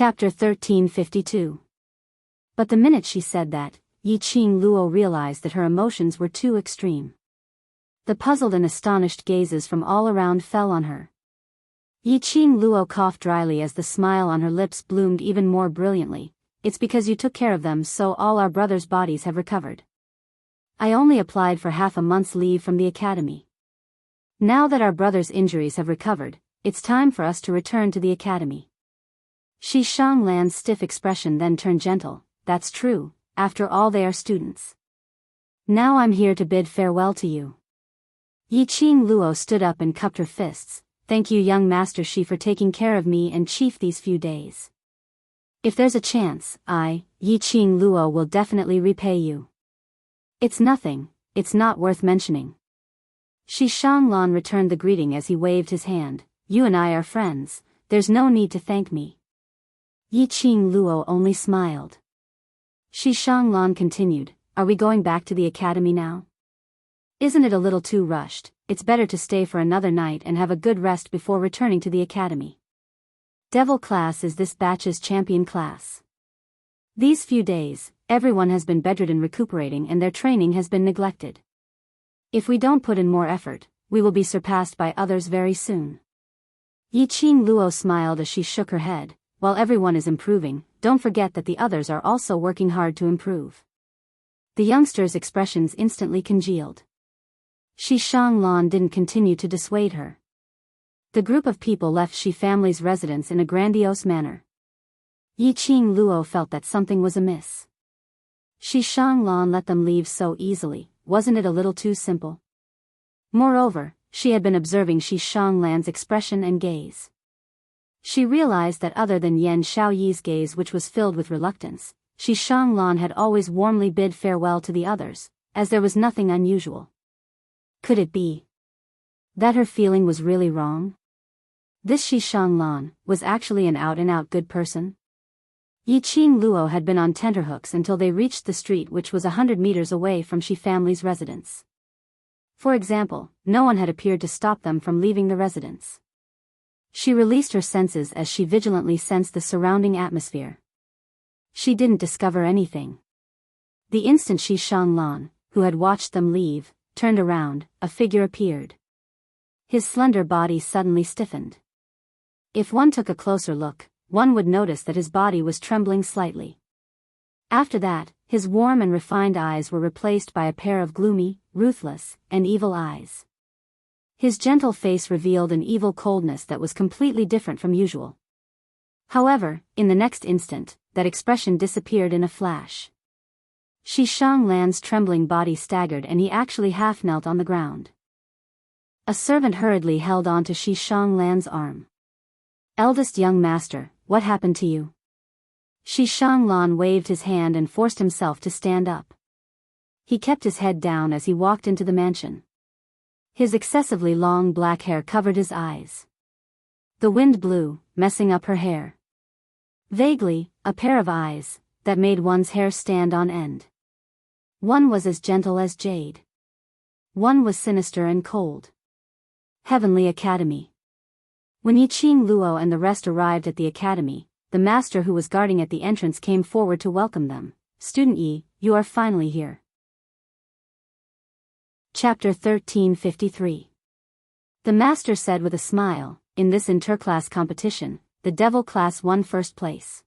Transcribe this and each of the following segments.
Chapter 1352. But the minute she said that, Yi-Ching Luo realized that her emotions were too extreme. The puzzled and astonished gazes from all around fell on her. Yi-Ching Luo coughed dryly as the smile on her lips bloomed even more brilliantly. It's because you took care of them, so all our brothers' bodies have recovered. I only applied for half a month's leave from the academy. Now that our brothers' injuries have recovered, it's time for us to return to the academy. Shi Shanglan's stiff expression then turned gentle. That's true, after all they are students. Now I'm here to bid farewell to you. Yi-Ching Luo stood up and cupped her fists. Thank you, young Master Shi, for taking care of me and Chief these few days. If there's a chance, Yi-Ching Luo, will definitely repay you. It's nothing, it's not worth mentioning. Shi Shanglan returned the greeting as he waved his hand. You and I are friends, there's no need to thank me. Yi-Ching Luo only smiled. Shi Shanglan continued, are we going back to the academy now? Isn't it a little too rushed? It's better to stay for another night and have a good rest before returning to the academy. Devil class is this batch's champion class. These few days, everyone has been bedridden recuperating and their training has been neglected. If we don't put in more effort, we will be surpassed by others very soon. Yi-Ching Luo smiled as she shook her head. While everyone is improving, don't forget that the others are also working hard to improve. The youngster's expressions instantly congealed. Shi Shanglan didn't continue to dissuade her. The group of people left Shi family's residence in a grandiose manner. Yi-Ching Luo felt that something was amiss. Shi Shanglan let them leave so easily, wasn't it a little too simple? Moreover, she had been observing Shi Shanglan's expression and gaze. She realized that other than Yan Xiaoyi's gaze, which was filled with reluctance, Shi Shanglan had always warmly bid farewell to the others, as there was nothing unusual. Could it be that her feeling was really wrong? This Shi Shanglan was actually an out-and-out good person? Yi-Ching Luo had been on tenterhooks until they reached the street, which was 100 meters away from Shi family's residence. For example, no one had appeared to stop them from leaving the residence. She released her senses as she vigilantly sensed the surrounding atmosphere. She didn't discover anything. The instant Shi Shanglan, who had watched them leave, turned around, a figure appeared. His slender body suddenly stiffened. If one took a closer look, one would notice that his body was trembling slightly. After that, his warm and refined eyes were replaced by a pair of gloomy, ruthless, and evil eyes. His gentle face revealed an evil coldness that was completely different from usual. However, in the next instant, that expression disappeared in a flash. Shi Shanglan's trembling body staggered and he actually half knelt on the ground. A servant hurriedly held on to Shi Shanglan's arm. Eldest young master, what happened to you? Shi Shanglan waved his hand and forced himself to stand up. He kept his head down as he walked into the mansion. His excessively long black hair covered his eyes. The wind blew, messing up her hair. Vaguely, a pair of eyes, that made one's hair stand on end. One was as gentle as jade. One was sinister and cold. Heavenly Academy. When Yi-Ching Luo and the rest arrived at the academy, the master who was guarding at the entrance came forward to welcome them. Student Yi, you are finally here. Chapter 1353. The master said with a smile, in this interclass competition, the devil class won first place.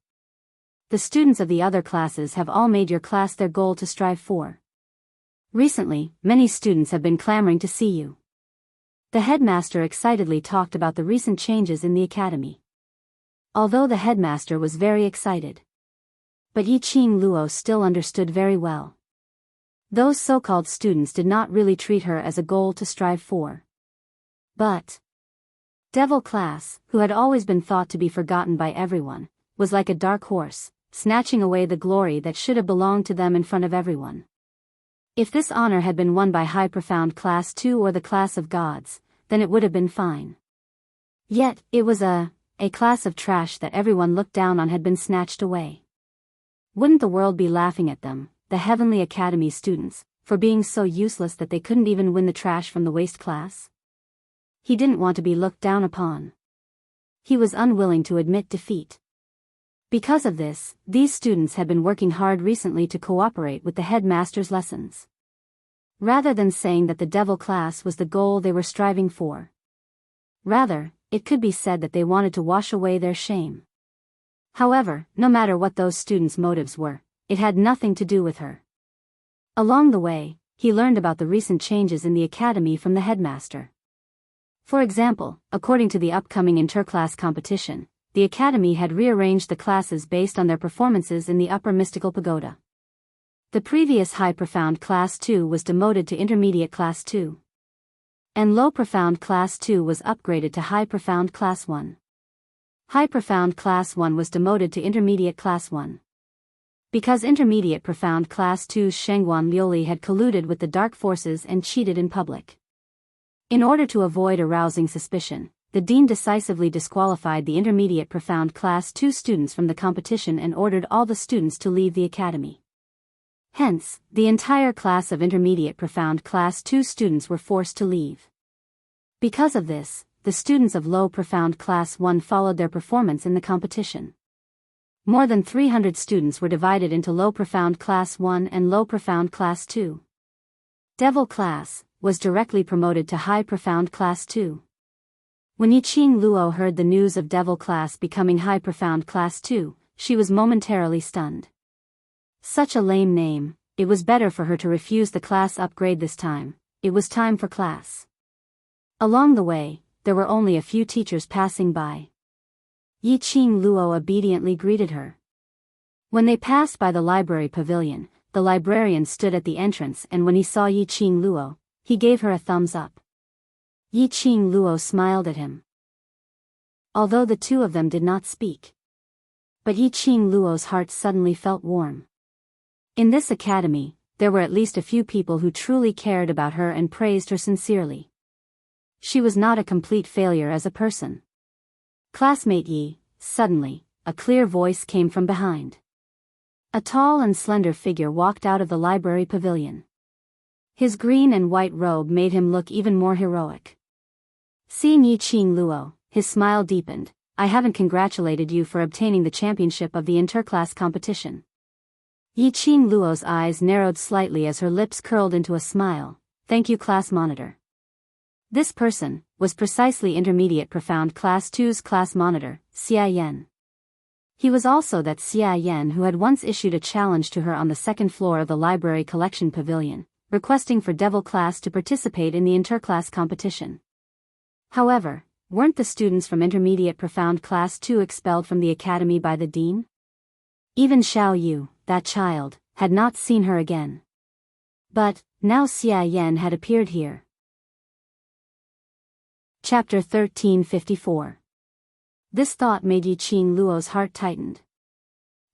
The students of the other classes have all made your class their goal to strive for. Recently, many students have been clamoring to see you. The headmaster excitedly talked about the recent changes in the academy. Although the headmaster was very excited, but Yi-Ching Luo still understood very well. Those so-called students did not really treat her as a goal to strive for. But devil class, who had always been thought to be forgotten by everyone, was like a dark horse, snatching away the glory that should have belonged to them in front of everyone. If this honor had been won by high profound class 2 or the class of gods, then it would have been fine. Yet, it was a class of trash that everyone looked down on had been snatched away. Wouldn't the world be laughing at them, the Heavenly Academy students, for being so useless that they couldn't even win the trash from the waste class? He didn't want to be looked down upon. He was unwilling to admit defeat. Because of this, these students had been working hard recently to cooperate with the headmaster's lessons. Rather than saying that the devil class was the goal they were striving for. Rather, it could be said that they wanted to wash away their shame. However, no matter what those students' motives were, it had nothing to do with her. Along the way, he learned about the recent changes in the academy from the headmaster. For example, according to the upcoming interclass competition, the academy had rearranged the classes based on their performances in the upper mystical pagoda. The previous high profound class 2 was demoted to intermediate class 2. And low profound class 2 was upgraded to high profound class 1. High profound class 1 was demoted to intermediate class 1. Because intermediate profound class 2's Shengguan Liuli had colluded with the dark forces and cheated in public. In order to avoid arousing suspicion, the dean decisively disqualified the intermediate profound class 2 students from the competition and ordered all the students to leave the academy. Hence, the entire class of intermediate profound class 2 students were forced to leave. Because of this, the students of low profound class 1 followed their performance in the competition. More than 300 students were divided into low profound class 1 and low profound class 2. Devil class was directly promoted to high profound class 2. When Yiqing Luo heard the news of devil class becoming high profound class 2, she was momentarily stunned. Such a lame name, it was better for her to refuse the class upgrade this time. It was time for class. Along the way, there were only a few teachers passing by. Yiqing Luo obediently greeted her. When they passed by the library pavilion, the librarian stood at the entrance, and when he saw Yiqing Luo, he gave her a thumbs up. Yiqing Luo smiled at him. Although the two of them did not speak. But Yiqing Luo's heart suddenly felt warm. In this academy, there were at least a few people who truly cared about her and praised her sincerely. She was not a complete failure as a person. Classmate Yi, suddenly, a clear voice came from behind. A tall and slender figure walked out of the library pavilion. His green and white robe made him look even more heroic. Seeing Yiqing Luo, his smile deepened. I haven't congratulated you for obtaining the championship of the interclass competition. Yiqing Luo's eyes narrowed slightly as her lips curled into a smile. Thank you, class monitor. This person was precisely intermediate profound class 2's class monitor, Xia Yan. He was also that Xia Yan who had once issued a challenge to her on the second floor of the library collection pavilion, requesting for devil class to participate in the interclass competition. However, weren't the students from intermediate profound class 2 expelled from the academy by the dean? Even Xiao Yu, that child, had not seen her again. But, now Xia Yan had appeared here. Chapter 1354. This thought made Yiqing Luo's heart tightened.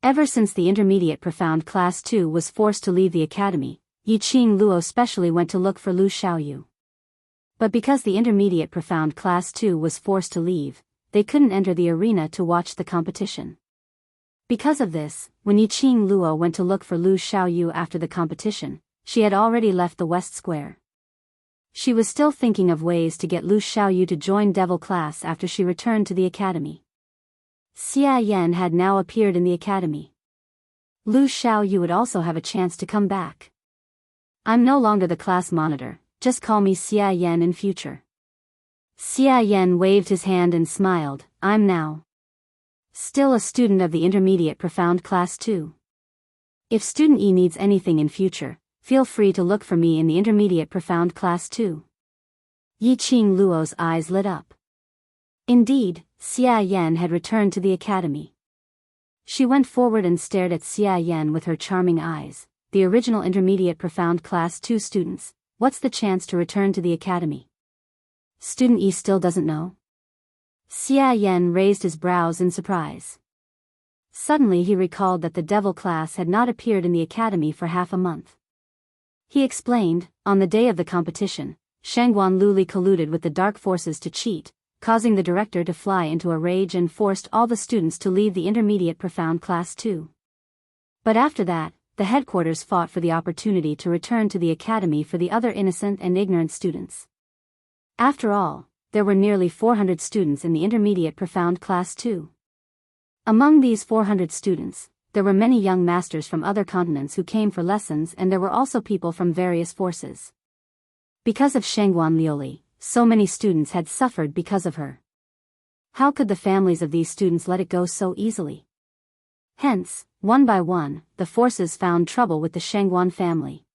Ever since the intermediate profound class 2 was forced to leave the academy, Yiqing Luo specially went to look for Lu Xiaoyu. But because the intermediate profound class 2 was forced to leave, they couldn't enter the arena to watch the competition. Because of this, when Yiqing Luo went to look for Lu Xiaoyu after the competition, she had already left the West Square. She was still thinking of ways to get Lu Xiaoyu to join devil class after she returned to the academy. Xia Yan had now appeared in the academy. Lu Xiaoyu would also have a chance to come back. I'm no longer the class monitor, just call me Xia Yan in future. Xia Yan waved his hand and smiled. I'm now still a student of the intermediate profound class 2. If student E needs anything in future, feel free to look for me in the intermediate profound class 2. Yiqing Luo's eyes lit up. Indeed, Xia Yan had returned to the academy. She went forward and stared at Xia Yan with her charming eyes. The original intermediate profound class 2 students, what's the chance to return to the academy? Student E still doesn't know? Xia Yan raised his brows in surprise. Suddenly he recalled that the devil class had not appeared in the academy for half a month. He explained, on the day of the competition, Shengguan Luli colluded with the dark forces to cheat, causing the director to fly into a rage and forced all the students to leave the intermediate profound class 2. But after that, the headquarters fought for the opportunity to return to the academy for the other innocent and ignorant students. After all, there were nearly 400 students in the intermediate profound class 2. Among these 400 students, there were many young masters from other continents who came for lessons, and there were also people from various forces. Because of Shangguan Liuli, so many students had suffered because of her. How could the families of these students let it go so easily? Hence, one by one, the forces found trouble with the Shangguan family.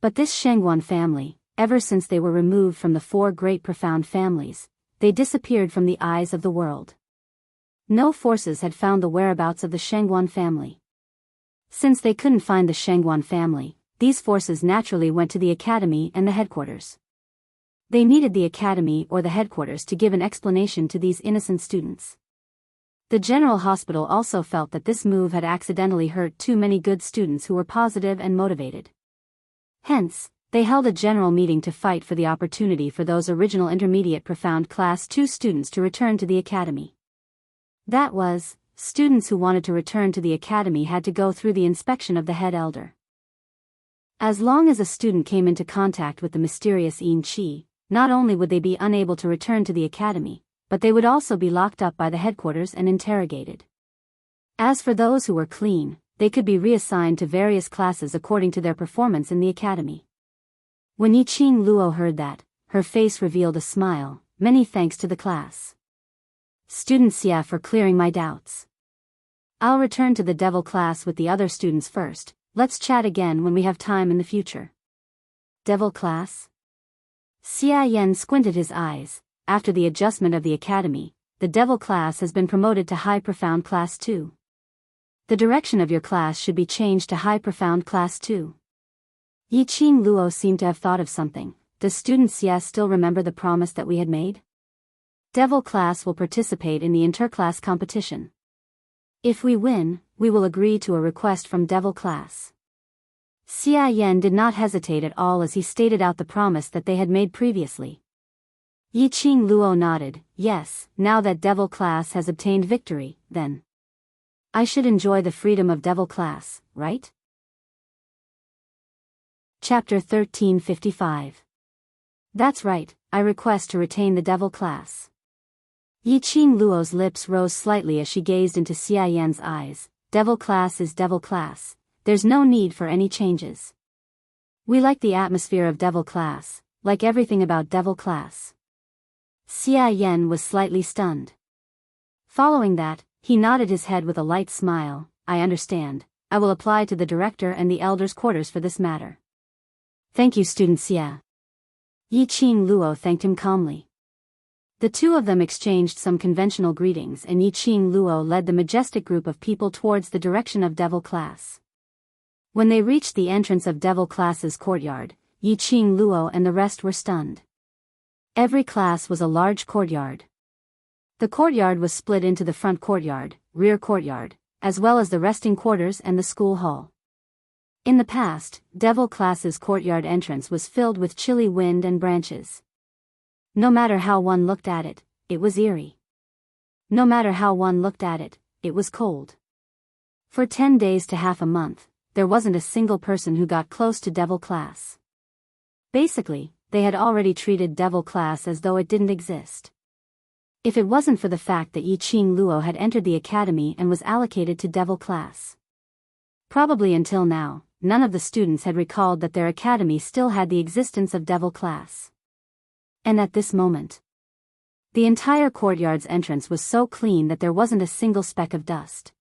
But this Shangguan family, ever since they were removed from the four great profound families, they disappeared from the eyes of the world. No forces had found the whereabouts of the Shangguan family. Since they couldn't find the Shangguan family, these forces naturally went to the academy and the headquarters. They needed the academy or the headquarters to give an explanation to these innocent students. The general hospital also felt that this move had accidentally hurt too many good students who were positive and motivated. Hence, they held a general meeting to fight for the opportunity for those original intermediate profound class 2 students to return to the academy. That was, students who wanted to return to the academy had to go through the inspection of the head elder. As long as a student came into contact with the mysterious Yin Qi, not only would they be unable to return to the academy, but they would also be locked up by the headquarters and interrogated. As for those who were clean, they could be reassigned to various classes according to their performance in the academy. When Yiqing Luo heard that, her face revealed a smile. Many thanks to the class. Student Xia for clearing my doubts. I'll return to the devil class with the other students first. Let's chat again when we have time in the future. Devil class? Xia Yan squinted his eyes. After the adjustment of the academy, the devil class has been promoted to high profound class 2. The direction of your class should be changed to high profound class 2. Yiqing Luo seemed to have thought of something. Does student Xia still remember the promise that we had made? Devil class will participate in the interclass competition. If we win, we will agree to a request from devil class. Xia Yan did not hesitate at all as he stated out the promise that they had made previously. Yiqing Luo nodded. Yes, now that devil class has obtained victory, then I should enjoy the freedom of devil class, right? Chapter 1355. That's right, I request to retain the devil class. Yiqing Luo's lips rose slightly as she gazed into Xia Yan's eyes. Devil class is devil class. There's no need for any changes. We like the atmosphere of devil class, like everything about devil class. Xia Yan was slightly stunned. Following that, he nodded his head with a light smile. I understand. I will apply to the director and the elders' quarters for this matter. Thank you, student Xia. Yiqing Luo thanked him calmly. The two of them exchanged some conventional greetings and Yiqing Luo led the majestic group of people towards the direction of devil class. When they reached the entrance of devil class's courtyard, Yiqing Luo and the rest were stunned. Every class was a large courtyard. The courtyard was split into the front courtyard, rear courtyard, as well as the resting quarters and the school hall. In the past, devil class's courtyard entrance was filled with chilly wind and branches. No matter how one looked at it, it was eerie. No matter how one looked at it, it was cold. For 10 days to half a month, there wasn't a single person who got close to devil class. Basically, they had already treated devil class as though it didn't exist. If it wasn't for the fact that Yiqing Luo had entered the academy and was allocated to devil class. Probably until now, none of the students had recalled that their academy still had the existence of devil class. And at this moment, the entire courtyard's entrance was so clean that there wasn't a single speck of dust.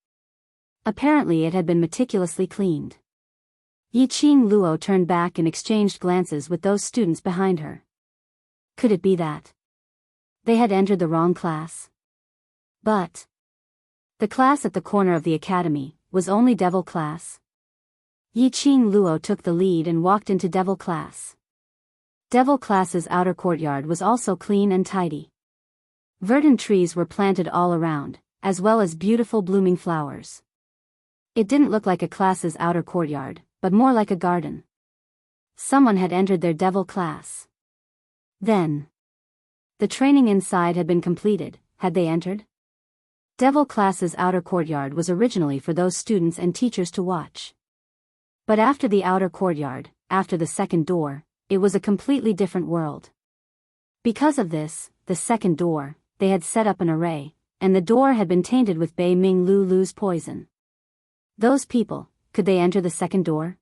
Apparently it had been meticulously cleaned. Yiqing Luo turned back and exchanged glances with those students behind her. Could it be that they had entered the wrong class? But the class at the corner of the academy was only devil class. Yiqing Luo took the lead and walked into devil class. Devil class's outer courtyard was also clean and tidy. Verdant trees were planted all around, as well as beautiful blooming flowers. It didn't look like a class's outer courtyard, but more like a garden. Someone had entered their devil class. Then the training inside had been completed. Had they entered? Devil class's outer courtyard was originally for those students and teachers to watch. But after the outer courtyard, after the second door, it was a completely different world. Because of this, the second door, they had set up an array, and the door had been tainted with Bei Ming Lulu's poison. Those people, could they enter the second door?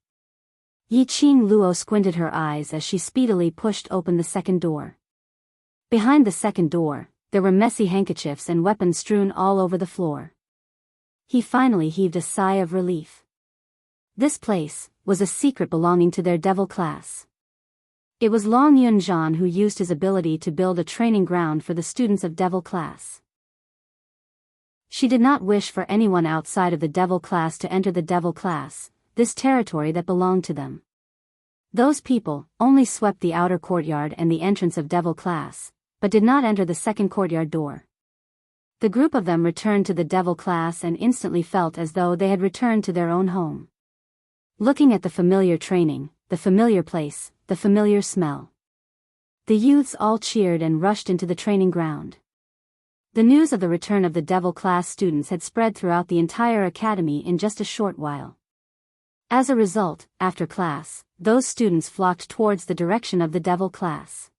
Yi Qing Luo squinted her eyes as she speedily pushed open the second door. Behind the second door, there were messy handkerchiefs and weapons strewn all over the floor. He finally heaved a sigh of relief. This place was a secret belonging to their devil class. It was Long Yunzhan who used his ability to build a training ground for the students of devil class. She did not wish for anyone outside of the devil class to enter the devil class, this territory that belonged to them. Those people only swept the outer courtyard and the entrance of devil class, but did not enter the second courtyard door. The group of them returned to the devil class and instantly felt as though they had returned to their own home. Looking at the familiar training, the familiar place, the familiar smell. The youths all cheered and rushed into the training ground. The news of the return of the devil class students had spread throughout the entire academy in just a short while. As a result, after class, those students flocked towards the direction of the devil class.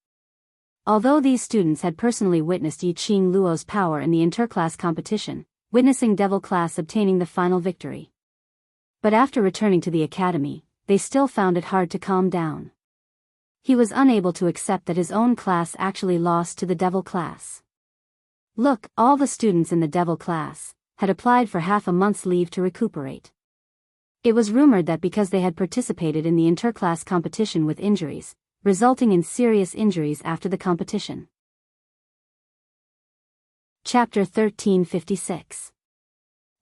Although these students had personally witnessed Yi Qing Luo's power in the interclass competition, witnessing devil class obtaining the final victory. But after returning to the academy, they still found it hard to calm down. He was unable to accept that his own class actually lost to the devil class. Look, all the students in the devil class had applied for half a month's leave to recuperate. It was rumored that because they had participated in the interclass competition with injuries, resulting in serious injuries after the competition. Chapter 1356.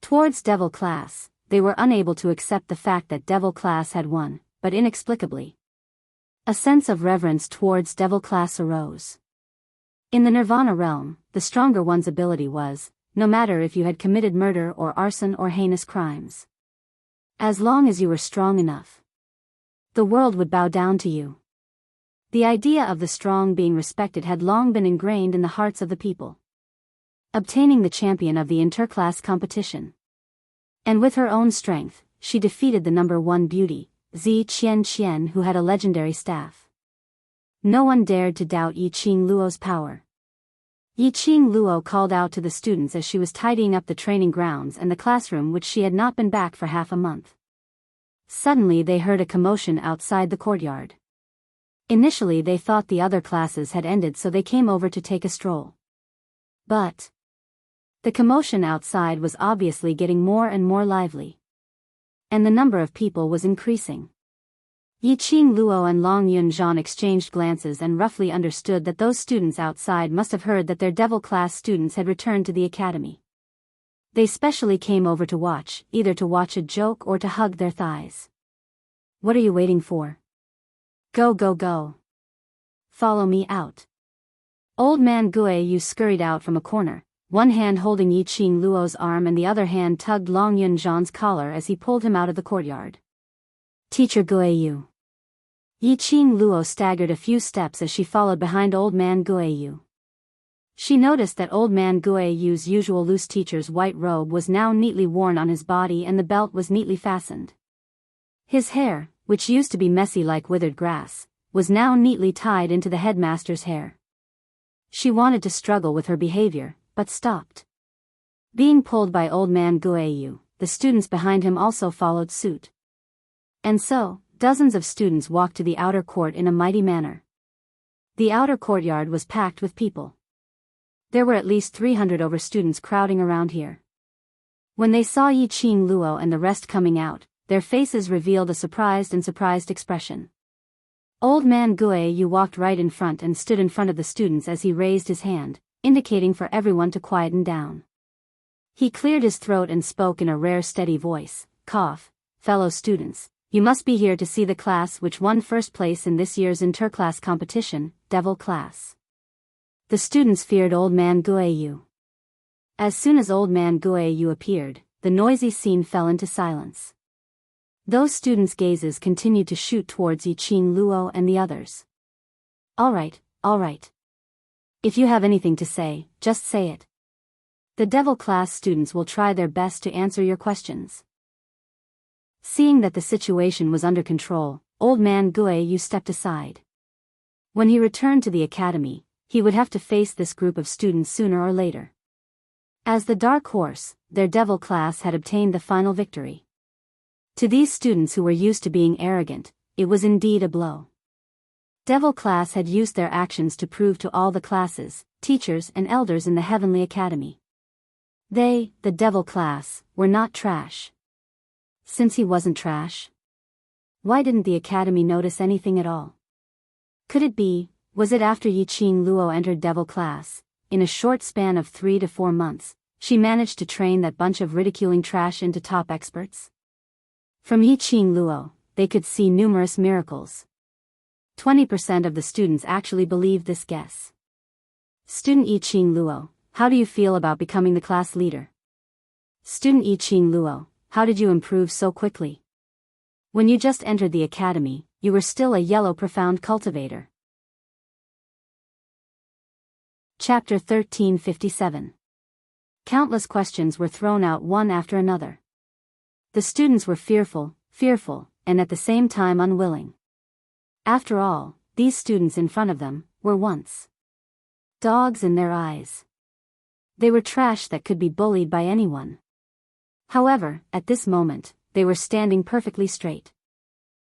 Towards devil class, they were unable to accept the fact that devil class had won, but inexplicably. A sense of reverence towards devil class arose. In the Nirvana realm, the stronger one's ability was, no matter if you had committed murder or arson or heinous crimes. As long as you were strong enough, the world would bow down to you. The idea of the strong being respected had long been ingrained in the hearts of the people. Obtaining the champion of the interclass competition. And with her own strength, she defeated the number one beauty, Zi Qian, who had a legendary staff. No one dared to doubt Yi Qing Luo's power. Yi Qing Luo called out to the students as she was tidying up the training grounds and the classroom which she had not been back for half a month. Suddenly they heard a commotion outside the courtyard. Initially they thought the other classes had ended, so they came over to take a stroll. But the commotion outside was obviously getting more and more lively. And the number of people was increasing. Yi Qing Luo and Long Yunzhan exchanged glances and roughly understood that those students outside must have heard that their devil class students had returned to the academy. They specially came over to watch, either to watch a joke or to hug their thighs. What are you waiting for? Go, go, go. Follow me out. Old man Guiyu scurried out from a corner, one hand holding Yi Qing Luo's arm and the other hand tugged Long Yunzhan's collar as he pulled him out of the courtyard. Teacher Guiyu. Yi Qing Luo staggered a few steps as she followed behind old man Guiyu. She noticed that old man Guiyu's usual loose teacher's white robe was now neatly worn on his body and the belt was neatly fastened. His hair, which used to be messy like withered grass, was now neatly tied into the headmaster's hair. She wanted to struggle with her behavior, but stopped. Being pulled by old man Guiyu, the students behind him also followed suit. And so, dozens of students walked to the outer court in a mighty manner. The outer courtyard was packed with people. There were at least 300 over students crowding around here. When they saw Yi Qing Luo and the rest coming out, their faces revealed a surprised expression. Old man Guiyu walked right in front and stood in front of the students as he raised his hand, indicating for everyone to quieten down. He cleared his throat and spoke in a rare steady voice, cough, fellow students, you must be here to see the class which won first place in this year's interclass competition, devil class. The students feared old man Guiyu. As soon as old man Guiyu appeared, the noisy scene fell into silence. Those students' gazes continued to shoot towards Yi Qing Luo and the others. All right. If you have anything to say, just say it. The devil class students will try their best to answer your questions. Seeing that the situation was under control, old man Guiyu stepped aside. When he returned to the academy, he would have to face this group of students sooner or later. As the dark horse, their devil class had obtained the final victory. To these students who were used to being arrogant, it was indeed a blow. Devil class had used their actions to prove to all the classes, teachers and elders in the Heavenly Academy. They, the devil class, were not trash. Since he wasn't trash, why didn't the Academy notice anything at all? Could it be, was it after Yiqing Luo entered devil class, in a short span of 3 to 4 months, she managed to train that bunch of ridiculing trash into top experts? From Yiqing Luo, they could see numerous miracles. 20% of the students actually believed this guess. Student Yiqing Luo, how do you feel about becoming the class leader? Student Yiqing Luo, how did you improve so quickly? When you just entered the academy, you were still a yellow profound cultivator. Chapter 1357. Countless questions were thrown out one after another. The students were fearful, and at the same time unwilling. After all, these students in front of them were once dogs in their eyes. They were trash that could be bullied by anyone. However, at this moment, they were standing perfectly straight.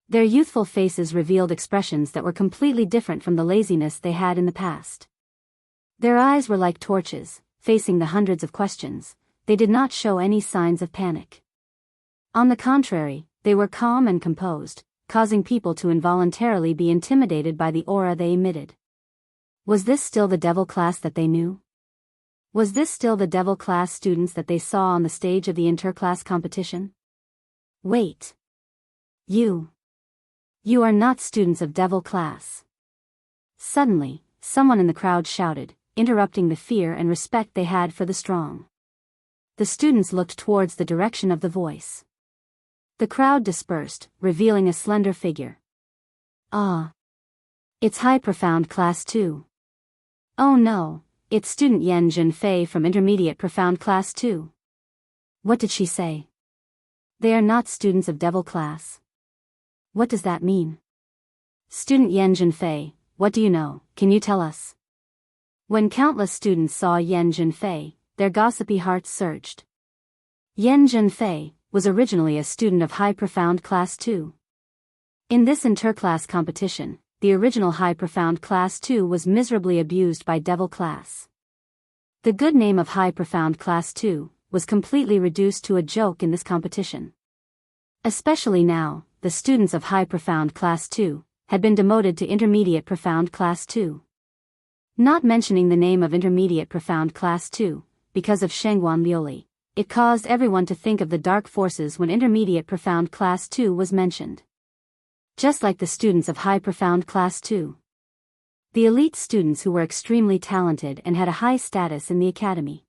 Their youthful faces revealed expressions that were completely different from the laziness they had in the past. Their eyes were like torches, facing the hundreds of questions. They did not show any signs of panic. On the contrary, they were calm and composed, causing people to involuntarily be intimidated by the aura they emitted. Was this still the devil class that they knew? Was this still the devil class students that they saw on the stage of the interclass competition? Wait. You are not students of devil class. Suddenly, someone in the crowd shouted, interrupting the fear and respect they had for the strong. The students looked towards the direction of the voice. The crowd dispersed, revealing a slender figure. Ah. It's high profound class 2. Oh no, it's student Yan Junfei from intermediate profound class 2. What did she say? They are not students of devil class. What does that mean? Student Yan Junfei, what do you know, can you tell us? When countless students saw Yan Junfei, their gossipy hearts surged. Yan Junfei was originally a student of high profound class 2. In this interclass competition, the original high profound class 2 was miserably abused by devil class. The good name of high profound class 2 was completely reduced to a joke in this competition. Especially now, the students of high profound class 2 had been demoted to intermediate profound class 2. Not mentioning the name of intermediate profound class 2, because of Shengguan Liuli, it caused everyone to think of the dark forces when intermediate profound class 2 was mentioned. Just like the students of high profound class 2. The elite students who were extremely talented and had a high status in the academy.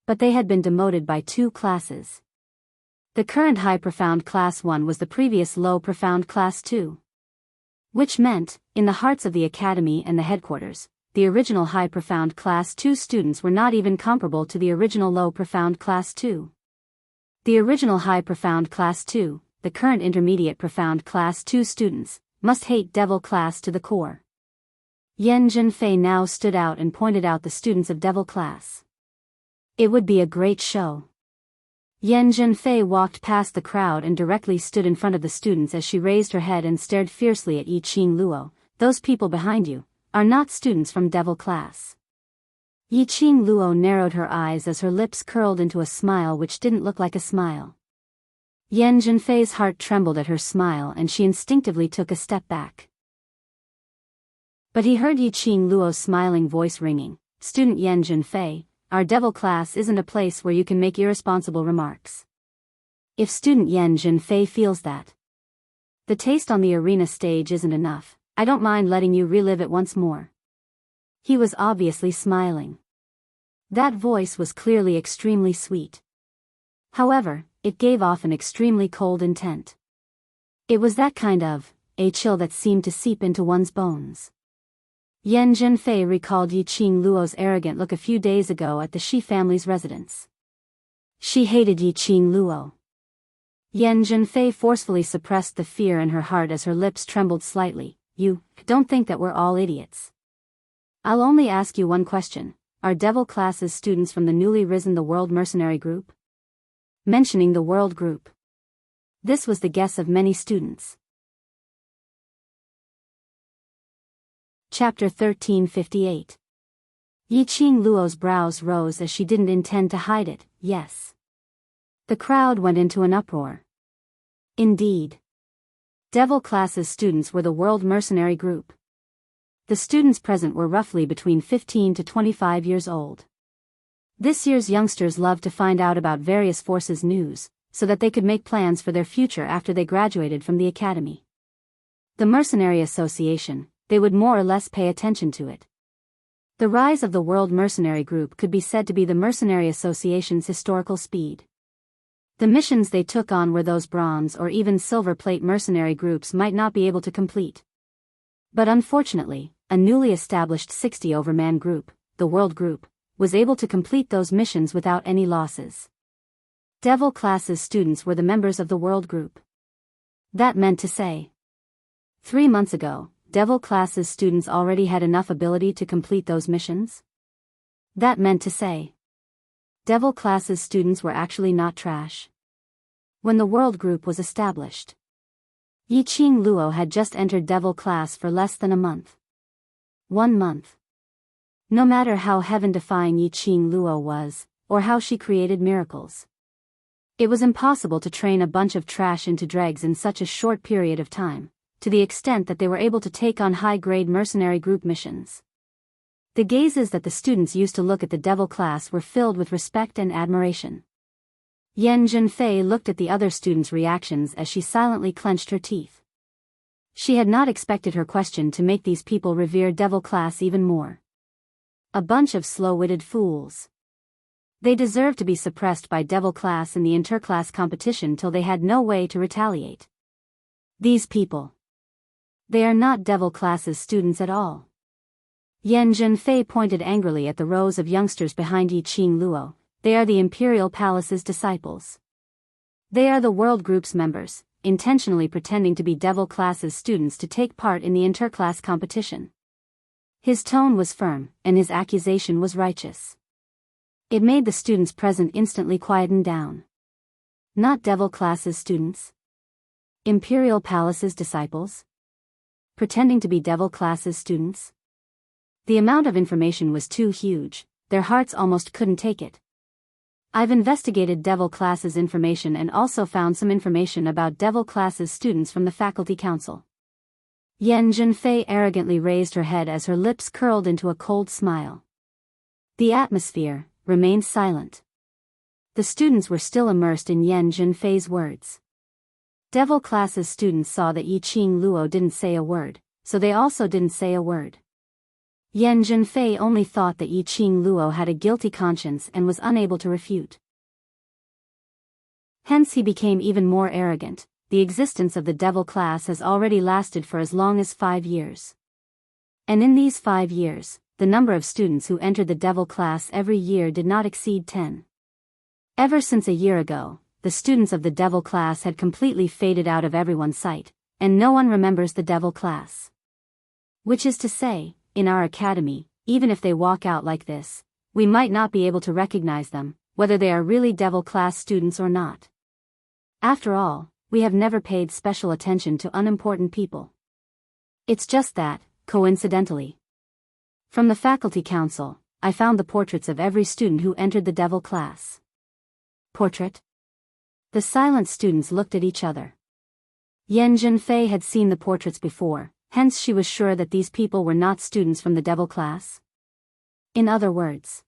But they had been demoted by 2 classes. The current high profound class 1 was the previous low profound class 2. Which meant, in the hearts of the academy and the headquarters, the original high profound class 2 students were not even comparable to the original low profound class 2. The original high profound class 2, the current intermediate profound class 2 students, must hate devil class to the core. Yan Junfei now stood out and pointed out the students of devil class. It would be a great show. Yan Junfei walked past the crowd and directly stood in front of the students as she raised her head and stared fiercely at Yiqing Luo. Those people behind you are not students from devil class. Yiqing Luo narrowed her eyes as her lips curled into a smile which didn't look like a smile. Yan Junfei's heart trembled at her smile and she instinctively took a step back. But he heard Yiqing Luo's smiling voice ringing, "Student Yan Junfei, our devil class isn't a place where you can make irresponsible remarks. If student Yan Junfei feels that the taste on the arena stage isn't enough, I don't mind letting you relive it once more." He was obviously smiling. That voice was clearly extremely sweet. However, it gave off an extremely cold intent. It was that kind of a chill that seemed to seep into one's bones. Yan Junfei recalled Yiqing Luo's arrogant look a few days ago at the Shi family's residence. She hated Yiqing Luo. Yan Junfei forcefully suppressed the fear in her heart as her lips trembled slightly. "You don't think that we're all idiots? I'll only ask you one question. are Devil Class's students from the newly risen the World Mercenary Group? Mentioning the World Group. This was the guess of many students. Chapter 1358. Yiqing Luo's brows rose as she didn't intend to hide it, yes. The crowd went into an uproar. Indeed. Devil Class's students were the World Mercenary Group. The students present were roughly between 15 to 25 years old. This year's youngsters loved to find out about various forces' news, so that they could make plans for their future after they graduated from the academy. The Mercenary Association, they would more or less pay attention to it. The rise of the World Mercenary Group could be said to be the Mercenary Association's historical speed. The missions they took on were those bronze or even silver plate mercenary groups might not be able to complete. But unfortunately, a newly established 60-over-man group, the World Group, was able to complete those missions without any losses. Devil Class's students were the members of the World Group. That meant to say, 3 months ago, Devil Class's students already had enough ability to complete those missions? That meant to say, Devil Class's students were actually not trash. When the World Group was established, Yiqing Luo had just entered Devil Class for less than a month. 1 month. No matter how heaven-defying Yiqing Luo was, or how she created miracles, it was impossible to train a bunch of trash into dregs in such a short period of time, to the extent that they were able to take on high-grade mercenary group missions. The gazes that the students used to look at the Devil Class were filled with respect and admiration. Yan Zhenfei looked at the other students' reactions as she silently clenched her teeth. She had not expected her question to make these people revere Devil Class even more. A bunch of slow-witted fools. They deserved to be suppressed by Devil Class in the interclass competition till they had no way to retaliate. These people. They are not Devil Class's students at all. Yan Zhenfei pointed angrily at the rows of youngsters behind Yiqing Luo. They are the Imperial Palace's disciples. They are the World Group's members, intentionally pretending to be Devil Class's students to take part in the interclass competition. His tone was firm, and his accusation was righteous. It made the students present instantly quieten down. Not Devil Class's students. Imperial Palace's disciples. Pretending to be Devil Class's students. The amount of information was too huge, their hearts almost couldn't take it. I've investigated Devil Class's information and also found some information about Devil Class's students from the Faculty Council. Yan Zhenfei arrogantly raised her head as her lips curled into a cold smile. The atmosphere remained silent. The students were still immersed in Yan Zhenfei's words. Devil Class's students saw that Yiqing Luo didn't say a word, so they also didn't say a word. Yan Zhenfei only thought that Yiqing Luo had a guilty conscience and was unable to refute. Hence he became even more arrogant. The existence of the Devil Class has already lasted for as long as 5 years. And in these 5 years, the number of students who entered the Devil Class every year did not exceed 10. Ever since a year ago, the students of the Devil Class had completely faded out of everyone's sight, and no one remembers the Devil Class. Which is to say, in our academy, even if they walk out like this, we might not be able to recognize them, whether they are really Devil Class students or not. After all, we have never paid special attention to unimportant people. It's just that, coincidentally, from the Faculty Council, I found the portraits of every student who entered the Devil Class. Portrait? The silent students looked at each other. Yan Zhenfei had seen the portraits before, hence she was sure that these people were not students from the Devil Class. In other words.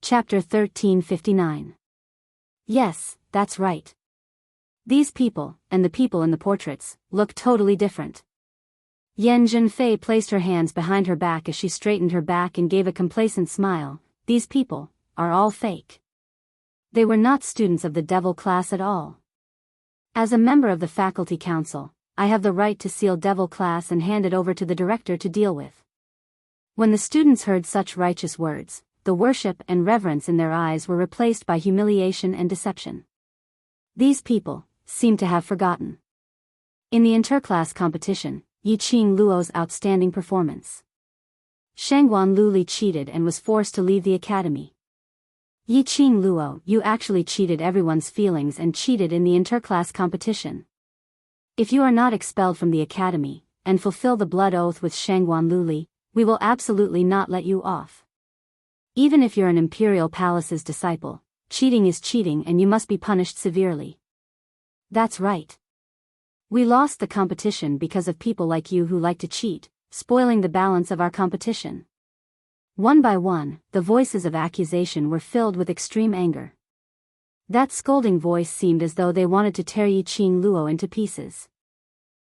Chapter 1359. Yes, that's right. These people, and the people in the portraits, look totally different. Yan Zhenfei placed her hands behind her back as she straightened her back and gave a complacent smile. These people are all fake. They were not students of the Devil Class at all. As a member of the Faculty Council, I have the right to seal Devil Class and hand it over to the director to deal with. When the students heard such righteous words, the worship and reverence in their eyes were replaced by humiliation and deception. These people seemed to have forgotten. In the interclass competition, Yiqing Luo's outstanding performance. Shangguan Luli cheated and was forced to leave the academy. Yiqing Luo, you actually cheated everyone's feelings and cheated in the interclass competition. If you are not expelled from the academy, and fulfill the blood oath with Shangguan Luli, we will absolutely not let you off. Even if you're an Imperial Palace's disciple, cheating is cheating and you must be punished severely. That's right. We lost the competition because of people like you who like to cheat, spoiling the balance of our competition. One by one, the voices of accusation were filled with extreme anger. That scolding voice seemed as though they wanted to tear Yiqing Luo into pieces.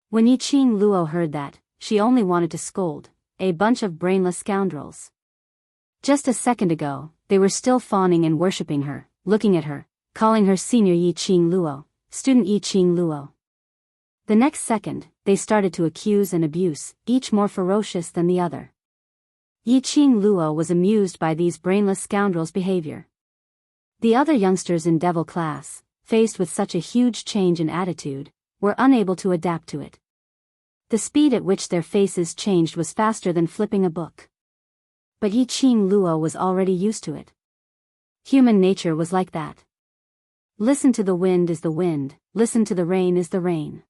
When Yiqing Luo heard that, she only wanted to scold, a bunch of brainless scoundrels. Just a second ago, they were still fawning and worshipping her, looking at her, calling her Senior Yiqing Luo, Student Yiqing Luo. The next second, they started to accuse and abuse, each more ferocious than the other. Yiqing Luo was amused by these brainless scoundrels' behavior. The other youngsters in Devil class, faced with such a huge change in attitude, were unable to adapt to it. The speed at which their faces changed was faster than flipping a book. But Yiqing Luo was already used to it. Human nature was like that. Listen to the wind is the wind, listen to the rain is the rain.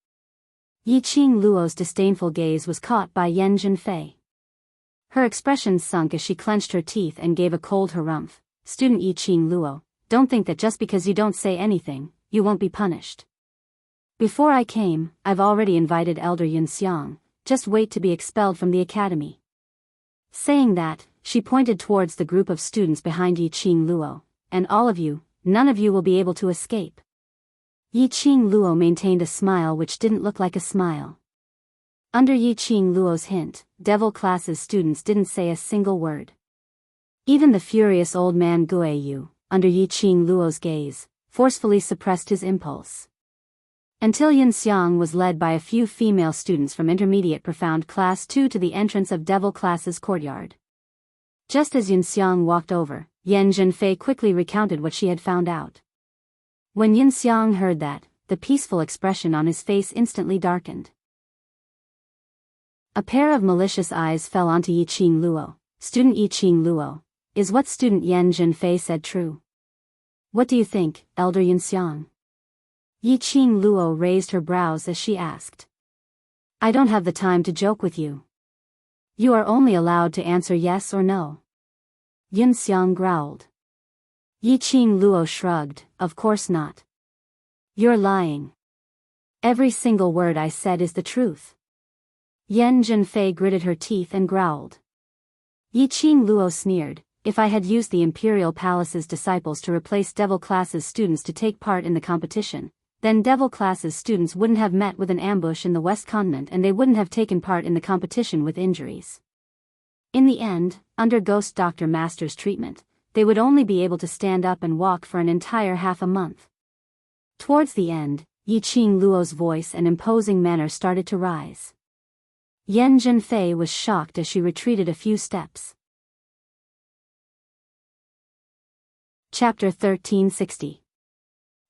Yiqing Luo's disdainful gaze was caught by Yan Zhenfei. Her expression sunk as she clenched her teeth and gave a cold harumph. Student Yiqing Luo, don't think that just because you don't say anything, you won't be punished. Before I came, I've already invited Elder Yunxiang, just wait to be expelled from the academy. Saying that, she pointed towards the group of students behind Yiqing Luo, and all of you, none of you will be able to escape. Yiqing Luo maintained a smile which didn't look like a smile. Under Yiqing Luo's hint, Devil class's students didn't say a single word. Even the furious old man Gui Yu, under Yiqing Luo's gaze, forcefully suppressed his impulse. Until Yunxiang was led by a few female students from Intermediate Profound Class 2 to the entrance of Devil class's courtyard. Just as Yunxiang walked over, Yan Zhenfei quickly recounted what she had found out. When Yunxiang heard that, the peaceful expression on his face instantly darkened. A pair of malicious eyes fell onto Yiqing Luo. Student Yiqing Luo, is what student Yan Zhenfei said true? What do you think, Elder Yunxiang? Yiqing Luo raised her brows as she asked. I don't have the time to joke with you. You are only allowed to answer yes or no. Yunxiang growled. Yiqing Luo shrugged, of course not. You're lying. Every single word I said is the truth. Yan Zhenfei gritted her teeth and growled. Yiqing Luo sneered, if I had used the Imperial Palace's disciples to replace Devil class's students to take part in the competition, then Devil class's students wouldn't have met with an ambush in the West Continent and they wouldn't have taken part in the competition with injuries. In the end, under Ghost Doctor Master's treatment, they would only be able to stand up and walk for an entire half a month. Towards the end, Yiqing Luo's voice and imposing manner started to rise. Yan Zhenfei was shocked as she retreated a few steps. Chapter 1360.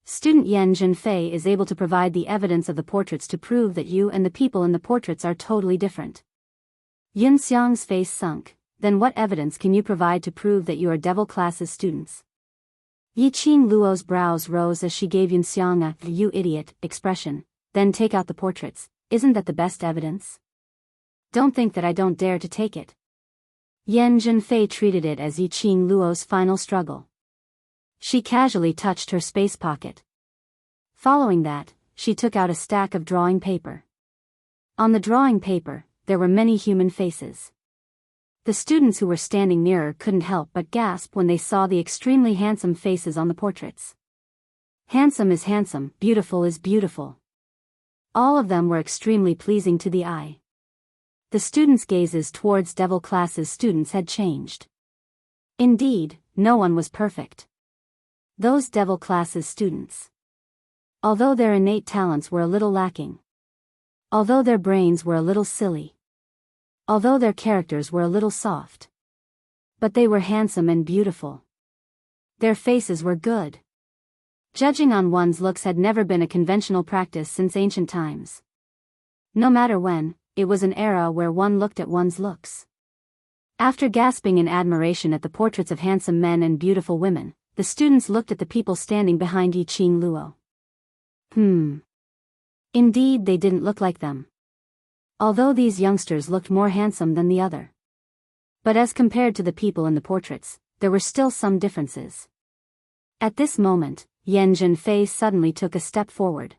Student Yan Zhenfei is able to provide the evidence of the portraits to prove that you and the people in the portraits are totally different. Yunxiang's face sunk. Then what evidence can you provide to prove that you are Devil class's students? Yiqing Luo's brows rose as she gave Yunxiang a "you idiot" expression. Then take out the portraits. Isn't that the best evidence? Don't think that I don't dare to take it. Yan Zhenfei treated it as Yiqing Luo's final struggle. She casually touched her space pocket. Following that, she took out a stack of drawing paper. On the drawing paper, there were many human faces. The students who were standing nearer couldn't help but gasp when they saw the extremely handsome faces on the portraits. Handsome is handsome, beautiful is beautiful. All of them were extremely pleasing to the eye. The students' gazes towards Devil class's students had changed. Indeed, no one was perfect. Those Devil class's students. Although their innate talents were a little lacking. Although their brains were a little silly. Although their characters were a little soft. But they were handsome and beautiful. Their faces were good. Judging on one's looks had never been a conventional practice since ancient times. No matter when, it was an era where one looked at one's looks. After gasping in admiration at the portraits of handsome men and beautiful women, the students looked at the people standing behind Yiqing Luo. Indeed, they didn't look like them. Although these youngsters looked more handsome than the other. But as compared to the people in the portraits, there were still some differences. At this moment, Yan Zhenfei suddenly took a step forward.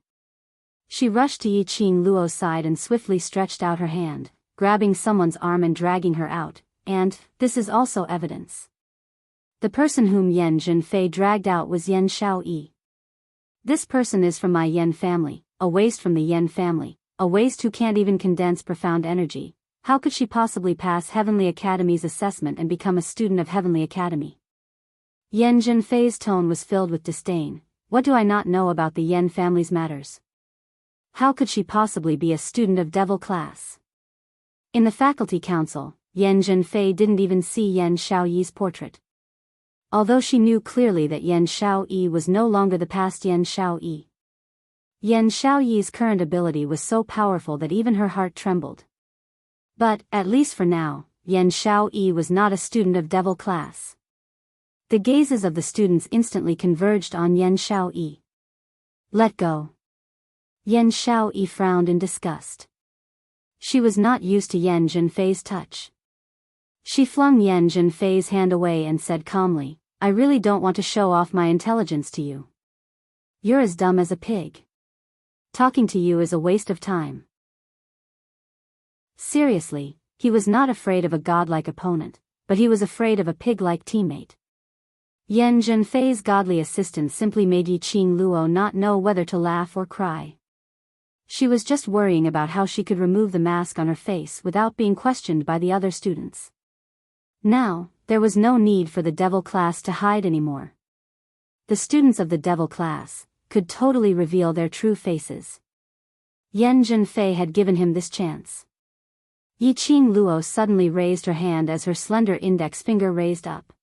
She rushed to Yiqing Luo's side and swiftly stretched out her hand, grabbing someone's arm and dragging her out, and, this is also evidence. The person whom Yan Zhenfei dragged out was Yan Xiaoyi. This person is from my Yan family, a waste from the Yan family, a waste who can't even condense profound energy. How could she possibly pass Heavenly Academy's assessment and become a student of Heavenly Academy? Yan Zhenfei's tone was filled with disdain. What do I not know about the Yan family's matters? How could she possibly be a student of devil class? In the faculty council, Yan Zhenfei didn't even see Yan Xiaoyi's portrait. Although she knew clearly that Yan Xiaoyi was no longer the past Yan Xiaoyi. Yan Xiaoyi's current ability was so powerful that even her heart trembled. But, at least for now, Yan Xiaoyi was not a student of devil class. The gazes of the students instantly converged on Yan Xiaoyi. Let go. Yan Xiaoyi frowned in disgust. She was not used to Yan Zhenfei's touch. She flung Yan Zhenfei's hand away and said calmly, I really don't want to show off my intelligence to you. You're as dumb as a pig. Talking to you is a waste of time. Seriously, he was not afraid of a godlike opponent, but he was afraid of a pig-like teammate. Yan Zhenfei's godly assistant simply made Yiqing Luo not know whether to laugh or cry. She was just worrying about how she could remove the mask on her face without being questioned by the other students. Now, there was no need for the devil class to hide anymore. The students of the devil class could totally reveal their true faces. Yan Zhenfei had given him this chance. Yiqing Luo suddenly raised her hand as her slender index finger raised up.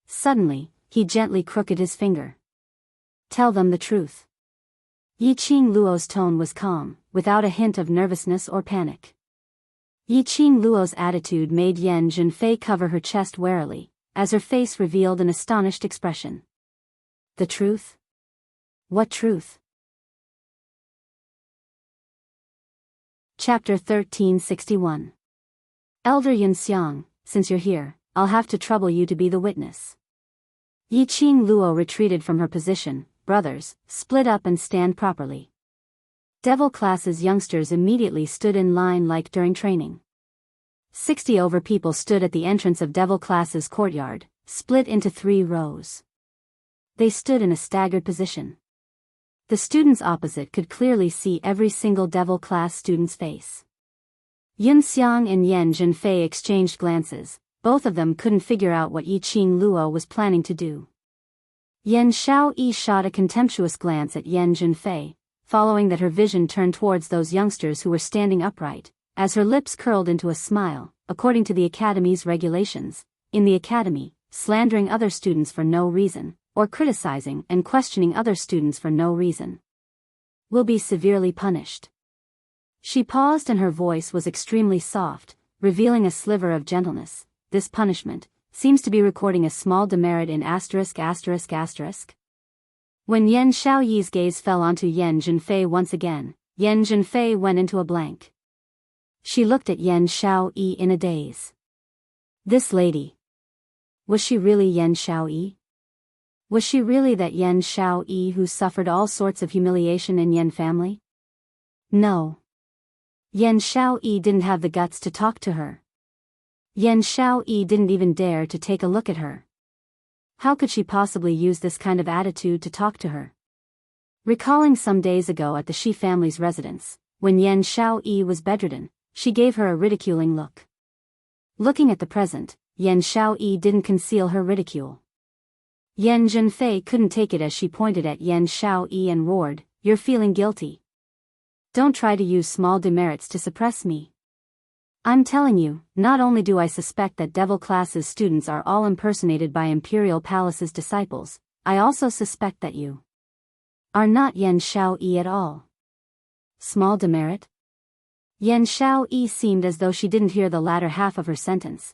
Suddenly, he gently crooked his finger. Tell them the truth. Yiqing Luo's tone was calm, without a hint of nervousness or panic. Yiqing Luo's attitude made Yan Zhenfei cover her chest warily, as her face revealed an astonished expression. The truth? What truth? Chapter 1361. Elder Yunxiang, since you're here, I'll have to trouble you to be the witness. Yiqing Luo retreated from her position. Brothers, split up and stand properly. Devil class's youngsters immediately stood in line like during training. 60 over people stood at the entrance of Devil class's courtyard, split into 3 rows. They stood in a staggered position. The students opposite could clearly see every single Devil class student's face. Yunxiang and Yan Zhenfei exchanged glances. Both of them couldn't figure out what Yiqing Luo was planning to do. Yan Xiaoyi shot a contemptuous glance at Yan Zhenfei, following that her vision turned towards those youngsters who were standing upright, as her lips curled into a smile. According to the academy's regulations, in the academy, slandering other students for no reason, or criticizing and questioning other students for no reason, will be severely punished. She paused and her voice was extremely soft, revealing a sliver of gentleness. This punishment seems to be recording a small demerit in *****. When Yan Xiaoyi's gaze fell onto Yan Zhenfei once again, Yan Zhenfei went into a blank. She looked at Yan Xiaoyi in a daze. This lady. Was she really Yan Xiaoyi? Was she really that Yan Xiaoyi who suffered all sorts of humiliation in Yan family? No. Yan Xiaoyi didn't have the guts to talk to her. Yan Xiaoyi didn't even dare to take a look at her. How could she possibly use this kind of attitude to talk to her? Recalling some days ago at the Shi family's residence, when Yan Xiaoyi was bedridden, she gave her a ridiculing look. Looking at the present, Yan Xiaoyi didn't conceal her ridicule. Yan Zhenfei couldn't take it as she pointed at Yan Xiaoyi and roared, "You're feeling guilty. Don't try to use small demerits to suppress me. I'm telling you, not only do I suspect that Devil class's students are all impersonated by Imperial Palace's disciples, I also suspect that you are not Yan Xiaoyi at all." Small demerit? Yan Xiaoyi seemed as though she didn't hear the latter half of her sentence.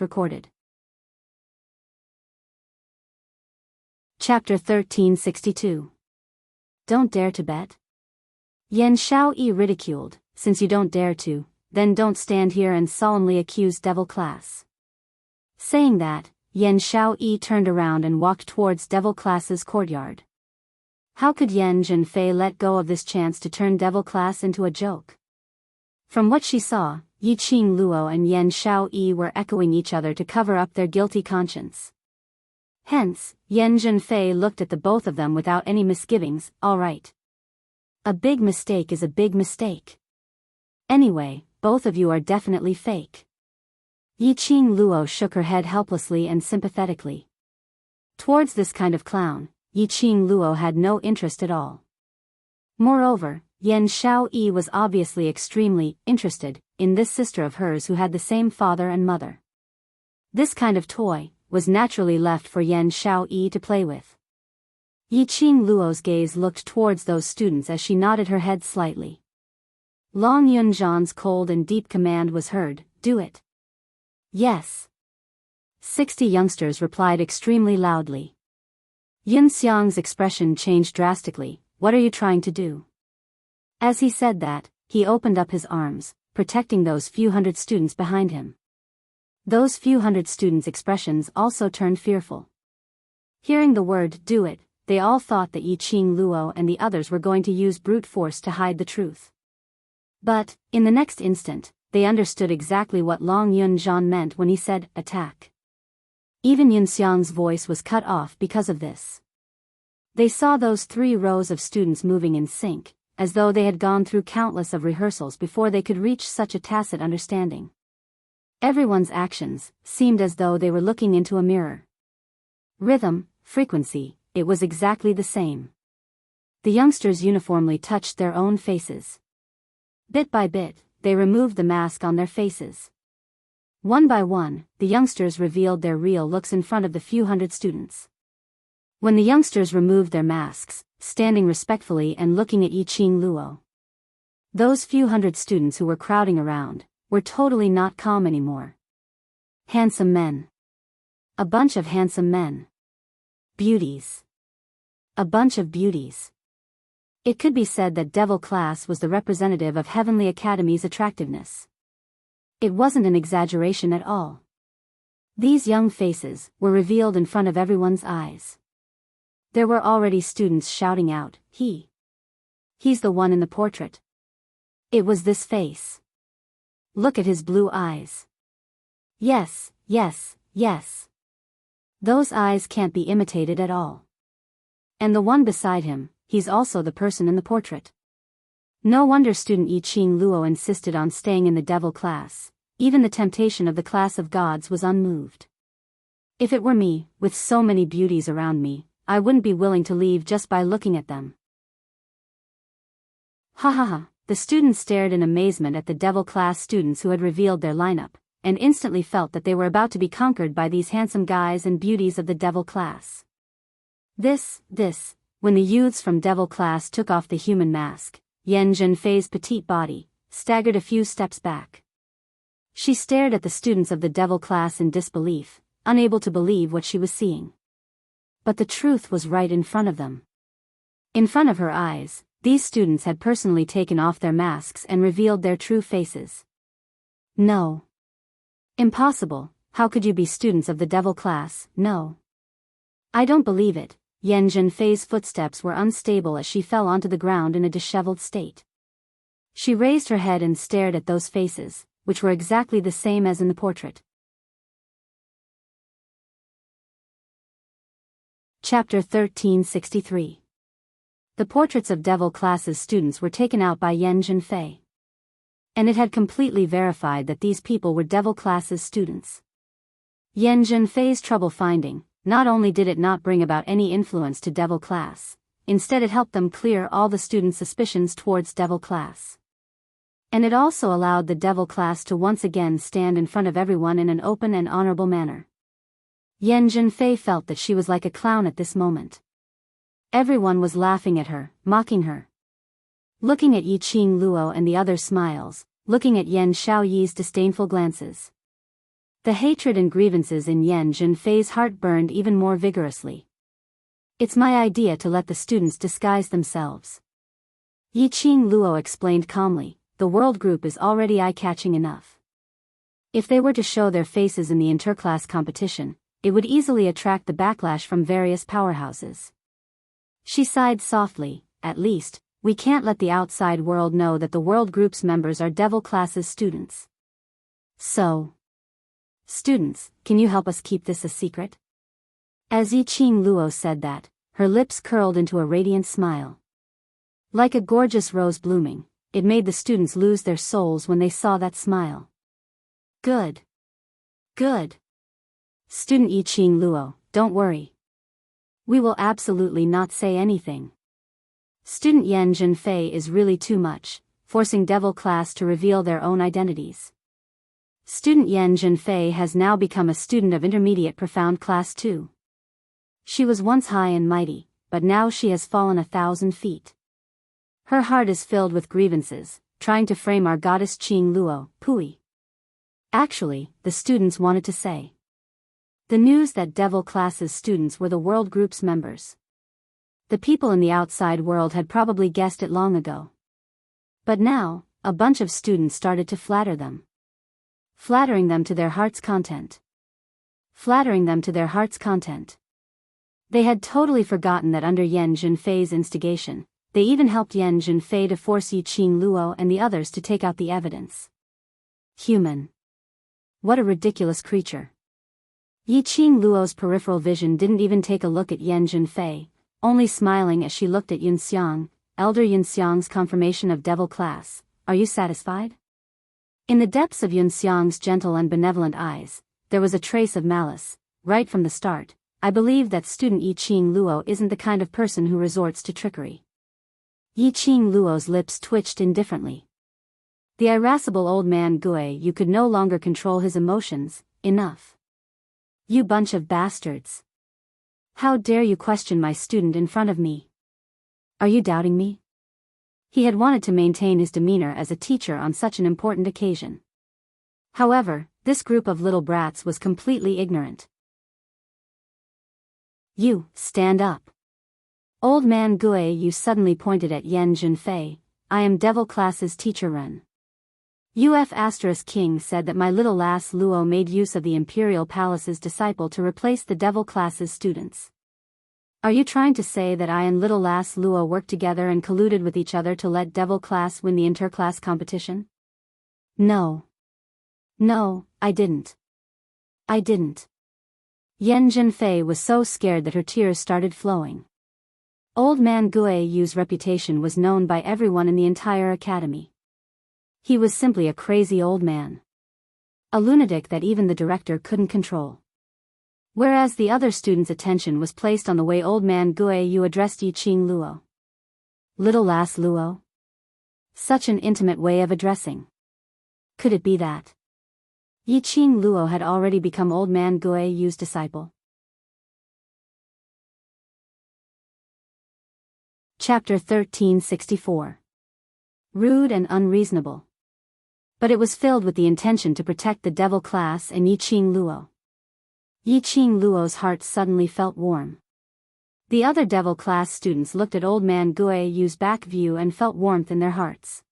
voice recorded. Chapter 1362. Don't dare to bet? Yan Xiaoyi ridiculed, since you don't dare to, then don't stand here and solemnly accuse Devil Class. Saying that, Yan Xiaoyi turned around and walked towards Devil Class's courtyard. How could Yan Zhenfei let go of this chance to turn Devil Class into a joke? From what she saw, Yiqing Luo and Yan Xiaoyi were echoing each other to cover up their guilty conscience. Hence, Yan Zhenfei looked at the both of them without any misgivings. All right. A big mistake is a big mistake. Anyway, both of you are definitely fake. Yiqing Luo shook her head helplessly and sympathetically. Towards this kind of clown, Yiqing Luo had no interest at all. Moreover, Yan Xiaoyi was obviously extremely interested in this sister of hers who had the same father and mother. This kind of toy was naturally left for Yan Xiaoyi to play with. Yiqing Luo's gaze looked towards those students as she nodded her head slightly. Long Yunzhan's cold and deep command was heard, do it. Yes. 60 youngsters replied extremely loudly. Yun Xiang's expression changed drastically. What are you trying to do? As he said that, he opened up his arms, protecting those few hundred students behind him. Those few hundred students' expressions also turned fearful. Hearing the word, do it, they all thought that Yiqing Luo and the others were going to use brute force to hide the truth. But, in the next instant, they understood exactly what Long Yunzhan meant when he said, attack. Even Yun Xiang's voice was cut off because of this. They saw those 3 rows of students moving in sync, as though they had gone through countless of rehearsals before they could reach such a tacit understanding. Everyone's actions seemed as though they were looking into a mirror. Rhythm, frequency, it was exactly the same. The youngsters uniformly touched their own faces. Bit by bit, they removed the mask on their faces. One by one, the youngsters revealed their real looks in front of the few hundred students. When the youngsters removed their masks, standing respectfully and looking at Yiqing Luo, those few hundred students who were crowding around were totally not calm anymore. Handsome men. A bunch of handsome men. Beauties. A bunch of beauties. It could be said that Devil Class was the representative of Heavenly Academy's attractiveness. It wasn't an exaggeration at all. These young faces were revealed in front of everyone's eyes. There were already students shouting out, He's the one in the portrait. It was this face. Look at his blue eyes. Yes, yes, yes. Those eyes can't be imitated at all. And the one beside him, he's also the person in the portrait. No wonder student Yi Qing Luo insisted on staying in the devil class. Even the temptation of the class of gods was unmoved. If it were me, with so many beauties around me, I wouldn't be willing to leave just by looking at them. Ha ha ha. The students stared in amazement at the devil class students who had revealed their lineup, and instantly felt that they were about to be conquered by these handsome guys and beauties of the devil class. When the youths from devil class took off the human mask, Yan Zhenfei's petite body staggered a few steps back. She stared at the students of the devil class in disbelief, unable to believe what she was seeing. But the truth was right in front of them. In front of her eyes, these students had personally taken off their masks and revealed their true faces. No. Impossible. How could you be students of the devil class? No. I don't believe it. Yan Zhenfei's footsteps were unstable as she fell onto the ground in a disheveled state. She raised her head and stared at those faces, which were exactly the same as in the portrait. Chapter 1363. The portraits of devil classes students were taken out by Yan Zhenfei. And it had completely verified that these people were devil classes students. Yan Zhenfei's trouble finding, not only did it not bring about any influence to devil class, instead it helped them clear all the students' suspicions towards devil class. And it also allowed the devil class to once again stand in front of everyone in an open and honorable manner. Yan Zhenfei felt that she was like a clown at this moment. Everyone was laughing at her, mocking her. Looking at Yi Qing Luo and the others' smiles, looking at Yan Xiaoyi's disdainful glances. The hatred and grievances in Yan Zhenfei's heart burned even more vigorously. It's my idea to let the students disguise themselves. Yi Qing Luo explained calmly, the world group is already eye-catching enough. If they were to show their faces in the interclass competition, it would easily attract the backlash from various powerhouses. She sighed softly, at least, we can't let the outside world know that the world group's members are devil classes students. So, students, can you help us keep this a secret? As Yi Qing Luo said that, her lips curled into a radiant smile. Like a gorgeous rose blooming, it made the students lose their souls when they saw that smile. Good. Good. Student Yi Qing Luo, don't worry. We will absolutely not say anything. Student Yan Zhenfei is really too much, forcing devil class to reveal their own identities. Student Yan Zhenfei has now become a student of intermediate profound class 2. She was once high and mighty, but now she has fallen 1,000 feet. Her heart is filled with grievances, trying to frame our goddess Qing Luo, Pui. Actually, the students wanted to say. The news that devil classes students were the world group's members. The people in the outside world had probably guessed it long ago. But now, a bunch of students started to flatter them. Flattering them to their heart's content. Flattering them to their heart's content. They had totally forgotten that under Yan Zhenfei's instigation, they even helped Yan Zhenfei to force Yi Qing Luo and the others to take out the evidence. Human. What a ridiculous creature. Yi Qing Luo's peripheral vision didn't even take a look at Yan Zhenfei, only smiling as she looked at Yunxiang, Elder Yunxiang's confirmation of devil class. Are you satisfied? In the depths of Yunxiang's gentle and benevolent eyes, there was a trace of malice. Right from the start, I believe that student Yi Qing Luo isn't the kind of person who resorts to trickery. Yi Qing Luo's lips twitched indifferently. The irascible old man Gui Yu could no longer control his emotions. Enough. You bunch of bastards. How dare you question my student in front of me? Are you doubting me? He had wanted to maintain his demeanor as a teacher on such an important occasion. However, this group of little brats was completely ignorant. You, stand up. Old man Gui Yu suddenly pointed at Yan Zhenfei. I am devil class's teacher Ren. King said that my little lass Luo made use of the Imperial Palace's disciple to replace the devil class's students. Are you trying to say that I and little lass Luo worked together and colluded with each other to let devil class win the interclass competition? No. No, I didn't. I didn't. Yan Zhenfei was so scared that her tears started flowing. Old man Guiyu's reputation was known by everyone in the entire academy. He was simply a crazy old man. A lunatic that even the director couldn't control. Whereas the other students' attention was placed on the way old man Guiyu addressed Yiqing Luo. Little lass Luo? Such an intimate way of addressing. Could it be that Yiqing Luo had already become old man Guiyu's disciple? Chapter 1364. Rude and unreasonable. But it was filled with the intention to protect the devil class and Yiqing Luo. Yiqing Luo's heart suddenly felt warm. The other devil class students looked at old man Guiyu's back view and felt warmth in their hearts.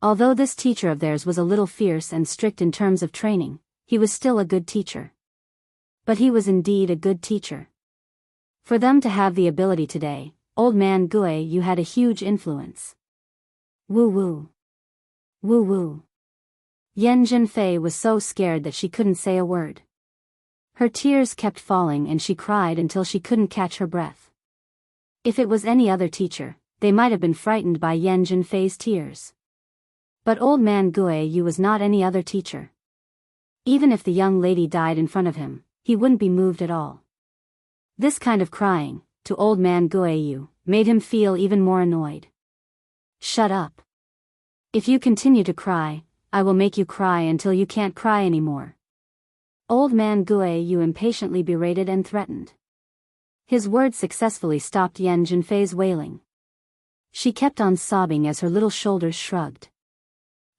Although this teacher of theirs was a little fierce and strict in terms of training, he was still a good teacher. But he was indeed a good teacher. For them to have the ability today, old man Guiyu had a huge influence. Woo woo. Woo woo. Yan Zhenfei was so scared that she couldn't say a word. Her tears kept falling and she cried until she couldn't catch her breath. If it was any other teacher, they might have been frightened by Yan Zhenfei's tears. But old man Guiyu was not any other teacher. Even if the young lady died in front of him, he wouldn't be moved at all. This kind of crying, to old man Guiyu, made him feel even more annoyed. Shut up. If you continue to cry, I will make you cry until you can't cry anymore. Old man Guiyu impatiently berated and threatened. His words successfully stopped Yan Zhenfei's wailing. She kept on sobbing as her little shoulders shrugged.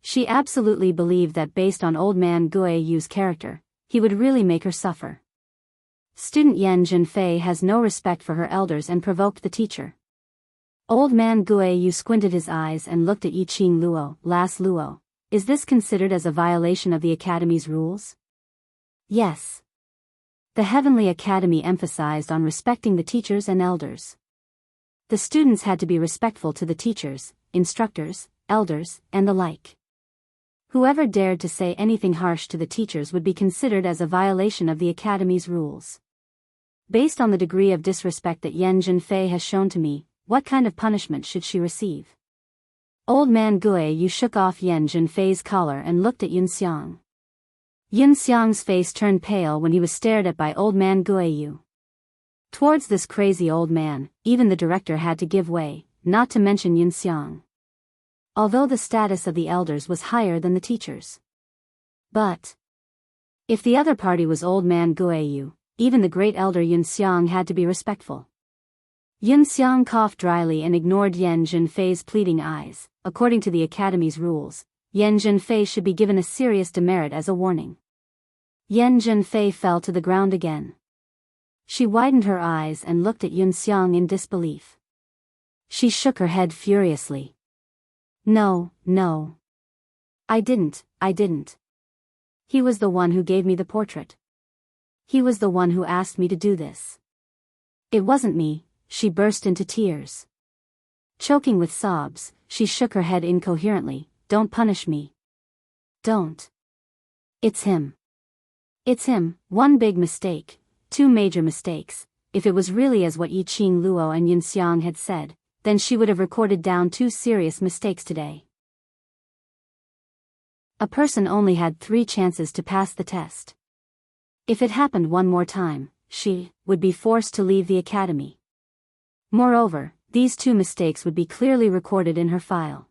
She absolutely believed that based on old man Guiyu's character, he would really make her suffer. Student Yan Zhenfei has no respect for her elders and provoked the teacher. Old man Guiyu squinted his eyes and looked at Yiqing Luo. Lass Luo, is this considered as a violation of the academy's rules? Yes. The Heavenly Academy emphasized on respecting the teachers and elders. The students had to be respectful to the teachers, instructors, elders, and the like. Whoever dared to say anything harsh to the teachers would be considered as a violation of the academy's rules. Based on the degree of disrespect that Yan Zhenfei has shown to me, what kind of punishment should she receive? Old man Guiyu shook off Yan Zhenfei's collar and looked at Yunxiang. Yunxiang's face turned pale when he was stared at by old man Guiyu. Towards this crazy old man, even the director had to give way, not to mention Yunxiang. Although the status of the elders was higher than the teachers. But if the other party was old man Guiyu, even the great elder Yunxiang had to be respectful. Yunxiang coughed dryly and ignored Yan Zhenfei's pleading eyes. According to the academy's rules, Yan Zhenfei should be given a serious demerit as a warning. Yan Zhenfei fell to the ground again. She widened her eyes and looked at Yunxiang in disbelief. She shook her head furiously. No, no. I didn't. He was the one who gave me the portrait. He was the one who asked me to do this. It wasn't me. She burst into tears. Choking with sobs, she shook her head incoherently. Don't punish me. Don't. It's him. It's him. One big mistake, two major mistakes. If it was really as what Yiqing Luo and Yunxiang had said, then she would have recorded down two serious mistakes today. A person only had 3 chances to pass the test. If it happened one more time, she would be forced to leave the academy. Moreover, these 2 mistakes would be clearly recorded in her file.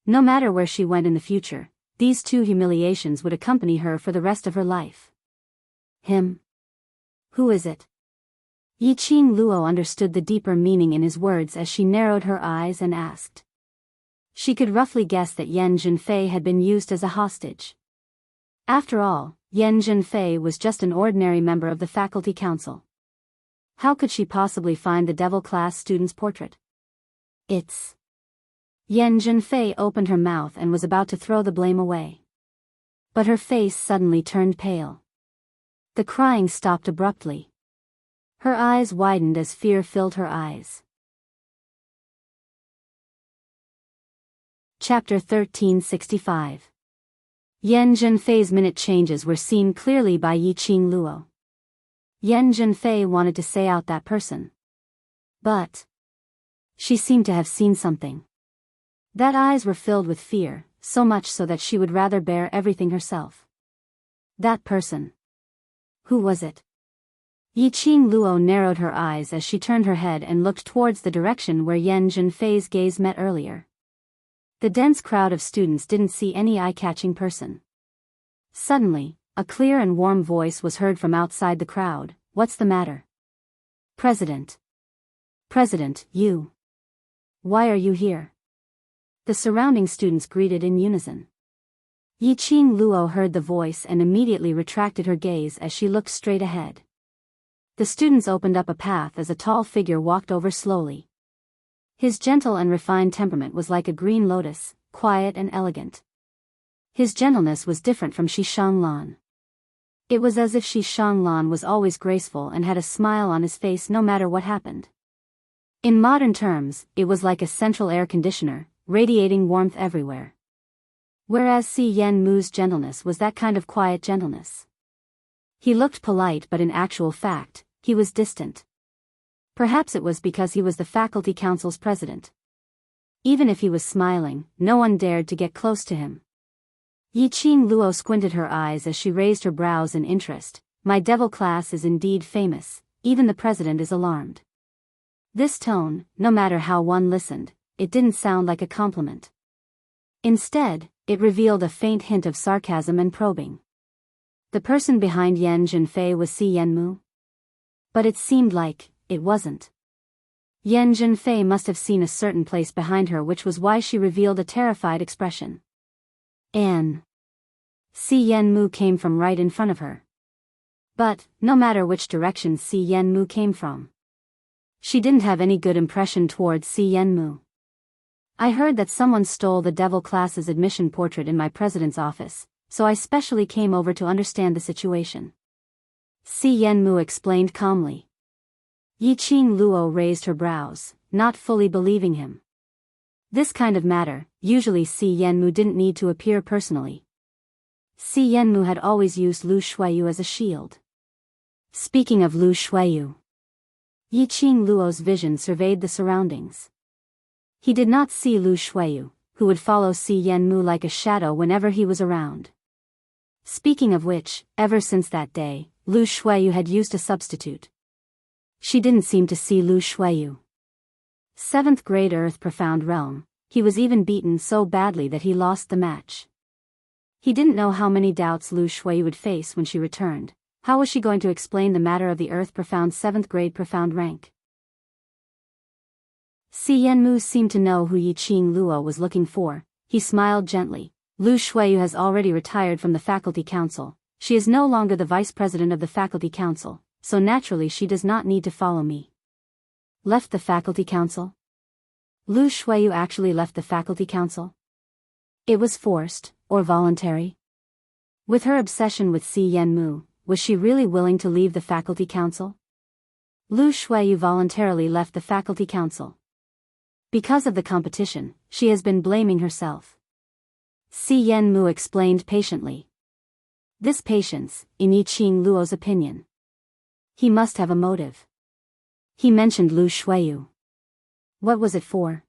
No matter where she went in the future, these 2 humiliations would accompany her for the rest of her life. Him? Who is it? Yiqing Luo understood the deeper meaning in his words as she narrowed her eyes and asked. She could roughly guess that Yan Zhenfei had been used as a hostage. After all, Yan Zhenfei was just an ordinary member of the faculty council. How could she possibly find the devil class student's portrait? It's... Yan Zhenfei opened her mouth and was about to throw the blame away. But her face suddenly turned pale. The crying stopped abruptly. Her eyes widened as fear filled her eyes. Chapter 1365. Yan Zhenfei's minute changes were seen clearly by Yiqing Luo. Yan Zhenfei wanted to say out that person. But She seemed to have seen something. That eyes were filled with fear, so much so that she would rather bear everything herself. That person. Who was it? Yiqing Luo narrowed her eyes as she turned her head and looked towards the direction where Yan Zhenfei's gaze met earlier. The dense crowd of students didn't see any eye-catching person. Suddenly, a clear and warm voice was heard from outside the crowd. What's the matter? President. President, you. Why are you here? The surrounding students greeted in unison. Yiqing Luo heard the voice and immediately retracted her gaze as she looked straight ahead. The students opened up a path as a tall figure walked over slowly. His gentle and refined temperament was like a green lotus, quiet and elegant. His gentleness was different from Shi Shanglan. It was as if Shi Shanglan was always graceful and had a smile on his face no matter what happened. In modern terms, it was like a central air conditioner, radiating warmth everywhere. Whereas Si Yenmu's gentleness was that kind of quiet gentleness. He looked polite, but in actual fact, he was distant. Perhaps it was because he was the faculty council's president. Even if he was smiling, no one dared to get close to him. Yiqing Luo squinted her eyes as she raised her brows in interest. My devil class is indeed famous, even the president is alarmed. This tone, no matter how one listened, it didn't sound like a compliment. Instead, it revealed a faint hint of sarcasm and probing. The person behind Yan Zhenfei was Si Yenmu? But it seemed like it wasn't. Yan Zhenfei must have seen a certain place behind her, which was why she revealed a terrified expression. Si Yenmu came from right in front of her. But, no matter which direction Si Yenmu came from, she didn't have any good impression towards Si Yenmu. I heard that someone stole the devil class's admission portrait in my president's office, so I specially came over to understand the situation. Si Yenmu explained calmly. Yiqing Luo raised her brows, not fully believing him. This kind of matter, usually Si Yenmu didn't need to appear personally. Si Yenmu had always used Lu Shuiyu as a shield. Speaking of Lu Shuiyu, Yiqing Luo's vision surveyed the surroundings. He did not see Lu Shuiyu, who would follow Si Yenmu like a shadow whenever he was around. Speaking of which, ever since that day, Lu Shuiyu had used a substitute. She didn't seem to see Lu Shuiyu. 7th grade Earth Profound Realm, he was even beaten so badly that he lost the match. He didn't know how many doubts Lu Shuiyu would face when she returned. How was she going to explain the matter of the Earth Profound 7th grade Profound rank? Si Yenmu seemed to know who Yiqing Luo was looking for. He smiled gently. Lu Shuiyu has already retired from the faculty council. She is no longer the vice president of the faculty council, so naturally she does not need to follow me. Left the faculty council? Lu Shuiyu actually left the faculty council? It was forced, or voluntary? With her obsession with Si Yenmu, was she really willing to leave the faculty council? Lu Shuiyu voluntarily left the faculty council. Because of the competition, she has been blaming herself. Si Yenmu explained patiently. This patience, in Yiqing Luo's opinion. He must have a motive. He mentioned Lu Shuiyu. What was it for?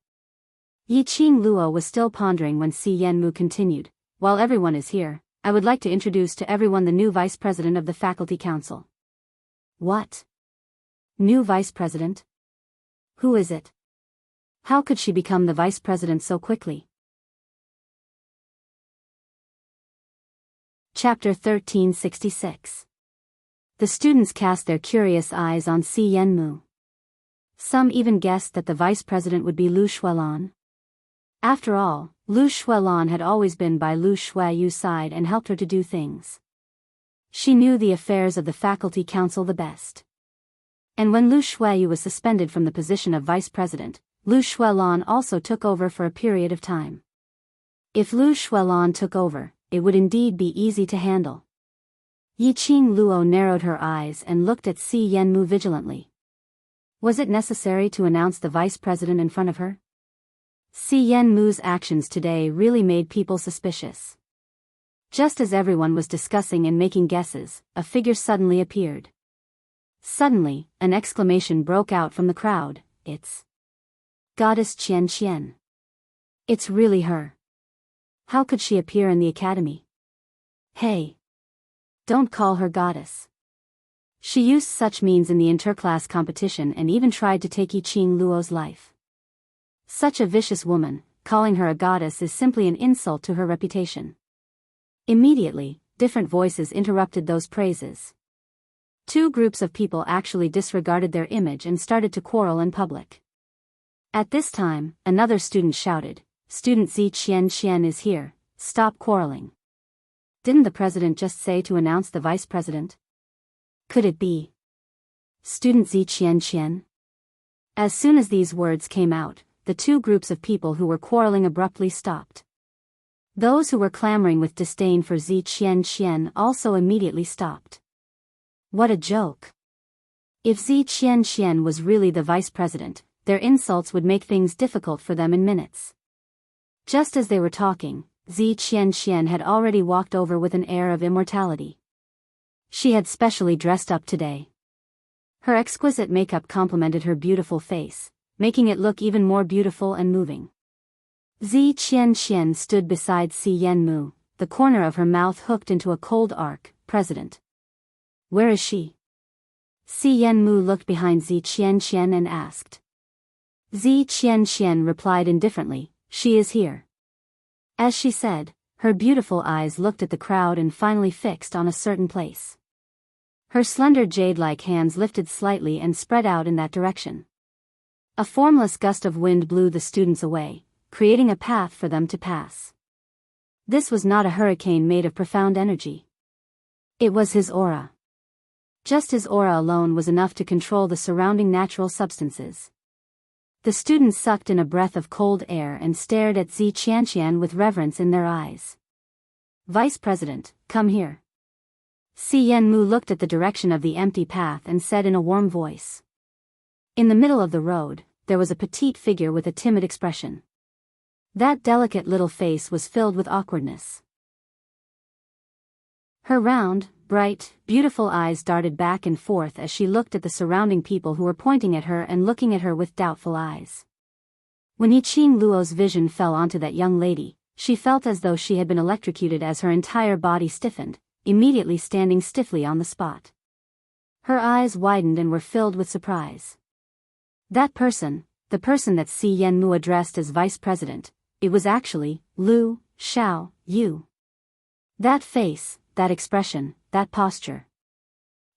Yiqing Luo was still pondering when Si Yenmu continued. While everyone is here, I would like to introduce to everyone the new vice president of the faculty council. What? New vice president? Who is it? How could she become the vice president so quickly? Chapter 1366. The students cast their curious eyes on Si Yenmu. Some even guessed that the vice president would be Lu Shuilan. After all, Lu Shuilan had always been by Lu Shuiyu's side and helped her to do things. She knew the affairs of the faculty council the best. And when Lu Shuiyu was suspended from the position of vice president, Lu Shuilan also took over for a period of time. If Lu Shuilan took over, it would indeed be easy to handle. Yiqing Luo narrowed her eyes and looked at Si Yenmu vigilantly. Was it necessary to announce the vice president in front of her? Si Yenmu's actions today really made people suspicious. Just as everyone was discussing and making guesses, a figure suddenly appeared. Suddenly, an exclamation broke out from the crowd. It's Goddess Qian Qian. It's really her. How could she appear in the academy? Hey. Don't call her goddess. She used such means in the interclass competition and even tried to take Yiqing Luo's life. Such a vicious woman, calling her a goddess is simply an insult to her reputation. Immediately, different voices interrupted those praises. Two groups of people actually disregarded their image and started to quarrel in public. At this time, another student shouted, "Student Zi Qian Qian is here, stop quarreling." Didn't the president just say to announce the vice president? Could it be Student Zi Qian Qian? As soon as these words came out, the two groups of people who were quarreling abruptly stopped. Those who were clamoring with disdain for Zi Qian Qian also immediately stopped. What a joke! If Zi Qian Qian was really the vice president, their insults would make things difficult for them in minutes. Just as they were talking, Zi Qian Qian had already walked over with an air of immortality. She had specially dressed up today. Her exquisite makeup complemented her beautiful face, making it look even more beautiful and moving. Zi Qian Qian stood beside Si Yanmu, the corner of her mouth hooked into a cold arc. "President. Where is she?" Si Yanmu looked behind Zi Qian Qian and asked. Zi Qian Qian replied indifferently, "She is here." As she said, her beautiful eyes looked at the crowd and finally fixed on a certain place. Her slender jade-like hands lifted slightly and spread out in that direction. A formless gust of wind blew the students away, creating a path for them to pass. This was not a hurricane made of profound energy. It was his aura. Just his aura alone was enough to control the surrounding natural substances. The students sucked in a breath of cold air and stared at Zi Qianqian with reverence in their eyes. "Vice President, come here." Si Yanmu looked at the direction of the empty path and said in a warm voice. In the middle of the road, there was a petite figure with a timid expression. That delicate little face was filled with awkwardness. Her round, bright, beautiful eyes darted back and forth as she looked at the surrounding people who were pointing at her and looking at her with doubtful eyes. When Yiqing Luo's vision fell onto that young lady, she felt as though she had been electrocuted as her entire body stiffened, immediately standing stiffly on the spot. Her eyes widened and were filled with surprise. That person, the person that Si Yanmu addressed as vice president, it was actually Lu Xiao Yu. That face, that expression, that posture.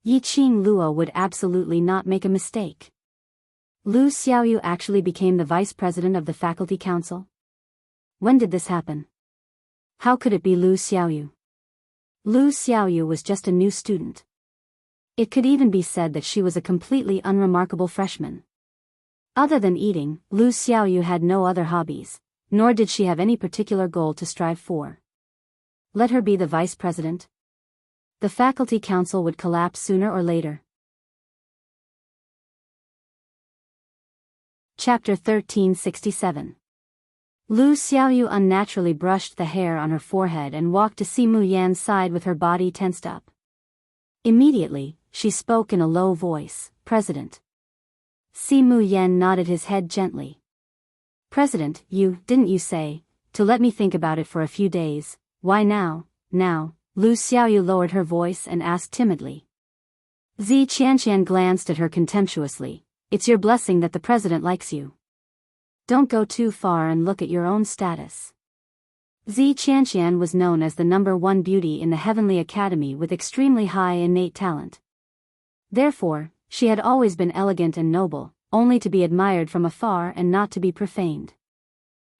Yiqing Luo would absolutely not make a mistake. Lu Xiaoyu actually became the vice president of the faculty council? When did this happen? How could it be Lu Xiaoyu? Lu Xiaoyu was just a new student. It could even be said that she was a completely unremarkable freshman. Other than eating, Lu Xiaoyu had no other hobbies, nor did she have any particular goal to strive for. Let her be the vice president. The faculty council would collapse sooner or later. Chapter 1367. Lu Xiaoyu unnaturally brushed the hair on her forehead and walked to Si Mu Yan's side with her body tensed up. Immediately, she spoke in a low voice, "President." Si Mu Yan nodded his head gently. "President, didn't you say, to let me think about it for a few days, why now?" Lu Xiaoyu lowered her voice and asked timidly. Zi Qianqian glanced at her contemptuously. "It's your blessing that the president likes you. Don't go too far and look at your own status." Zi Qianqian was known as the #1 beauty in the Heavenly Academy with extremely high innate talent. Therefore, she had always been elegant and noble, only to be admired from afar and not to be profaned.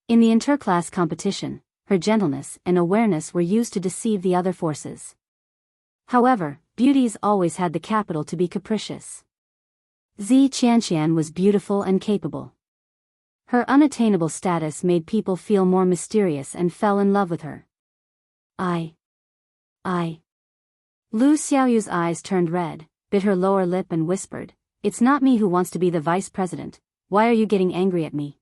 In the interclass competition, her gentleness and awareness were used to deceive the other forces. However, beauties always had the capital to be capricious. Zi Qianqian was beautiful and capable. Her unattainable status made people feel more mysterious and fell in love with her. I. Lu Xiaoyu's eyes turned red, bit her lower lip and whispered, "It's not me who wants to be the vice president, why are you getting angry at me?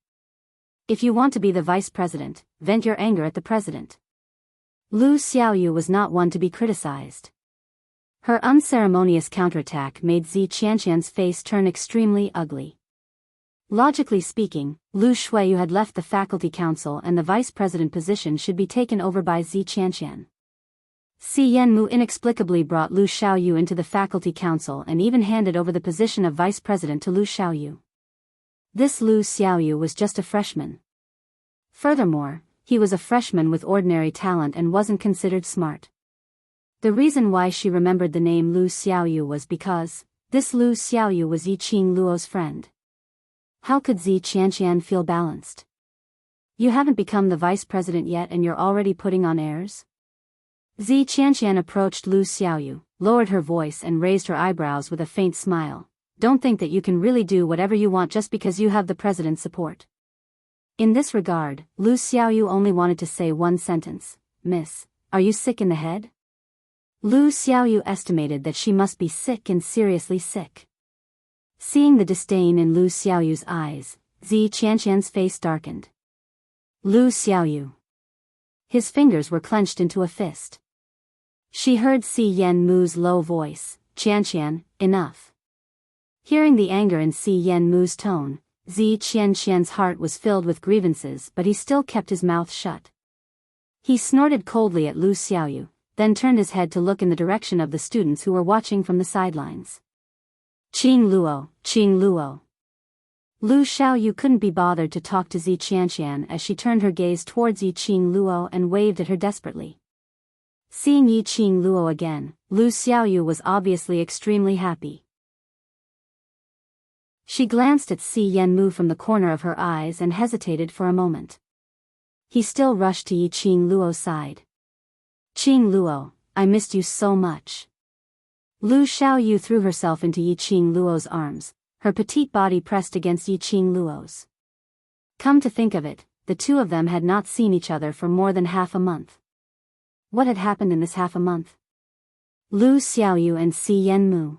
If you want to be the vice president, vent your anger at the president." Lu Xiaoyu was not one to be criticized. Her unceremonious counterattack made Zi Qianqian's face turn extremely ugly. Logically speaking, Lu Shuiyu had left the faculty council and the vice president position should be taken over by Zi Qianqian. Si Yanmu inexplicably brought Lu Xiaoyu into the faculty council and even handed over the position of vice president to Lu Xiaoyu. This Lu Xiaoyu was just a freshman. Furthermore, he was a freshman with ordinary talent and wasn't considered smart. The reason why she remembered the name Lu Xiaoyu was because this Lu Xiaoyu was Yiqing Luo's friend. How could Zi Qianqian feel balanced? You haven't become the vice president yet and you're already putting on airs? Zi Qianqian approached Lu Xiaoyu, lowered her voice and raised her eyebrows with a faint smile. Don't think that you can really do whatever you want just because you have the president's support. In this regard, Lu Xiaoyu only wanted to say one sentence. Miss, are you sick in the head? Lu Xiaoyu estimated that she must be sick and seriously sick. Seeing the disdain in Lu Xiaoyu's eyes, Zi Qianqian's face darkened. Lu Xiaoyu. His fingers were clenched into a fist. She heard Si Yanmu's low voice, Qianqian, enough. Hearing the anger in Si Yanmu's tone, Zi Qianqian's heart was filled with grievances but he still kept his mouth shut. He snorted coldly at Lu Xiaoyu, then turned his head to look in the direction of the students who were watching from the sidelines. Qing Luo, Qing Luo. Lu Xiaoyu couldn't be bothered to talk to Zi Qianqian as she turned her gaze towards Yiqing Luo and waved at her desperately. Seeing Yiqing Luo again, Lu Xiaoyu was obviously extremely happy. She glanced at Si Yanmu from the corner of her eyes and hesitated for a moment. He still rushed to Yiqing Luo's side. Qing Luo, I missed you so much. Lu Xiaoyu threw herself into Yiqing Luo's arms, her petite body pressed against Yiqing Luo's. Come to think of it, the two of them had not seen each other for more than half a month. What had happened in this half a month? Lu Xiaoyu and Si Yanmu.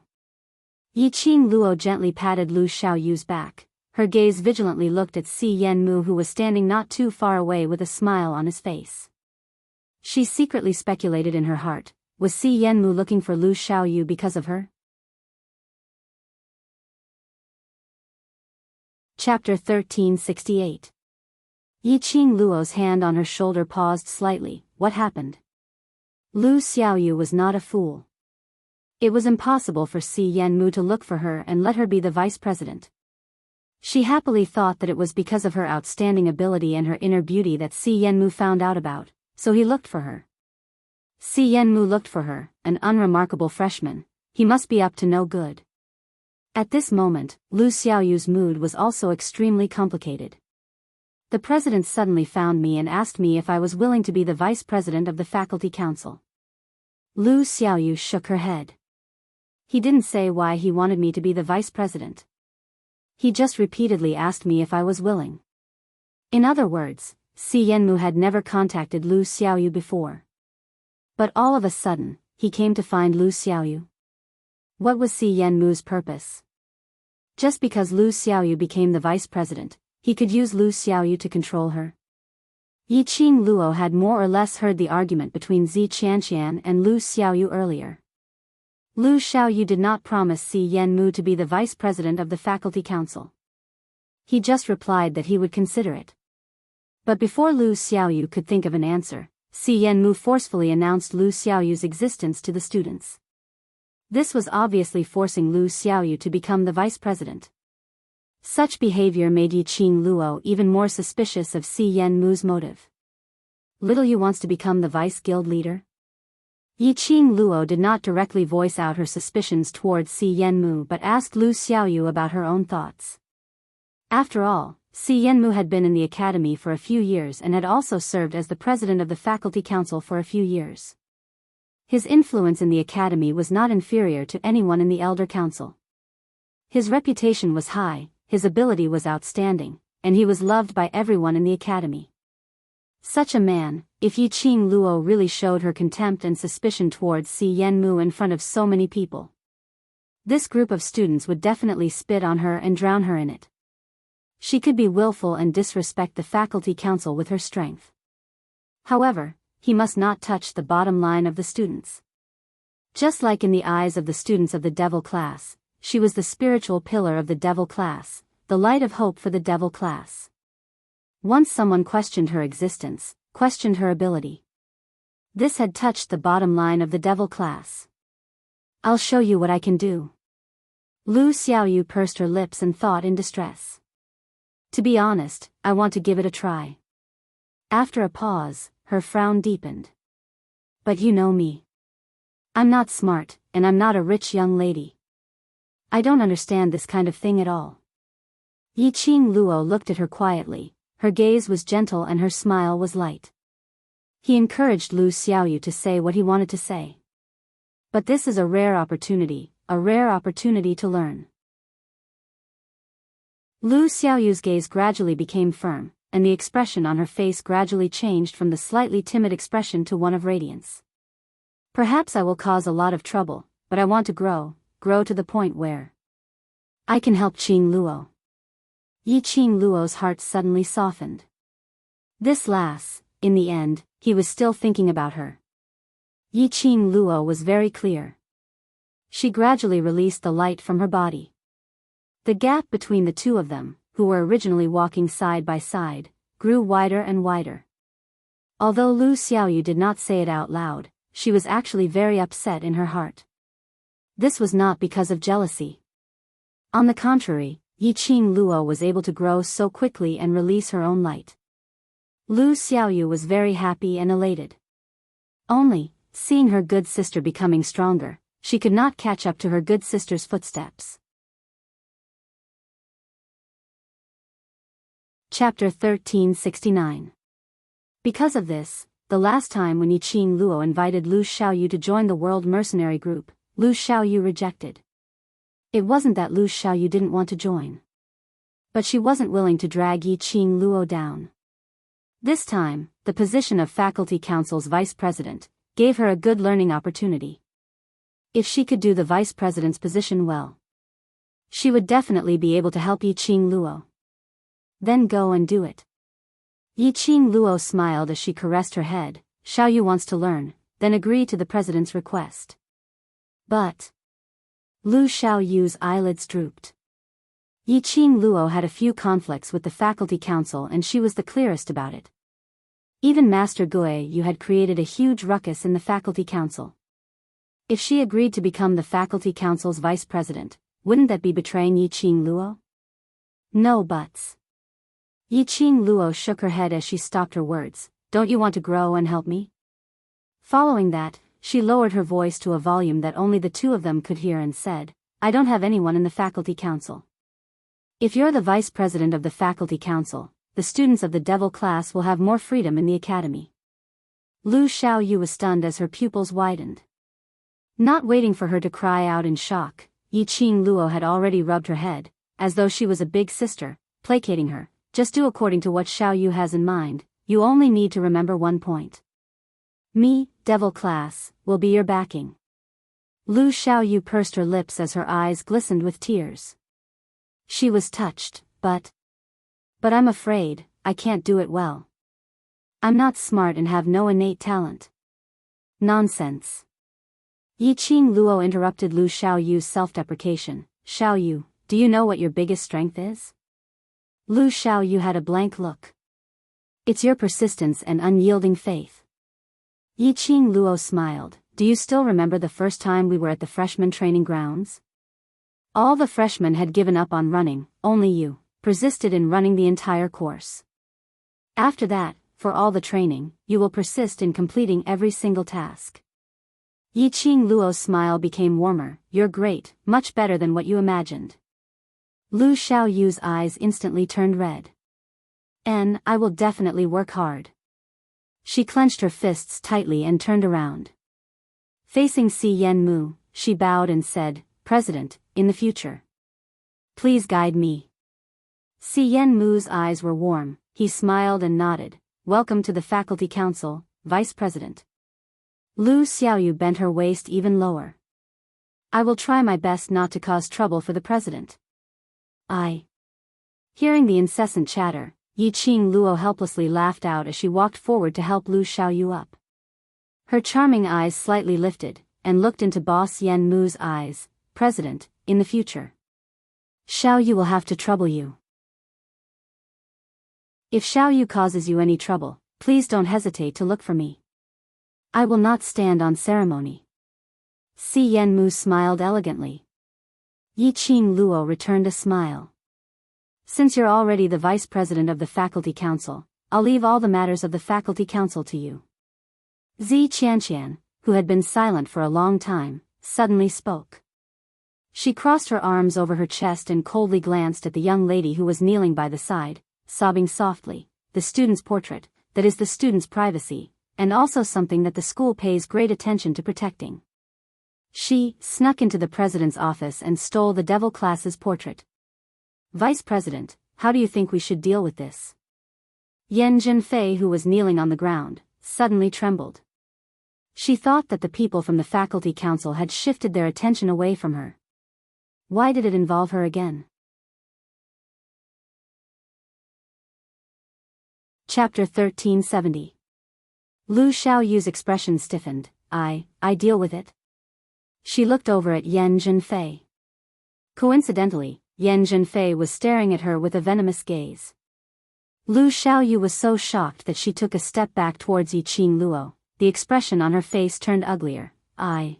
Yiqing Luo gently patted Lu Xiaoyu's back. Her gaze vigilantly looked at Si Yanmu who was standing not too far away with a smile on his face. She secretly speculated in her heart, was Si Yanmu looking for Lu Xiaoyu because of her? Chapter 1368. Yiqing Luo's hand on her shoulder paused slightly. What happened? Lu Xiaoyu was not a fool. It was impossible for Si Yanmu to look for her and let her be the vice president. She happily thought that it was because of her outstanding ability and her inner beauty that Si Yanmu found out about, so he looked for her. Si Yanmu looked for her, an unremarkable freshman. He must be up to no good. At this moment, Lu Xiaoyu's mood was also extremely complicated. The president suddenly found me and asked me if I was willing to be the vice president of the faculty council. Lu Xiaoyu shook her head. He didn't say why he wanted me to be the vice president. He just repeatedly asked me if I was willing. In other words, Si Yanmu had never contacted Lu Xiaoyu before. But all of a sudden, he came to find Lu Xiaoyu. What was Si Yanmu's purpose? Just because Lu Xiaoyu became the vice president, he could use Lu Xiaoyu to control her. Yiqing Luo had more or less heard the argument between Zi Qianqian and Lu Xiaoyu earlier. Lu Xiaoyu did not promise Si Yanmu to be the vice president of the faculty council. He just replied that he would consider it. But before Lu Xiaoyu could think of an answer, Si Yanmu forcefully announced Lu Xiaoyu's existence to the students. This was obviously forcing Lu Xiaoyu to become the vice president. Such behavior made Yiqing Luo even more suspicious of Si Yanmu's motive. Little Yu wants to become the vice guild leader? Yiqing Luo did not directly voice out her suspicions towards Si Yanmu but asked Lu Xiaoyu about her own thoughts. After all, Si Yanmu had been in the academy for a few years and had also served as the president of the faculty council for a few years. His influence in the academy was not inferior to anyone in the elder council. His reputation was high, his ability was outstanding, and he was loved by everyone in the academy. Such a man, if Yiqing Luo really showed her contempt and suspicion towards Si Yanmu in front of so many people, this group of students would definitely spit on her and drown her in it. She could be willful and disrespect the faculty council with her strength. However, he must not touch the bottom line of the students. Just like in the eyes of the students of the devil class, she was the spiritual pillar of the devil class, the light of hope for the devil class. Once someone questioned her existence, questioned her ability. This had touched the bottom line of the devil class. I'll show you what I can do. Lu Xiaoyu pursed her lips and thought in distress. To be honest, I want to give it a try. After a pause, her frown deepened. But you know me. I'm not smart, and I'm not a rich young lady. I don't understand this kind of thing at all. Yiqing Luo looked at her quietly, her gaze was gentle and her smile was light. He encouraged Lu Xiaoyu to say what he wanted to say. But this is a rare opportunity to learn. Lu Xiaoyu's gaze gradually became firm, and the expression on her face gradually changed from the slightly timid expression to one of radiance. Perhaps I will cause a lot of trouble, but I want to grow to the point where I can help Qing Luo. Yiqing Luo's heart suddenly softened. This lass, in the end, he was still thinking about her. Yiqing Luo was very clear. She gradually released the light from her body. The gap between the two of them, who were originally walking side by side, grew wider and wider. Although Lu Xiaoyu did not say it out loud, she was actually very upset in her heart. This was not because of jealousy. On the contrary, Yiqing Luo was able to grow so quickly and release her own light. Lu Xiaoyu was very happy and elated. Only, seeing her good sister becoming stronger, she could not catch up to her good sister's footsteps. Chapter 1369. Because of this, the last time when Yiqing Luo invited Lu Xiaoyu to join the World Mercenary Group, Lu Xiaoyu rejected. It wasn't that Lu Xiaoyu didn't want to join. But she wasn't willing to drag Yiqing Luo down. This time, the position of Faculty Council's vice president gave her a good learning opportunity. If she could do the vice president's position well, she would definitely be able to help Yiqing Luo. Then go and do it. Yiqing Luo smiled as she caressed her head. Xiaoyu wants to learn, then agree to the president's request. But Lu Xiaoyu's eyelids drooped. Yiqing Luo had a few conflicts with the faculty council and she was the clearest about it. Even Master Guiyu had created a huge ruckus in the faculty council. If she agreed to become the faculty council's vice president, wouldn't that be betraying Yiqing Luo? No buts. Yiqing Luo shook her head as she stopped her words. Don't you want to grow and help me? Following that, she lowered her voice to a volume that only the two of them could hear and said, I don't have anyone in the faculty council. If you're the vice president of the faculty council, the students of the devil class will have more freedom in the academy. Lu Xiaoyu was stunned as her pupils widened. Not waiting for her to cry out in shock, Yiqing Luo had already rubbed her head, as though she was a big sister, placating her. Just do according to what Xiaoyu has in mind, you only need to remember one point. Me, devil class, will be your backing. Lu Xiaoyu pursed her lips as her eyes glistened with tears. She was touched, but I'm afraid, I can't do it well. I'm not smart and have no innate talent. Nonsense. Yiqing Luo interrupted Lu Xiaoyu's self-deprecation. Xiaoyu, do you know what your biggest strength is? Lu Xiaoyu had a blank look. It's your persistence and unyielding faith. Yiqing Luo smiled. Do you still remember the first time we were at the freshman training grounds? All the freshmen had given up on running, only you persisted in running the entire course. After that, for all the training, you will persist in completing every single task. Yiqing Luo's smile became warmer. You're great, much better than what you imagined. Lu Xiaoyu's eyes instantly turned red. I will definitely work hard. She clenched her fists tightly and turned around. Facing Si Yanmu, she bowed and said, President, in the future, please guide me. Si Yanmu's eyes were warm, he smiled and nodded. Welcome to the faculty council, Vice President. Lu Xiaoyu bent her waist even lower. I will try my best not to cause trouble for the president. Hearing the incessant chatter, Yiqing Luo helplessly laughed out as she walked forward to help Lu Xiaoyu up. Her charming eyes slightly lifted, and looked into Boss Yanmu's eyes. President, in the future, Xiao Yu will have to trouble you. If Xiao Yu causes you any trouble, please don't hesitate to look for me. I will not stand on ceremony. Si Yanmu smiled elegantly. Yi Qing Luo returned a smile. Since you're already the vice president of the faculty council, I'll leave all the matters of the faculty council to you. Zi Qianqian, who had been silent for a long time, suddenly spoke. She crossed her arms over her chest and coldly glanced at the young lady who was kneeling by the side, sobbing softly. The student's portrait, that is the student's privacy, and also something that the school pays great attention to protecting. She snuck into the president's office and stole the devil class's portrait. Vice President, how do you think we should deal with this? Yan Zhenfei, who was kneeling on the ground, suddenly trembled. She thought that the people from the faculty council had shifted their attention away from her. Why did it involve her again? Chapter 1370. Lu Xiaoyu's expression stiffened. I deal with it. She looked over at Yan Zhenfei. Coincidentally, Yan Zhenfei was staring at her with a venomous gaze. Lu Xiaoyu was so shocked that she took a step back towards Yi Qing Luo. The expression on her face turned uglier. I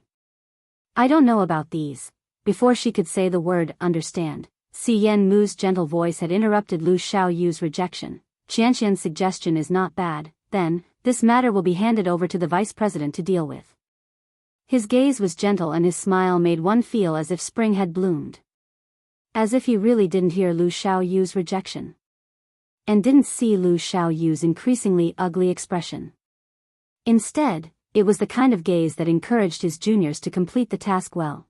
don't know about these. Before she could say the word understand, Si Yan Mu's gentle voice had interrupted Lu Xiaoyu's rejection. Qianqian's suggestion is not bad, then, this matter will be handed over to the vice president to deal with. His gaze was gentle and his smile made one feel as if spring had bloomed. As if he really didn't hear Lu Xiaoyu's rejection. And didn't see Lu Xiaoyu's increasingly ugly expression. Instead, it was the kind of gaze that encouraged his juniors to complete the task well.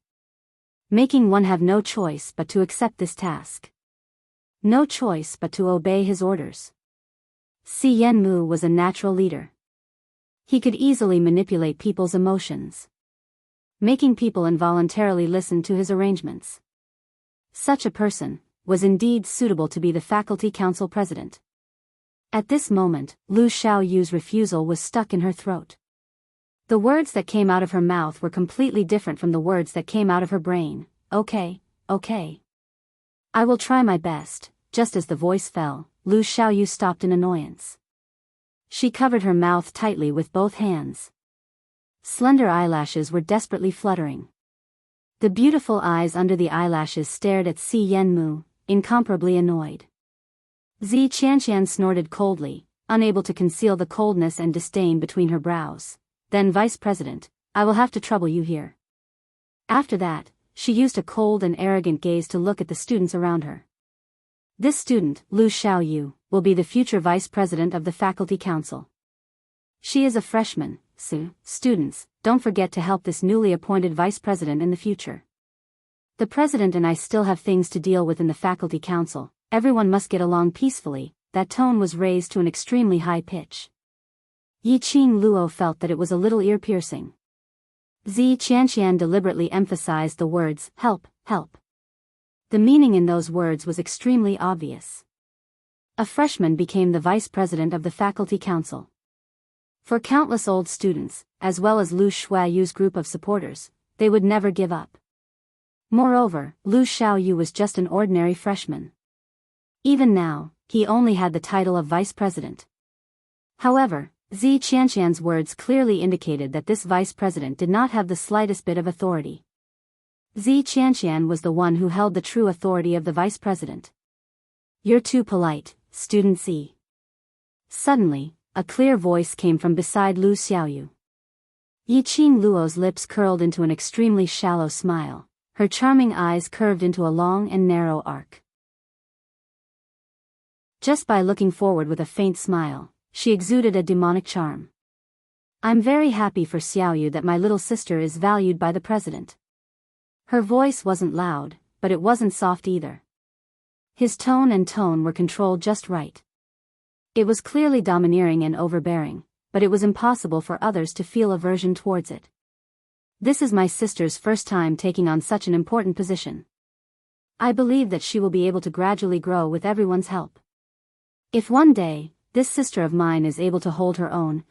Making one have no choice but to accept this task. No choice but to obey his orders. Si Yanmu was a natural leader. He could easily manipulate people's emotions, making people involuntarily listen to his arrangements. Such a person was indeed suitable to be the faculty council president. At this moment, Lu Xiaoyu's refusal was stuck in her throat. The words that came out of her mouth were completely different from the words that came out of her brain. Okay. I will try my best. Just as the voice fell, Lu Xiaoyu stopped in annoyance. She covered her mouth tightly with both hands. Slender eyelashes were desperately fluttering. The beautiful eyes under the eyelashes stared at Si Yanmu, incomparably annoyed. Zi Qianqian snorted coldly, unable to conceal the coldness and disdain between her brows. Then Vice President, I will have to trouble you here. After that, she used a cold and arrogant gaze to look at the students around her. This student, Lu Xiaoyu, will be the future vice president of the faculty council. She is a freshman, so, students, don't forget to help this newly appointed vice president in the future. The president and I still have things to deal with in the faculty council. Everyone must get along peacefully. That tone was raised to an extremely high pitch. Yi Qing Luo felt that it was a little ear-piercing. Zi Qianqian deliberately emphasized the words, help. The meaning in those words was extremely obvious. A freshman became the vice president of the faculty council. For countless old students, as well as Lu Xiaoyu's group of supporters, they would never give up. Moreover, Lu Xiaoyu was just an ordinary freshman. Even now, he only had the title of vice president. However, Zi Qianqian's words clearly indicated that this vice president did not have the slightest bit of authority. Zi Qianqian was the one who held the true authority of the vice president. You're too polite, student Zi. Suddenly, a clear voice came from beside Lu Xiaoyu. Yi Qing Luo's lips curled into an extremely shallow smile. Her charming eyes curved into a long and narrow arc. Just by looking forward with a faint smile, she exuded a demonic charm. I'm very happy for Xiaoyu that my little sister is valued by the president. Her voice wasn't loud, but it wasn't soft either. His tone and tone were controlled just right. It was clearly domineering and overbearing, but it was impossible for others to feel aversion towards it. This is my sister's first time taking on such an important position. I believe that she will be able to gradually grow with everyone's help. If one day, this sister of mine is able to hold her own,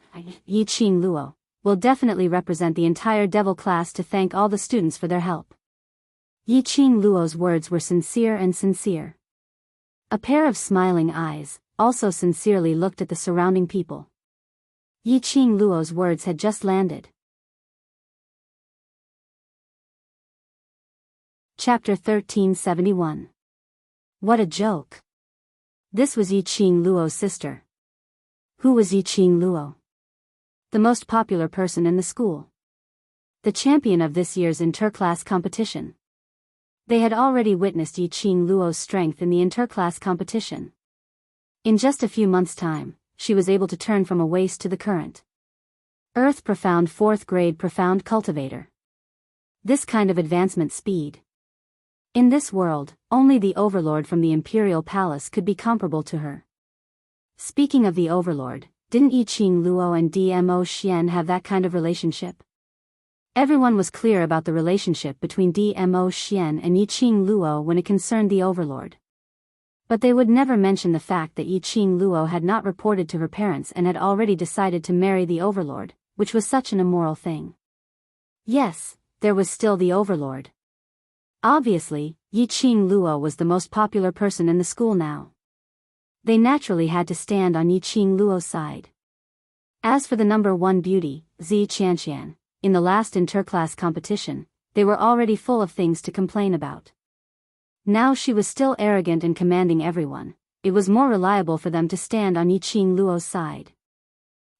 Yi Qing Luo will definitely represent the entire devil class to thank all the students for their help. Yiqing Luo's words were sincere and sincere. A pair of smiling eyes also sincerely looked at the surrounding people. Yiqing Luo's words had just landed. Chapter 1371. What a joke. This was Yiqing Luo's sister. Who was Yiqing Luo? The most popular person in the school. The champion of this year's interclass competition. They had already witnessed Yiqing Luo's strength in the interclass competition. In just a few months' time, she was able to turn from a waste to the current. Earth Profound 4th grade Profound Cultivator. This kind of advancement speed. In this world, only the Overlord from the Imperial Palace could be comparable to her. Speaking of the Overlord, didn't Yiqing Luo and Dmo Xian have that kind of relationship? Everyone was clear about the relationship between Dmo Xian and Yiqing Luo when it concerned the Overlord. But they would never mention the fact that Yiqing Luo had not reported to her parents and had already decided to marry the Overlord, which was such an immoral thing. Yes, there was still the Overlord. Obviously, Yiqing Luo was the most popular person in the school now. They naturally had to stand on Yiqing Luo's side. As for the number 1 beauty, Zi Qianqian, in the last interclass competition, they were already full of things to complain about. Now she was still arrogant and commanding everyone. It was more reliable for them to stand on Yiqing Luo's side.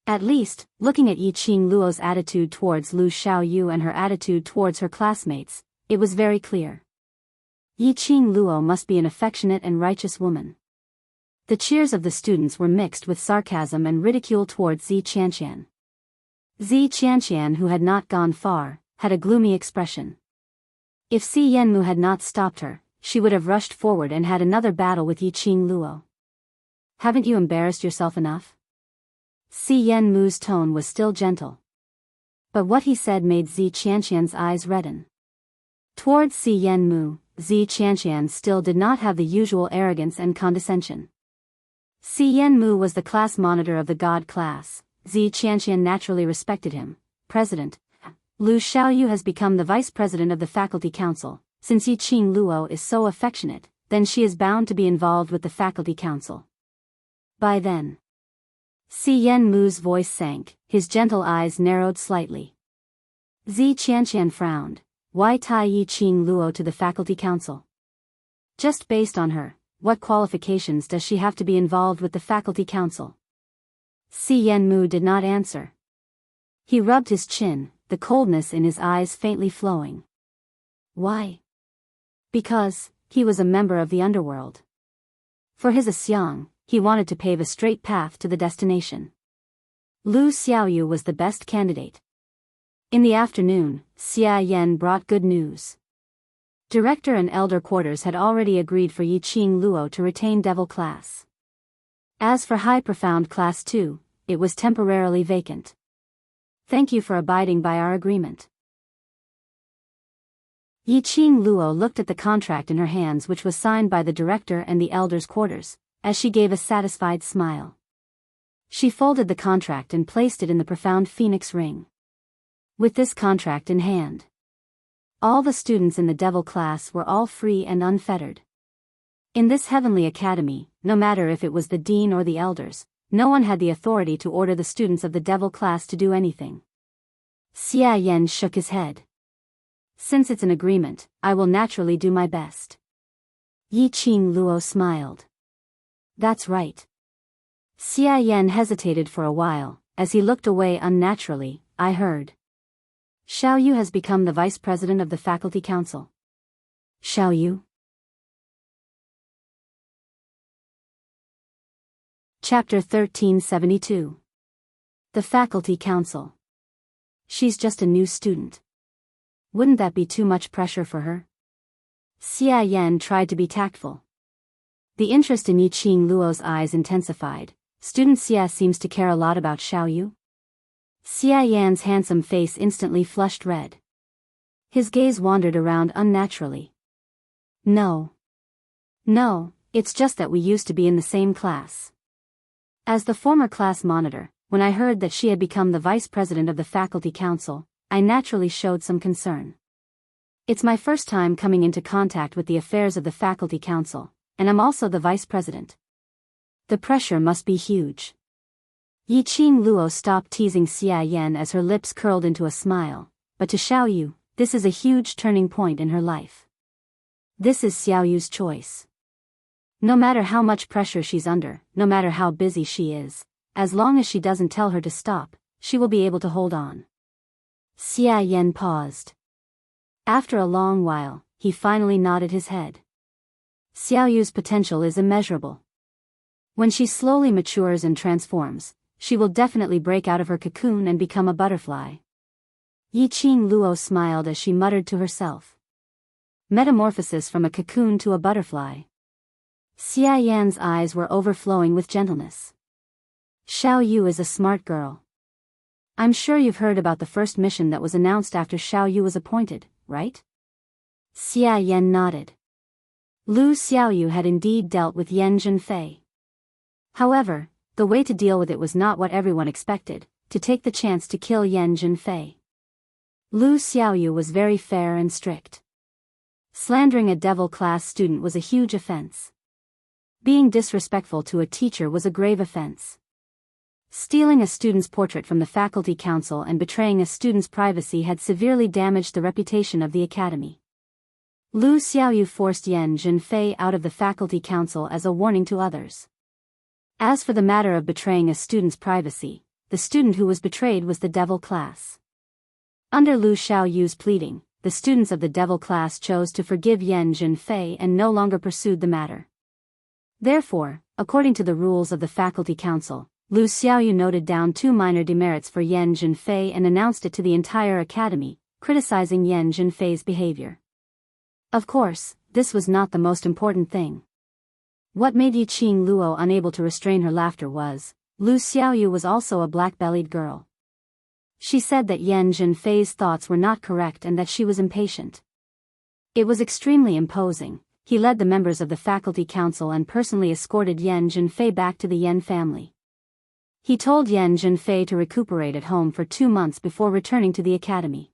At least, looking at Yiqing Luo's attitude towards Lu Xiaoyu and her attitude towards her classmates, it was very clear. Yiqing Luo must be an affectionate and righteous woman. The cheers of the students were mixed with sarcasm and ridicule towards Zi Qianqian. Zi Qianqian, who had not gone far, had a gloomy expression. If Si Yanmu had not stopped her, she would have rushed forward and had another battle with Yiqing Luo. Haven't you embarrassed yourself enough? Si Yanmu's tone was still gentle. But what he said made Zi Qianqian's eyes redden. Towards Si Yanmu, Zi Qianqian still did not have the usual arrogance and condescension. Si Yanmu was the class monitor of the God class. Zi Qianqian naturally respected him. President, Lu Xiaoyu has become the vice president of the faculty council. Since Yiqing Luo is so affectionate, then she is bound to be involved with the faculty council. By then, Si Yanmu's voice sank, his gentle eyes narrowed slightly. Zi Qianqian frowned. Why tie Yiqing Luo to the faculty council? Just based on her, what qualifications does she have to be involved with the faculty council? Si Yanmu did not answer. He rubbed his chin, the coldness in his eyes faintly flowing. Why? Because he was a member of the underworld. For his Asyang, he wanted to pave a straight path to the destination. Lu Xiaoyu was the best candidate. In the afternoon, Xia Yan brought good news. Director and Elder Quarters had already agreed for Yiqing Luo to retain Devil Class. As for High Profound Class 2, it was temporarily vacant. Thank you for abiding by our agreement. Yiqing Luo looked at the contract in her hands, which was signed by the director and the Elder's Quarters, as she gave a satisfied smile. She folded the contract and placed it in the profound phoenix ring. With this contract in hand, all the students in the Devil class were all free and unfettered. In this heavenly academy, no matter if it was the dean or the elders, no one had the authority to order the students of the Devil class to do anything. Xia Yan shook his head. Since it's an agreement, I will naturally do my best. Yiqing Luo smiled. That's right. Xia Yan hesitated for a while, as he looked away unnaturally. I heard. Xiaoyu has become the vice president of the faculty council. Xiaoyu? Chapter 1372. The faculty council. She's just a new student. Wouldn't that be too much pressure for her? Xia Yan tried to be tactful. The interest in Yiqing Luo's eyes intensified. Student Xia seems to care a lot about Xiaoyu. Xia Yan's handsome face instantly flushed red. His gaze wandered around unnaturally. No, it's just that we used to be in the same class. As the former class monitor, when I heard that she had become the vice president of the faculty council, I naturally showed some concern. It's my first time coming into contact with the affairs of the faculty council, and I'm also the vice president. The pressure must be huge. Yiqing Luo stopped teasing Xia Yan as her lips curled into a smile, but to Xiao Yu, this is a huge turning point in her life. This is Xiao Yu's choice. No matter how much pressure she's under, no matter how busy she is, as long as she doesn't tell her to stop, she will be able to hold on. Xia Yan paused. After a long while, he finally nodded his head. Xiao Yu's potential is immeasurable. When she slowly matures and transforms, she will definitely break out of her cocoon and become a butterfly. Yiqing Luo smiled as she muttered to herself. Metamorphosis from a cocoon to a butterfly. Xia Yan's eyes were overflowing with gentleness. Xiao Yu is a smart girl. I'm sure you've heard about the first mission that was announced after Xiao Yu was appointed, right? Xia Yan nodded. Lu Xiaoyu had indeed dealt with Yan Zhenfei. However, the way to deal with it was not what everyone expected, to take the chance to kill Yan Zhenfei. Lu Xiaoyu was very fair and strict. Slandering a devil-class student was a huge offense. Being disrespectful to a teacher was a grave offense. Stealing a student's portrait from the faculty council and betraying a student's privacy had severely damaged the reputation of the academy. Lu Xiaoyu forced Yan Zhenfei out of the faculty council as a warning to others. As for the matter of betraying a student's privacy, the student who was betrayed was the devil class. Under Lu Xiaoyu's pleading, the students of the devil class chose to forgive Yan Zhenfei and no longer pursued the matter. Therefore, according to the rules of the faculty council, Lu Xiaoyu noted down 2 minor demerits for Yan Zhenfei and announced it to the entire academy, criticizing Yan Zhenfei's behavior. Of course, this was not the most important thing. What made Yiqing Luo unable to restrain her laughter was, Lu Xiaoyu was also a black-bellied girl. She said that Yan Zhenfei's thoughts were not correct and that she was impatient. It was extremely imposing. He led the members of the faculty council and personally escorted Yan Zhenfei back to the Yan family. He told Yan Zhenfei to recuperate at home for 2 months before returning to the academy.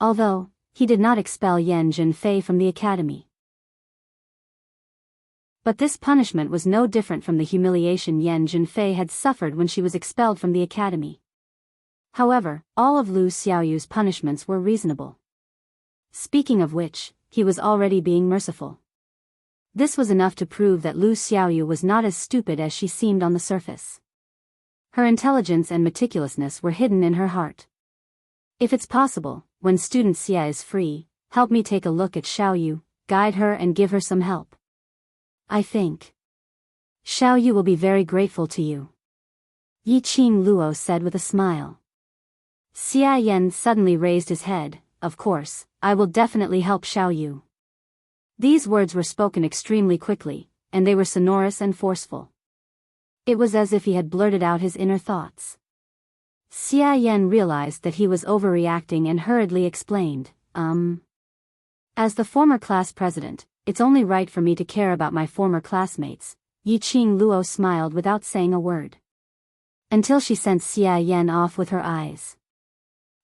Although, he did not expel Yan Zhenfei from the academy. But this punishment was no different from the humiliation Yan Zhenfei had suffered when she was expelled from the academy. However, all of Lu Xiaoyu's punishments were reasonable. Speaking of which, he was already being merciful. This was enough to prove that Lu Xiaoyu was not as stupid as she seemed on the surface. Her intelligence and meticulousness were hidden in her heart. If it's possible, when student Xia is free, help me take a look at Xiaoyu, guide her and give her some help. I think Xiaoyu will be very grateful to you. Yiqing Luo said with a smile. Xia Yan suddenly raised his head. Of course, I will definitely help Xiaoyu. These words were spoken extremely quickly, and they were sonorous and forceful. It was as if he had blurted out his inner thoughts. Xia Yan realized that he was overreacting and hurriedly explained, As the former class president, it's only right for me to care about my former classmates. Yiqing Luo smiled without saying a word. Until she sent Xia Yan off with her eyes.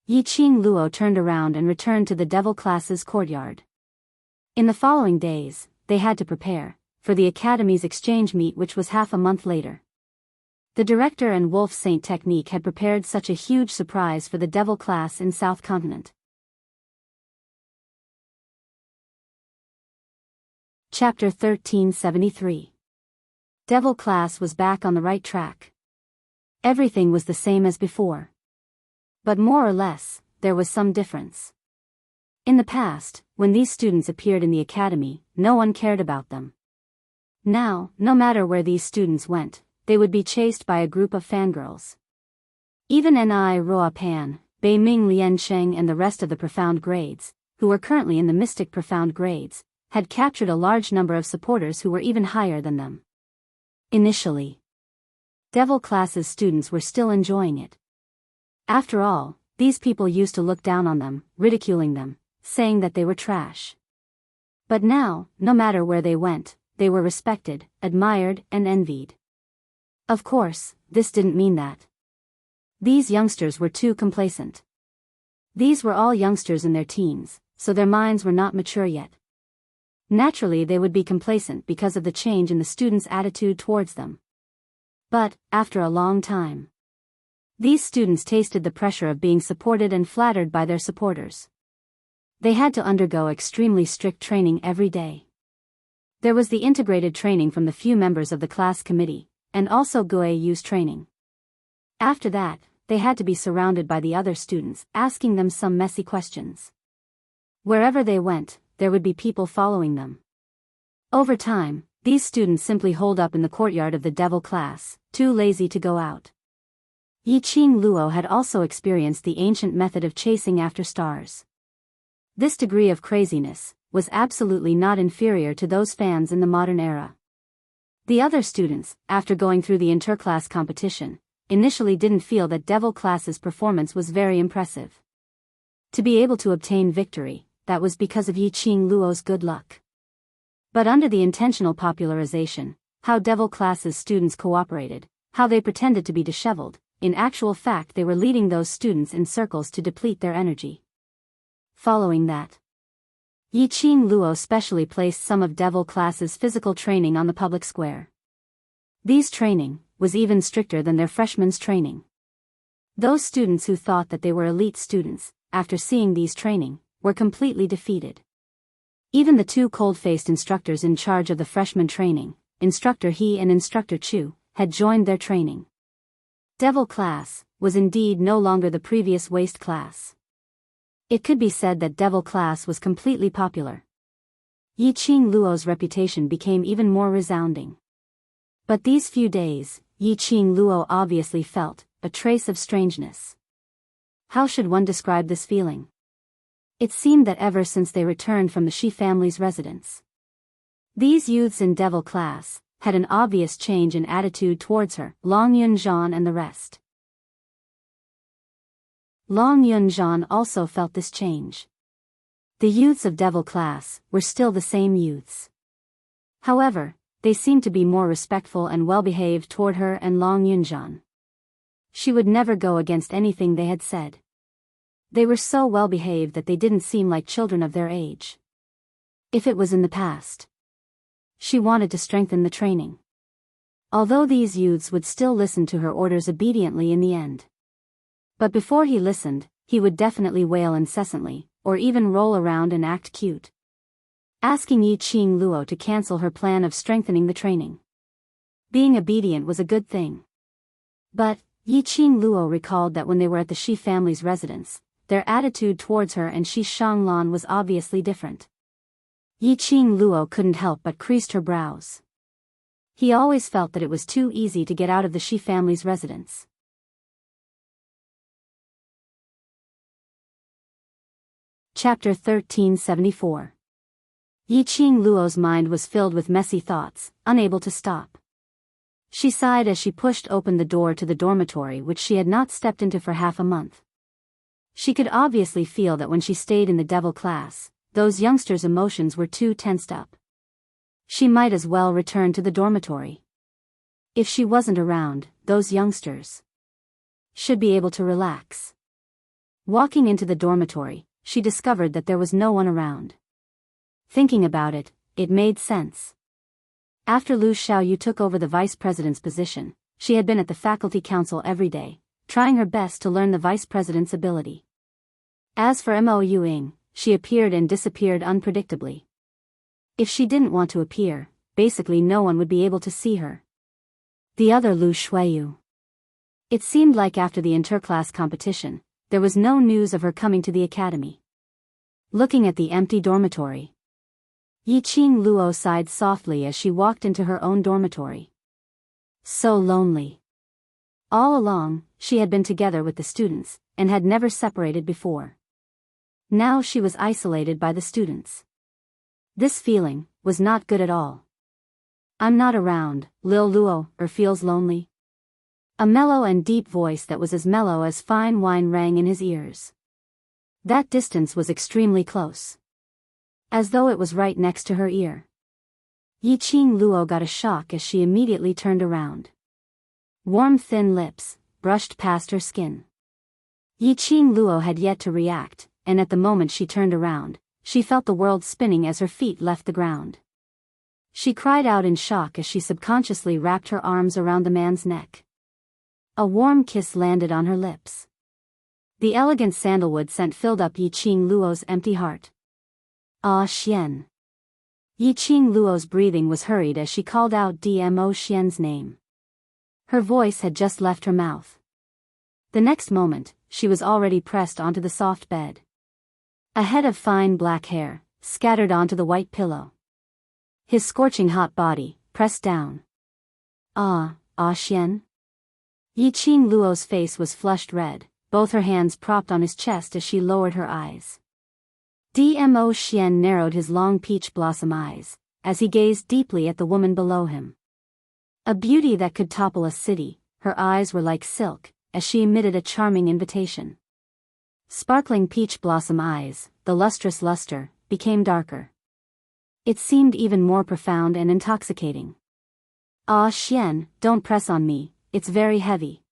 Yiqing Luo turned around and returned to the devil class's courtyard. In the following days, they had to prepare for the academy's exchange meet, which was half a month later. The director and Wolf Saint Technique had prepared such a huge surprise for the devil class in South Continent. Chapter 1373. Devil class was back on the right track. Everything was the same as before. But more or less, there was some difference. In the past, when these students appeared in the academy, no one cared about them. Now, no matter where these students went, they would be chased by a group of fangirls. Even Ni Roa Pan, Bei Ming Lian Sheng and the rest of the profound grades, who were currently in the mystic profound grades, had captured a large number of supporters who were even higher than them. Initially, devil class's students were still enjoying it. After all, these people used to look down on them, ridiculing them, saying that they were trash. But now, no matter where they went, they were respected, admired, and envied. Of course, this didn't mean that these youngsters were too complacent. These were all youngsters in their teens, so their minds were not mature yet. Naturally, they would be complacent because of the change in the students' attitude towards them. But, after a long time, these students tasted the pressure of being supported and flattered by their supporters. They had to undergo extremely strict training every day. There was the integrated training from the few members of the class committee, and also Guayu's training. After that, they had to be surrounded by the other students, asking them some messy questions. Wherever they went, there would be people following them. Over time, these students simply holed up in the courtyard of the devil class, too lazy to go out. Yiqing Luo had also experienced the ancient method of chasing after stars. This degree of craziness was absolutely not inferior to those fans in the modern era. The other students, after going through the interclass competition, initially didn't feel that devil class's performance was very impressive. To be able to obtain victory, that was because of Yiqing Luo's good luck. But under the intentional popularization, how devil class's students cooperated, how they pretended to be disheveled, in actual fact they were leading those students in circles to deplete their energy. Following that, Yiqing Luo specially placed some of devil class's physical training on the public square. These training was even stricter than their freshmen's training. Those students who thought that they were elite students, after seeing these training, were completely defeated. Even the two cold-faced instructors in charge of the freshman training, Instructor He and Instructor Chu, had joined their training. Devil class was indeed no longer the previous waste class. It could be said that devil class was completely popular. Yiqing Luo's reputation became even more resounding. But these few days, Yiqing Luo obviously felt a trace of strangeness. How should one describe this feeling? It seemed that ever since they returned from the Shi family's residence, these youths in devil class had an obvious change in attitude towards her, Long Yunzhan and the rest. Long Yunzhan also felt this change. The youths of devil class were still the same youths. However, they seemed to be more respectful and well-behaved toward her and Long Yunzhan. She would never go against anything they had said. They were so well-behaved that they didn't seem like children of their age. If it was in the past, she wanted to strengthen the training. Although these youths would still listen to her orders obediently in the end. But before he listened, he would definitely wail incessantly, or even roll around and act cute. Asking Yiqing Luo to cancel her plan of strengthening the training. Being obedient was a good thing. But, Yiqing Luo recalled that when they were at the Shi family's residence, their attitude towards her and Shi Shanglan was obviously different. Yiqing Luo couldn't help but creased her brows. He always felt that it was too easy to get out of the Shi family's residence. Chapter 1374. Yiqing Luo's mind was filled with messy thoughts, unable to stop. She sighed as she pushed open the door to the dormitory which she had not stepped into for half a month. She could obviously feel that when she stayed in the devil class, those youngsters' emotions were too tensed up. She might as well return to the dormitory. If she wasn't around, those youngsters should be able to relax. Walking into the dormitory, she discovered that there was no one around. Thinking about it, it made sense. After Lu Xiaoyu took over the vice president's position, she had been at the faculty council every day, trying her best to learn the vice president's ability. As for Mo Yuing, she appeared and disappeared unpredictably. If she didn't want to appear, basically no one would be able to see her. The other Lu Shuiyu. It seemed like after the interclass competition, there was no news of her coming to the academy. Looking at the empty dormitory, Yiqing Luo sighed softly as she walked into her own dormitory. So lonely. All along, she had been together with the students, and had never separated before. Now she was isolated by the students. This feeling was not good at all. I'm not around, Lil Luo, or feels lonely. A mellow and deep voice that was as mellow as fine wine rang in his ears. That distance was extremely close. As though it was right next to her ear. Yiqing Luo got a shock as she immediately turned around. Warm thin lips brushed past her skin. Yiqing Luo had yet to react, and at the moment she turned around, she felt the world spinning as her feet left the ground. She cried out in shock as she subconsciously wrapped her arms around the man's neck. A warm kiss landed on her lips. The elegant sandalwood scent filled up Yiqing Luo's empty heart. Ah Xian. Yiqing Luo's breathing was hurried as she called out Dmo Xian's name. Her voice had just left her mouth. The next moment, she was already pressed onto the soft bed. A head of fine black hair, scattered onto the white pillow. His scorching hot body, pressed down. Ah Xian. Yiqing Luo's face was flushed red, both her hands propped on his chest as she lowered her eyes. Dmo Xian narrowed his long peach blossom eyes, as he gazed deeply at the woman below him. A beauty that could topple a city, her eyes were like silk, as she emitted a charming invitation. Sparkling peach blossom eyes, the lustrous luster, became darker. It seemed even more profound and intoxicating. Ah Xian, don't press on me, it's very heavy.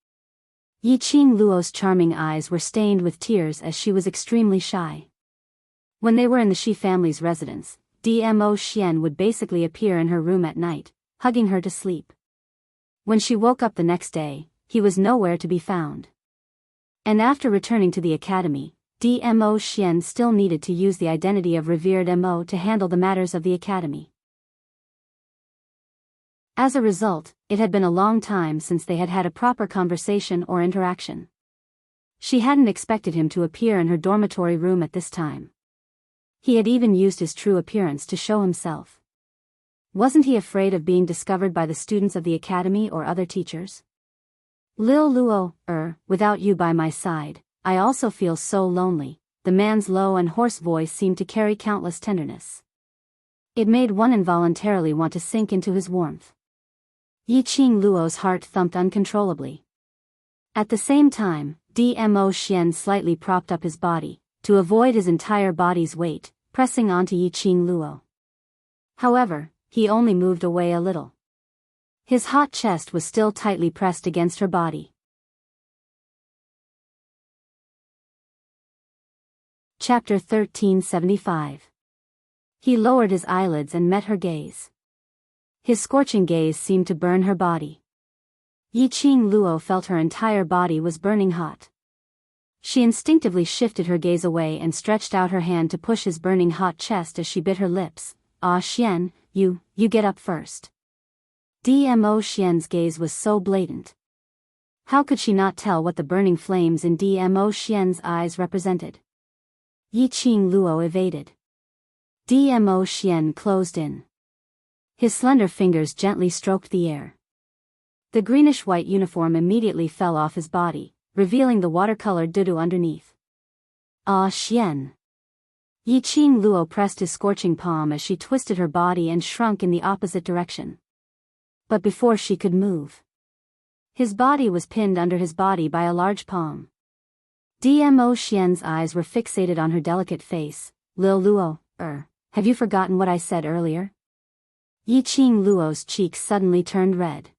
Yiqing Luo's charming eyes were stained with tears as she was extremely shy. When they were in the Shi family's residence, Dmo Xian would basically appear in her room at night, hugging her to sleep. When she woke up the next day, he was nowhere to be found. And after returning to the academy, Dmo Xian still needed to use the identity of revered Mo to handle the matters of the academy. As a result, it had been a long time since they had had a proper conversation or interaction. She hadn't expected him to appear in her dormitory room at this time. He had even used his true appearance to show himself. Wasn't he afraid of being discovered by the students of the academy or other teachers? Lil Luo, without you by my side, I also feel so lonely. The man's low and hoarse voice seemed to carry countless tenderness. It made one involuntarily want to sink into his warmth. Yiqing Luo's heart thumped uncontrollably. At the same time, Dmo Xian slightly propped up his body, to avoid his entire body's weight, pressing onto Yiqing Luo. However, he only moved away a little. His hot chest was still tightly pressed against her body. Chapter 1375. He lowered his eyelids and met her gaze. His scorching gaze seemed to burn her body. Yiqing Luo felt her entire body was burning hot. She instinctively shifted her gaze away and stretched out her hand to push his burning hot chest as she bit her lips. Ah Xian, you get up first. Dmo Xian's gaze was so blatant. How could she not tell what the burning flames in Dmo Xian's eyes represented? Yiqing Luo evaded. Dmo Xian closed in. His slender fingers gently stroked the air. The greenish-white uniform immediately fell off his body, revealing the watercolored dudu underneath. Ah Xian. Yiqing Luo pressed his scorching palm as she twisted her body and shrunk in the opposite direction. But before she could move, his body was pinned under his body by a large palm. Dmo Xian's eyes were fixated on her delicate face. Lil Luo, have you forgotten what I said earlier? Yiqing Luo's cheeks suddenly turned red.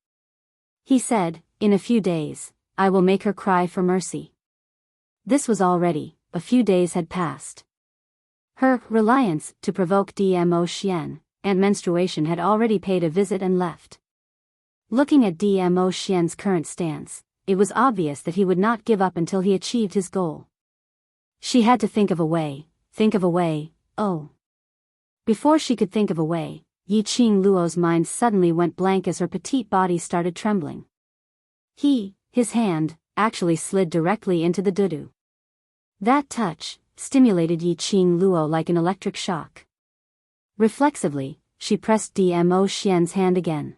He said, in a few days, I will make her cry for mercy. This was already, a few days had passed. Her reliance to provoke Dmo Xian, and menstruation had already paid a visit and left. Looking at Dmo Xian's current stance, it was obvious that he would not give up until he achieved his goal. She had to think of a way, oh. Before she could think of a way, Yiqing Luo's mind suddenly went blank as her petite body started trembling. His hand, actually slid directly into the dudu. That touch stimulated Yiqing Luo like an electric shock. Reflexively, she pressed Dmo Xian's hand again.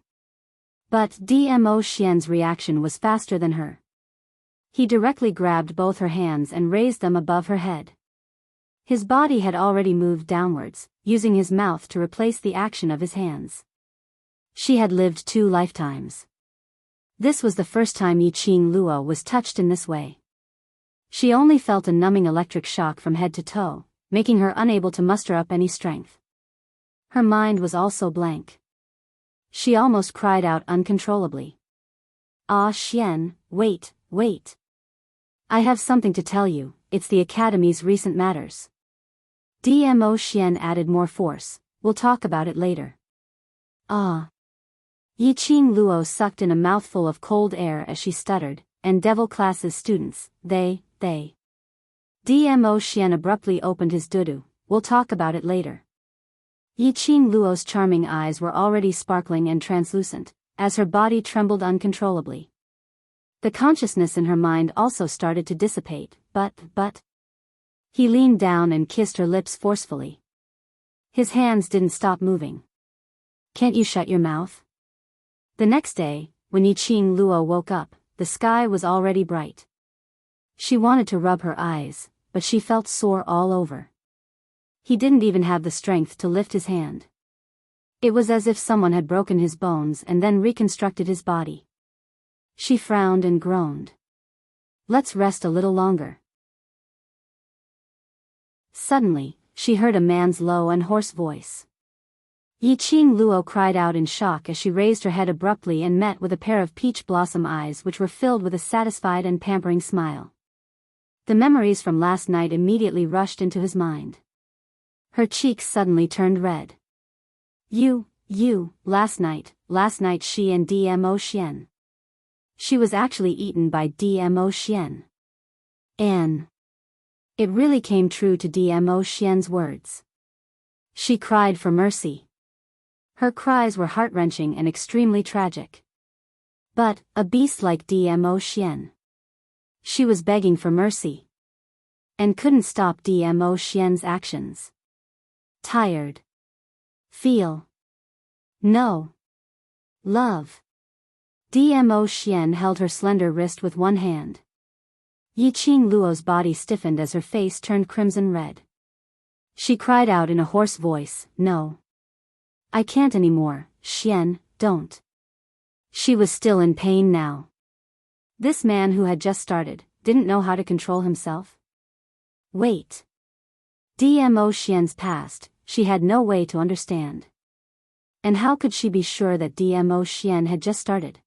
But Dmo Xian's reaction was faster than her. He directly grabbed both her hands and raised them above her head. His body had already moved downwards, using his mouth to replace the action of his hands. She had lived 2 lifetimes. This was the first time Yiqing Luo was touched in this way. She only felt a numbing electric shock from head to toe, making her unable to muster up any strength. Her mind was also blank. She almost cried out uncontrollably. Ah Xian, wait. I have something to tell you, it's the Academy's recent matters. DMO Xian added more force, we'll talk about it later. Ah. Yiqing Luo sucked in a mouthful of cold air as she stuttered, and devil classes students, they. DMO Xian abruptly opened his dudu, we'll talk about it later. Yiqing Luo's charming eyes were already sparkling and translucent, as her body trembled uncontrollably. The consciousness in her mind also started to dissipate, but. He leaned down and kissed her lips forcefully. His hands didn't stop moving. Can't you shut your mouth? The next day, when Yiqing Luo woke up, the sky was already bright. She wanted to rub her eyes, but she felt sore all over. He didn't even have the strength to lift his hand. It was as if someone had broken his bones and then reconstructed his body. She frowned and groaned. Let's rest a little longer. Suddenly, she heard a man's low and hoarse voice. Yiqing Luo cried out in shock as she raised her head abruptly and met with a pair of peach blossom eyes which were filled with a satisfied and pampering smile. The memories from last night immediately rushed into his mind. Her cheeks suddenly turned red. Last night she and DMO Xian. She was actually eaten by DMO Xian. Anne. It really came true to DMO Xian's words. She cried for mercy. Her cries were heart-wrenching and extremely tragic. But, a beast like DMO Xian. She was begging for mercy. And couldn't stop DMO Xian's actions. Tired. Feel. No. Love. DMO Xian held her slender wrist with one hand. Yiqing Luo's body stiffened as her face turned crimson red. She cried out in a hoarse voice, no. I can't anymore, Xian, don't. She was still in pain now. This man who had just started, didn't know how to control himself? Wait. DMO Xian's past, she had no way to understand. And how could she be sure that DMO Xian had just started?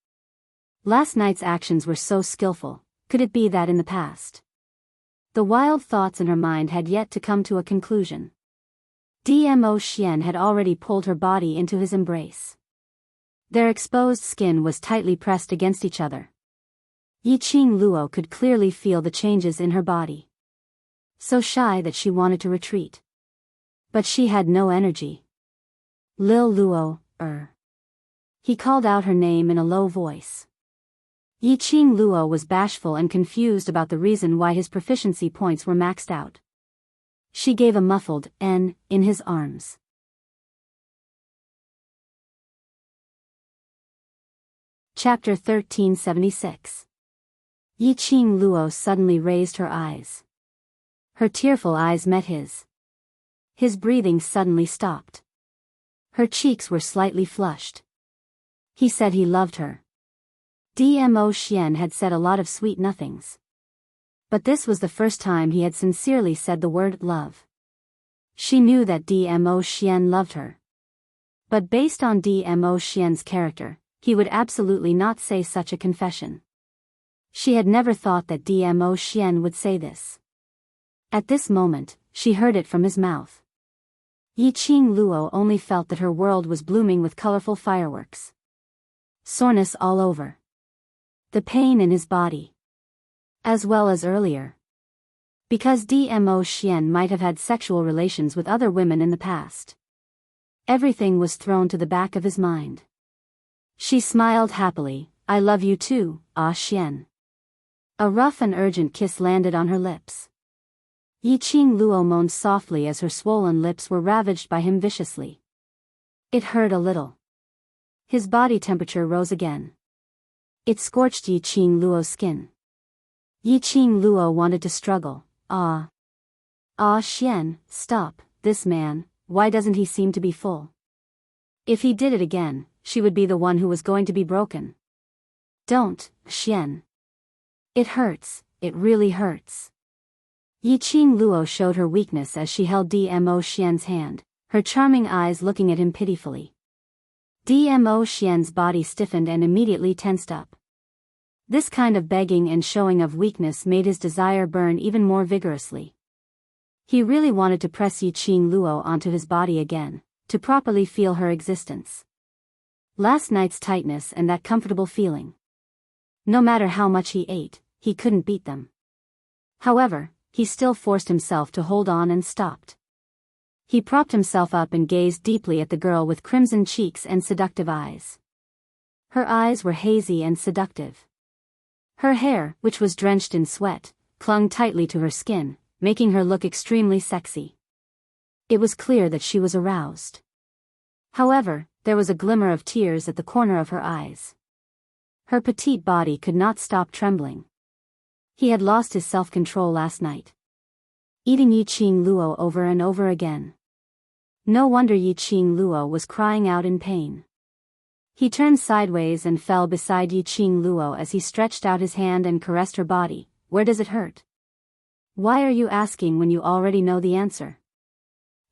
Last night's actions were so skillful. Could it be that in the past? The wild thoughts in her mind had yet to come to a conclusion. DMO Xian had already pulled her body into his embrace. Their exposed skin was tightly pressed against each other. Yiqing Luo could clearly feel the changes in her body. So shy that she wanted to retreat. But she had no energy. Lil Luo, He called out her name in a low voice. Yiqing Luo was bashful and confused about the reason why his proficiency points were maxed out. She gave a muffled N in his arms. Chapter 1376. Yiqing Luo suddenly raised her eyes. Her tearful eyes met his. His breathing suddenly stopped. Her cheeks were slightly flushed. He said he loved her. DMO Xian had said a lot of sweet nothings. But this was the first time he had sincerely said the word love. She knew that DMO Xian loved her. But based on DMO Xian's character, he would absolutely not say such a confession. She had never thought that DMO Xian would say this. At this moment, she heard it from his mouth. Yiqing Luo only felt that her world was blooming with colorful fireworks. Soreness all over. The pain in his body. As well as earlier. Because DMO Xian might have had sexual relations with other women in the past. Everything was thrown to the back of his mind. She smiled happily, I love you too, Xian. A rough and urgent kiss landed on her lips. Yiqing Luo moaned softly as her swollen lips were ravaged by him viciously. It hurt a little. His body temperature rose again. It scorched Yiqing Luo's skin. Yiqing Luo wanted to struggle. Xian, stop, this man, why doesn't he seem to be full? If he did it again, she would be the one who was going to be broken. Don't, Xian. It hurts, it really hurts. Yiqing Luo showed her weakness as she held DMO Xian's hand, her charming eyes looking at him pitifully. DMO Xian's body stiffened and immediately tensed up. This kind of begging and showing of weakness made his desire burn even more vigorously. He really wanted to press Yiqing Luo onto his body again, to properly feel her existence. Last night's tightness and that comfortable feeling. No matter how much he ate, he couldn't beat them. However, he still forced himself to hold on and stopped. He propped himself up and gazed deeply at the girl with crimson cheeks and seductive eyes. Her eyes were hazy and seductive. Her hair, which was drenched in sweat, clung tightly to her skin, making her look extremely sexy. It was clear that she was aroused. However, there was a glimmer of tears at the corner of her eyes. Her petite body could not stop trembling. He had lost his self-control last night. Eating Yiqing Luo over and over again. No wonder Yiqing Luo was crying out in pain. He turned sideways and fell beside Yiqing Luo as he stretched out his hand and caressed her body. Where does it hurt? Why are you asking when you already know the answer?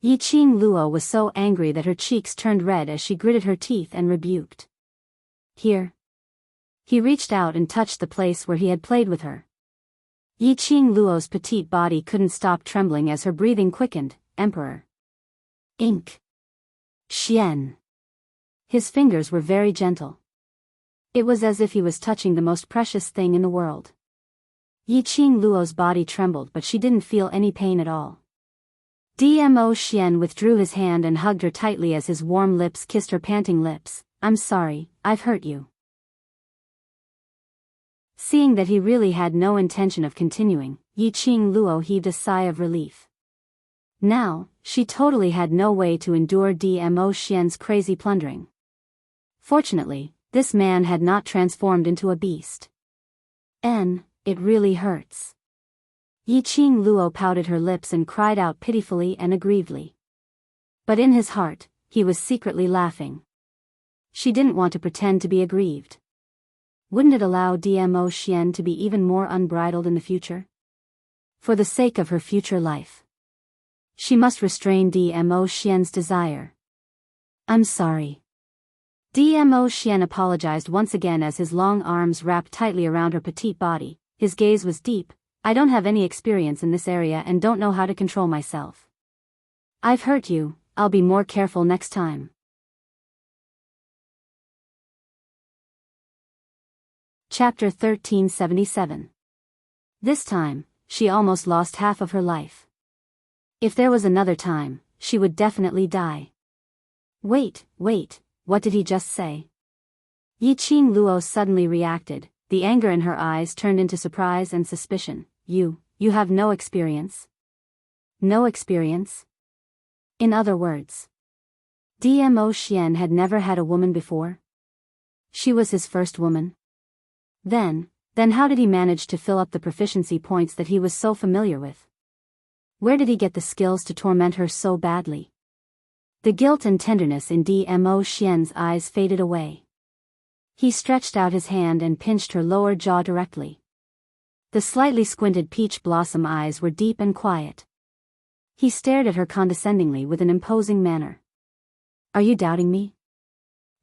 Yiqing Luo was so angry that her cheeks turned red as she gritted her teeth and rebuked. Here. He reached out and touched the place where he had played with her. Yiqing Luo's petite body couldn't stop trembling as her breathing quickened. Emperor. Ink. Xian. His fingers were very gentle. It was as if he was touching the most precious thing in the world. Yiqing Luo's body trembled, but she didn't feel any pain at all. Dmo Xian withdrew his hand and hugged her tightly as his warm lips kissed her panting lips. I'm sorry, I've hurt you. Seeing that he really had no intention of continuing, Yiqing Luo heaved a sigh of relief. Now, she totally had no way to endure Dmo Xian's crazy plundering. Fortunately, this man had not transformed into a beast. It really hurts. Yiqing Luo pouted her lips and cried out pitifully and aggrievedly. But in his heart, he was secretly laughing. She didn't want to pretend to be aggrieved. Wouldn't it allow Dmo Xian to be even more unbridled in the future? For the sake of her future life. She must restrain Dmo Xian's desire. I'm sorry. Dmo Xian apologized once again as his long arms wrapped tightly around her petite body. His gaze was deep. I don't have any experience in this area and don't know how to control myself. I've hurt you, I'll be more careful next time. Chapter 1377. This time, she almost lost half of her life. If there was another time, she would definitely die. Wait, what did he just say? Yiqing Luo suddenly reacted, the anger in her eyes turned into surprise and suspicion. You have no experience? No experience? In other words, Dmo Xian had never had a woman before? She was his first woman? Then how did he manage to fill up the proficiency points that he was so familiar with? Where did he get the skills to torment her so badly? The guilt and tenderness in Dmo Xian's eyes faded away. He stretched out his hand and pinched her lower jaw directly. The slightly squinted peach blossom eyes were deep and quiet. He stared at her condescendingly with an imposing manner. Are you doubting me?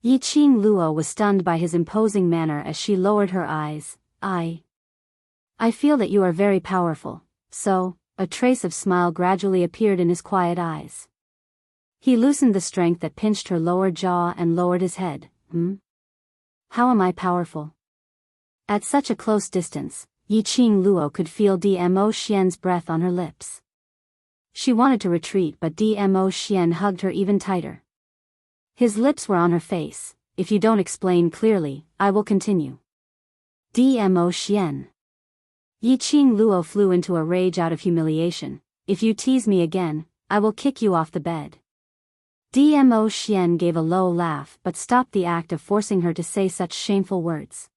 Yiqing Luo was stunned by his imposing manner as she lowered her eyes. I feel that you are very powerful, so, a trace of smile gradually appeared in his quiet eyes. He loosened the strength that pinched her lower jaw and lowered his head. How am I powerful? At such a close distance, Yiqing Luo could feel Dmo Xian's breath on her lips. She wanted to retreat, but Dmo Xian hugged her even tighter. His lips were on her face. If you don't explain clearly, I will continue. Dmo Xian. Yiqing Luo flew into a rage out of humiliation. If you tease me again, I will kick you off the bed. Dmo Xian gave a low laugh but stopped the act of forcing her to say such shameful words.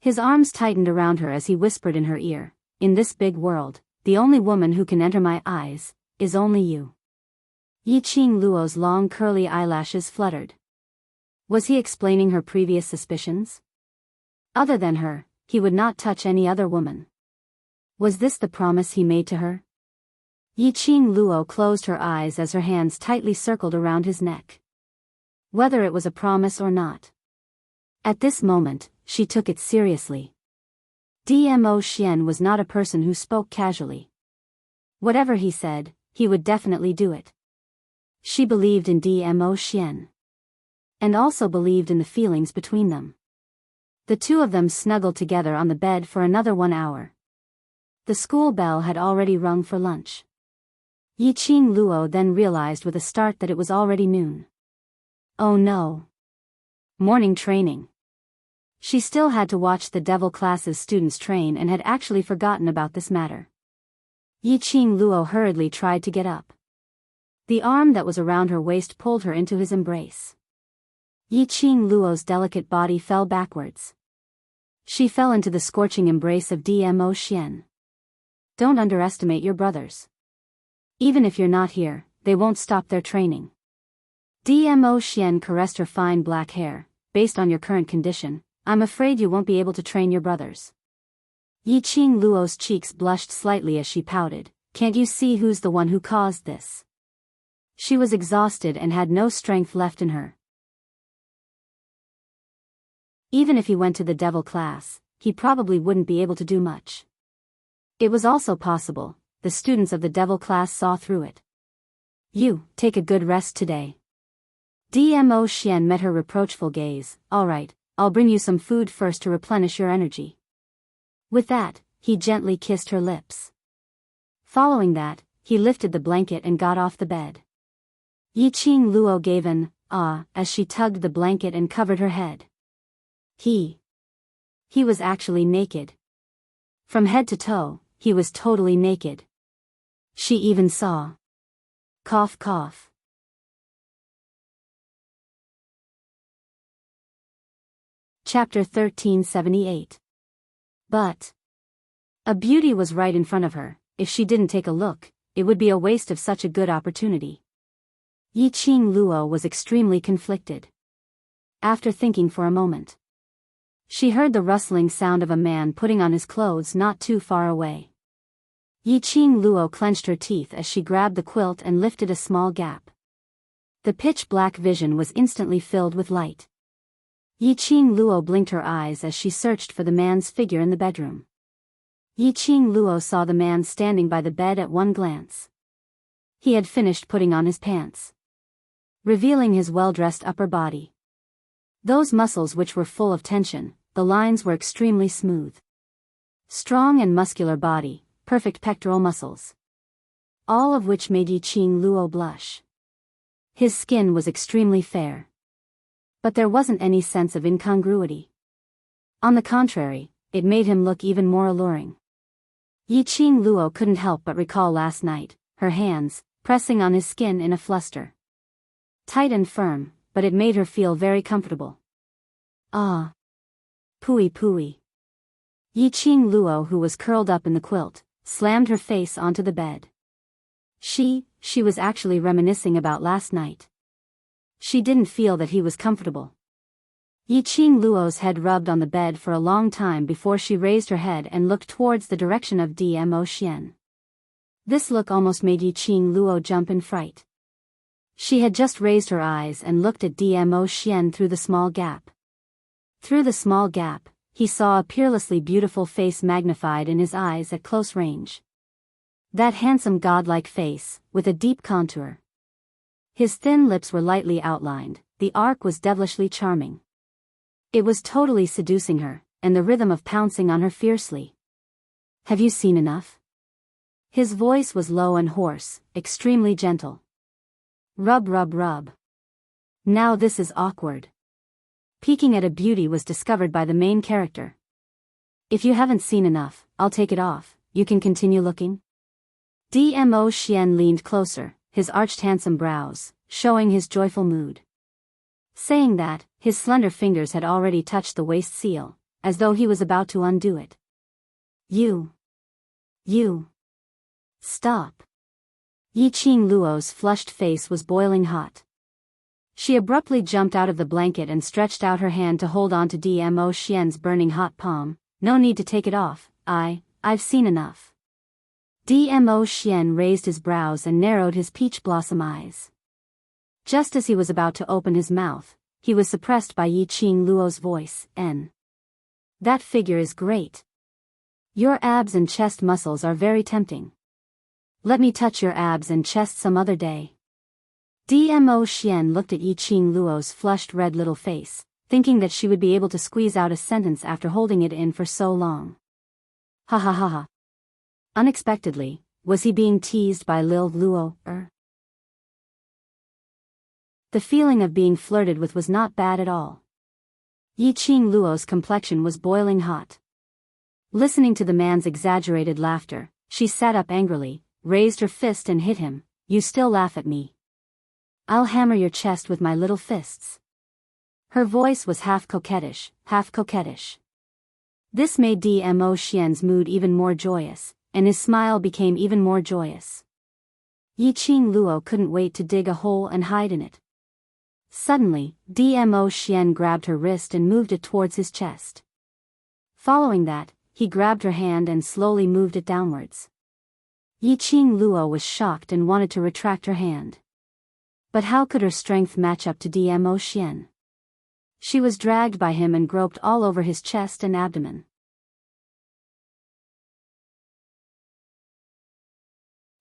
His arms tightened around her as he whispered in her ear, in this big world, the only woman who can enter my eyes, is only you. Yiqing Luo's long curly eyelashes fluttered. Was he explaining her previous suspicions? Other than her, he would not touch any other woman. Was this the promise he made to her? Yiqing Luo closed her eyes as her hands tightly circled around his neck. Whether it was a promise or not. At this moment, she took it seriously. Dmo Xian was not a person who spoke casually. Whatever he said, he would definitely do it. She believed in Dmo Xian. And also believed in the feelings between them. The two of them snuggled together on the bed for another 1 hour. The school bell had already rung for lunch. Yiqing Luo then realized with a start that it was already noon. Oh no. Morning training. She still had to watch the devil class's students train and had actually forgotten about this matter. Yiqing Luo hurriedly tried to get up. The arm that was around her waist pulled her into his embrace. Yiqing Luo's delicate body fell backwards. She fell into the scorching embrace of Dmo Xian. Don't underestimate your brothers. Even if you're not here, they won't stop their training. Dmo Xian caressed her fine black hair. Based on your current condition, I'm afraid you won't be able to train your brothers. Yiqing Luo's cheeks blushed slightly as she pouted. Can't you see who's the one who caused this? She was exhausted and had no strength left in her. Even if he went to the devil class, he probably wouldn't be able to do much. It was also possible, the students of the devil class saw through it. You, take a good rest today. Dmo Xian met her reproachful gaze. Alright, I'll bring you some food first to replenish your energy. With that, he gently kissed her lips. Following that, he lifted the blanket and got off the bed. Yiqing Luo gave an ah as she tugged the blanket and covered her head. He was actually naked. From head to toe, he was totally naked. She even saw. Cough cough. Chapter 1378. But a beauty was right in front of her. If she didn't take a look, it would be a waste of such a good opportunity. Yiqing Luo was extremely conflicted. After thinking for a moment, she heard the rustling sound of a man putting on his clothes not too far away. Yiqing Luo clenched her teeth as she grabbed the quilt and lifted a small gap. The pitch-black vision was instantly filled with light. Yiqing Luo blinked her eyes as she searched for the man's figure in the bedroom. Yiqing Luo saw the man standing by the bed at one glance. He had finished putting on his pants, revealing his well-dressed upper body. Those muscles which were full of tension, the lines were extremely smooth. Strong and muscular body, perfect pectoral muscles. All of which made Yiqing Luo blush. His skin was extremely fair. But there wasn't any sense of incongruity. On the contrary, it made him look even more alluring. Yiqing Luo couldn't help but recall last night, her hands, pressing on his skin in a fluster. Tight and firm, but it made her feel very comfortable. Ah. Pooey pooey. Yiqing Luo, who was curled up in the quilt, slammed her face onto the bed. She was actually reminiscing about last night. She didn't feel that he was comfortable. Yiqing Luo's head rubbed on the bed for a long time before she raised her head and looked towards the direction of Dmo Xian. This look almost made Yiqing Luo jump in fright. She had just raised her eyes and looked at Dmo Xian through the small gap. Through the small gap, he saw a peerlessly beautiful face magnified in his eyes at close range. That handsome godlike face, with a deep contour. His thin lips were lightly outlined, the arc was devilishly charming. It was totally seducing her, and the rhythm of pouncing on her fiercely. Have you seen enough? His voice was low and hoarse, extremely gentle. Rub rub rub. Now this is awkward. Peeking at a beauty was discovered by the main character. If you haven't seen enough, I'll take it off, you can continue looking. Dmo Xian leaned closer, his arched handsome brows, showing his joyful mood. Saying that, his slender fingers had already touched the waist seal, as though he was about to undo it. You. Stop. Yiqing Luo's flushed face was boiling hot. She abruptly jumped out of the blanket and stretched out her hand to hold on to Dmo Xian's burning hot palm. No need to take it off, I've seen enough. Dmo Xian raised his brows and narrowed his peach blossom eyes. Just as he was about to open his mouth, he was suppressed by Yiqing Luo's voice. That figure is great. Your abs and chest muscles are very tempting. Let me touch your abs and chest some other day. Dmo Xian looked at Yiqing Luo's flushed red little face, thinking that she would be able to squeeze out a sentence after holding it in for so long. Ha ha ha ha. Unexpectedly, was he being teased by Lil Luo? The feeling of being flirted with was not bad at all. Yiqing Luo's complexion was boiling hot. Listening to the man's exaggerated laughter, she sat up angrily, raised her fist and hit him. You still laugh at me? I'll hammer your chest with my little fists. Her voice was half coquettish, half coquettish. This made Dmo Xian's mood even more joyous, and his smile became even more joyous. Yiqing Luo couldn't wait to dig a hole and hide in it. Suddenly, Dmo Xian grabbed her wrist and moved it towards his chest. Following that, he grabbed her hand and slowly moved it downwards. Yiqing Luo was shocked and wanted to retract her hand. But how could her strength match up to Dmo Xian? She was dragged by him and groped all over his chest and abdomen.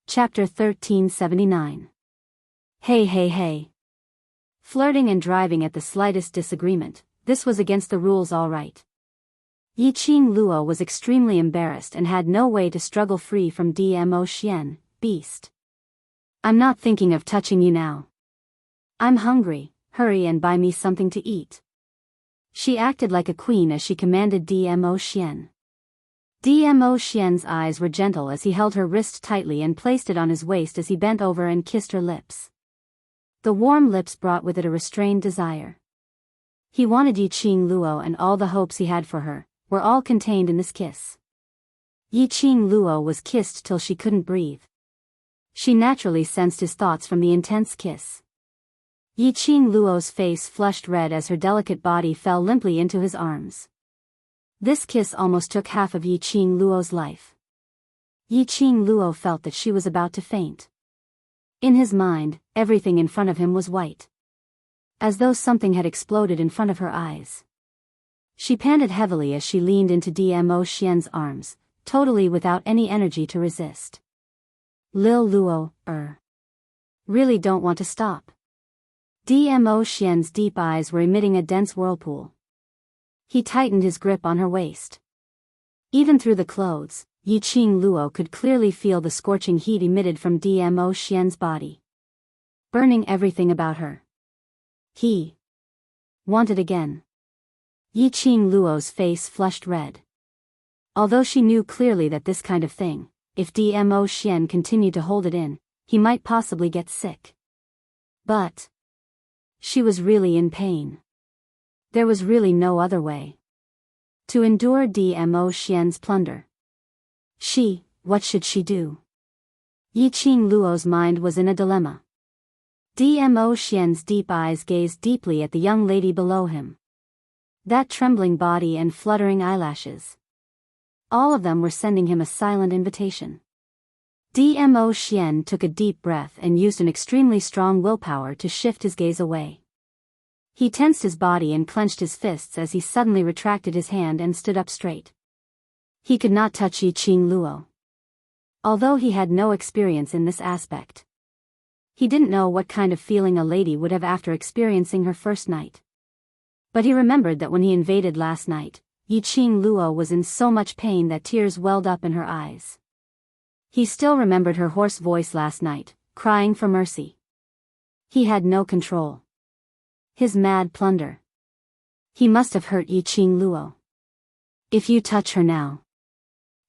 Chapter 1379. Hey hey hey. Flirting and driving at the slightest disagreement, this was against the rules all right. Yiqing Luo was extremely embarrassed and had no way to struggle free from Dmo Xian, beast. I'm not thinking of touching you now. I'm hungry, hurry and buy me something to eat. She acted like a queen as she commanded Dmo Xian. Dmo Xian's eyes were gentle as he held her wrist tightly and placed it on his waist as he bent over and kissed her lips. The warm lips brought with it a restrained desire. He wanted Yiqing Luo, and all the hopes he had for her were all contained in this kiss. Yiqing Luo was kissed till she couldn't breathe. She naturally sensed his thoughts from the intense kiss. Yiqing Luo's face flushed red as her delicate body fell limply into his arms. This kiss almost took half of Yiqing Luo's life. Yiqing Luo felt that she was about to faint. In his mind, everything in front of him was white. As though something had exploded in front of her eyes. She panted heavily as she leaned into Dmo Xian's arms, totally without any energy to resist. Lil Luo, really don't want to stop. Dmo Xian's deep eyes were emitting a dense whirlpool. He tightened his grip on her waist. Even through the clothes, Yiqing Luo could clearly feel the scorching heat emitted from Dmo Xian's body, burning everything about her. He wanted again. Yiqing Luo's face flushed red. Although she knew clearly that this kind of thing, if Dmo Xian continued to hold it in, he might possibly get sick. But she was really in pain. There was really no other way to endure Dmo Xian's plunder. What should she do? Yiqing Luo's mind was in a dilemma. Dmo Xian's deep eyes gazed deeply at the young lady below him. That trembling body and fluttering eyelashes. All of them were sending him a silent invitation. Dmo Xian took a deep breath and used an extremely strong willpower to shift his gaze away. He tensed his body and clenched his fists as he suddenly retracted his hand and stood up straight. He could not touch Yiqing Luo. Although he had no experience in this aspect. He didn't know what kind of feeling a lady would have after experiencing her first night. But he remembered that when he invaded last night, Yiqing Luo was in so much pain that tears welled up in her eyes. He still remembered her hoarse voice last night, crying for mercy. He had no control. His mad plunder. He must have hurt Yiqing Luo. If you touch her now,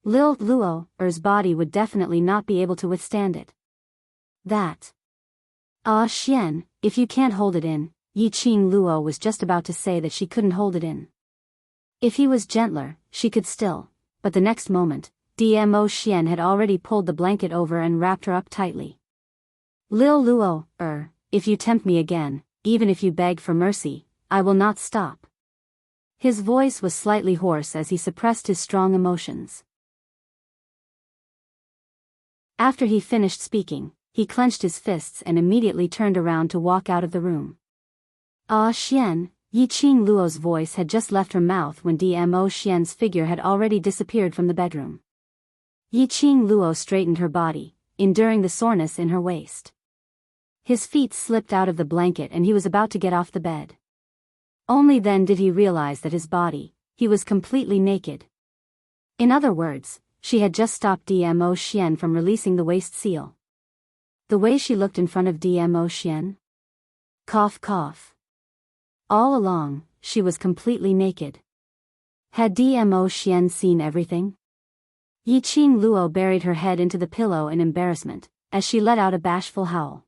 Lil Luo's body would definitely not be able to withstand it. That. Xian, if you can't hold it in, Yiqing Luo was just about to say that she couldn't hold it in. If he was gentler, she could still, but the next moment, Dmo Xian had already pulled the blanket over and wrapped her up tightly. Lil Luo, if you tempt me again, even if you beg for mercy, I will not stop. His voice was slightly hoarse as he suppressed his strong emotions. After he finished speaking, he clenched his fists and immediately turned around to walk out of the room. Xian, Yiqing Luo's voice had just left her mouth when Dmo Xian's figure had already disappeared from the bedroom. Yiqing Luo straightened her body, enduring the soreness in her waist. His feet slipped out of the blanket and he was about to get off the bed. Only then did he realize that his body, he was completely naked. In other words, she had just stopped Dmo Xian from releasing the waist seal. The way she looked in front of Dmo Xian? Cough cough. All along, she was completely naked. Had Dmo Xian seen everything? Yiqing Luo buried her head into the pillow in embarrassment, as she let out a bashful howl.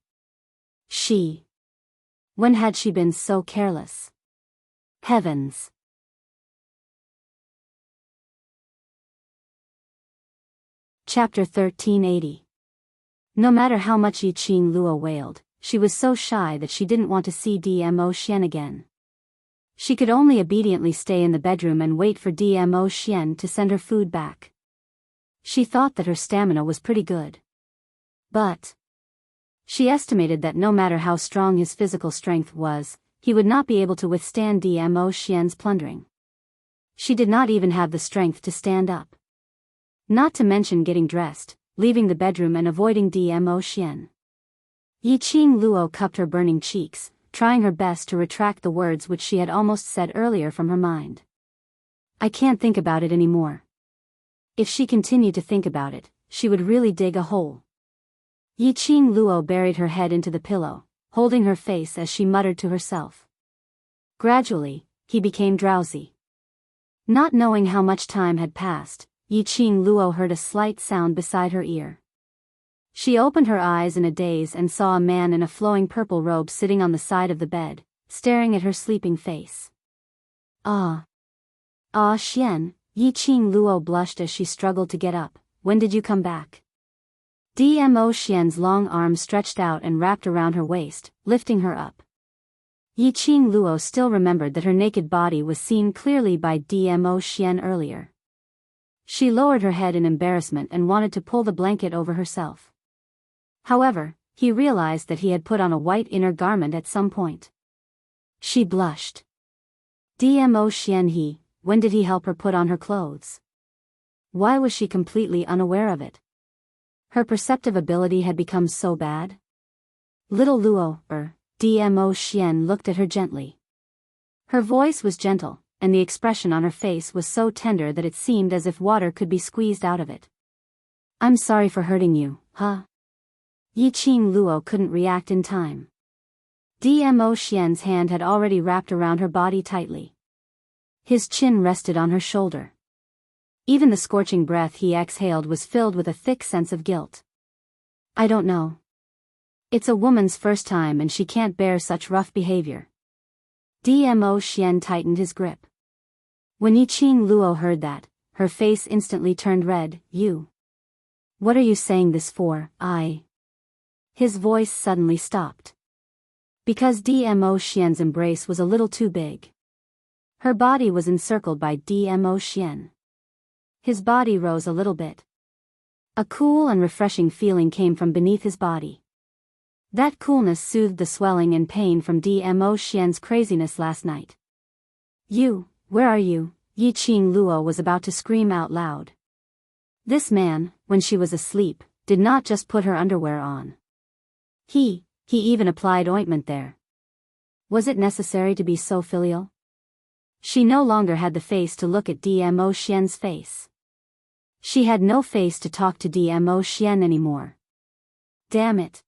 When had she been so careless? Heavens! Chapter 1380. No matter how much Yiqing Luo wailed, she was so shy that she didn't want to see Dmo Xian again. She could only obediently stay in the bedroom and wait for Dmo Xian to send her food back. She thought that her stamina was pretty good. But she estimated that no matter how strong his physical strength was, he would not be able to withstand Dmo Xian's plundering. She did not even have the strength to stand up. Not to mention getting dressed, leaving the bedroom and avoiding Dmo Xian. Yiqing Luo cupped her burning cheeks, trying her best to retract the words which she had almost said earlier from her mind. I can't think about it anymore. If she continued to think about it, she would really dig a hole. Yiqing Luo buried her head into the pillow, holding her face as she muttered to herself. Gradually, he became drowsy. Not knowing how much time had passed, Yiqing Luo heard a slight sound beside her ear. She opened her eyes in a daze and saw a man in a flowing purple robe sitting on the side of the bed, staring at her sleeping face. Ah, Xian, Yiqing Luo blushed as she struggled to get up. When did you come back? Dmo Xian's long arm stretched out and wrapped around her waist, lifting her up. Yiqing Luo still remembered that her naked body was seen clearly by Dmo Xian earlier. She lowered her head in embarrassment and wanted to pull the blanket over herself. However, he realized that he had put on a white inner garment at some point. She blushed. Dmo Xian when did he help her put on her clothes? Why was she completely unaware of it? Her perceptive ability had become so bad? Little Luo, Dmo Xian looked at her gently. Her voice was gentle, and the expression on her face was so tender that it seemed as if water could be squeezed out of it. I'm sorry for hurting you, huh? Yiqing Luo couldn't react in time. Dmo Xian's hand had already wrapped around her body tightly. His chin rested on her shoulder. Even the scorching breath he exhaled was filled with a thick sense of guilt. I don't know. It's a woman's first time and she can't bear such rough behavior. Dmo Xian tightened his grip. When Yiqing Luo heard that, her face instantly turned red. You. What are you saying this for? His voice suddenly stopped. Because Dmo Xian's embrace was a little too big. Her body was encircled by Dmo Xian. His body rose a little bit. A cool and refreshing feeling came from beneath his body. That coolness soothed the swelling and pain from Dmo Xian's craziness last night. Where are you? Yiqing Luo was about to scream out loud. This man, when she was asleep, did not just put her underwear on. He even applied ointment there. Was it necessary to be so filial? She no longer had the face to look at Dmo Xian's face. She had no face to talk to Dmo Xian anymore. Damn it.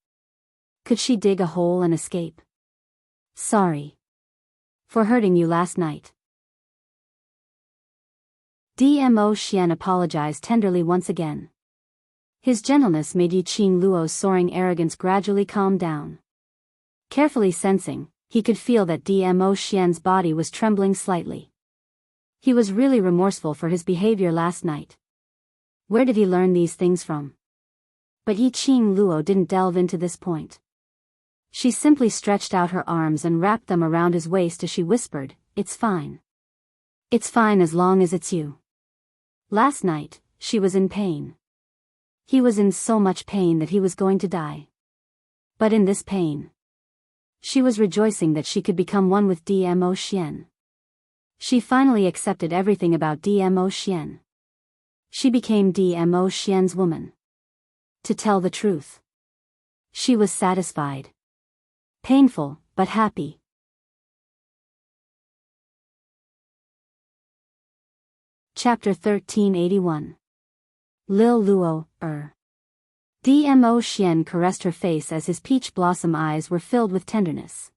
Could she dig a hole and escape? Sorry. For hurting you last night. Dmo Xian apologized tenderly once again. His gentleness made Yiqing Luo's soaring arrogance gradually calm down. Carefully sensing, he could feel that Dmo Xian's body was trembling slightly. He was really remorseful for his behavior last night. Where did he learn these things from? But Yiqing Luo didn't delve into this point. She simply stretched out her arms and wrapped them around his waist as she whispered, "It's fine. It's fine as long as it's you." Last night, she was in pain. He was in so much pain that he was going to die. But in this pain, she was rejoicing that she could become one with Dmo Xian. She finally accepted everything about Dmo Xian. She became Dmo Xian's woman. To tell the truth, she was satisfied. Painful, but happy. Chapter 1381. Lil Luo, Dmo Xian caressed her face as his peach blossom eyes were filled with tenderness.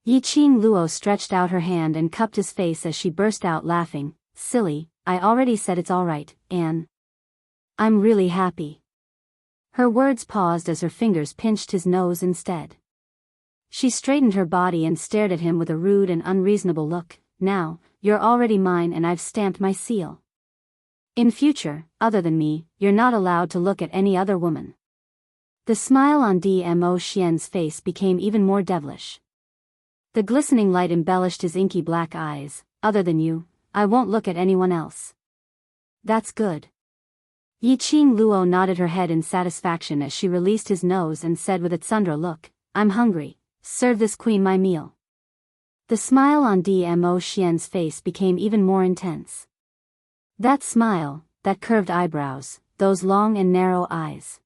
Yiqing Luo stretched out her hand and cupped his face as she burst out laughing. Silly, I already said it's alright, Anne. I'm really happy. Her words paused as her fingers pinched his nose instead. She straightened her body and stared at him with a rude and unreasonable look. Now, you're already mine and I've stamped my seal. In future, other than me, you're not allowed to look at any other woman. The smile on Dmo Xian's face became even more devilish. The glistening light embellished his inky black eyes. Other than you, I won't look at anyone else. That's good. Yiqing Luo nodded her head in satisfaction as she released his nose and said with a tsundra look, I'm hungry, serve this queen my meal. The smile on Dmo Xian's face became even more intense. That smile, that curved eyebrows, those long and narrow eyes.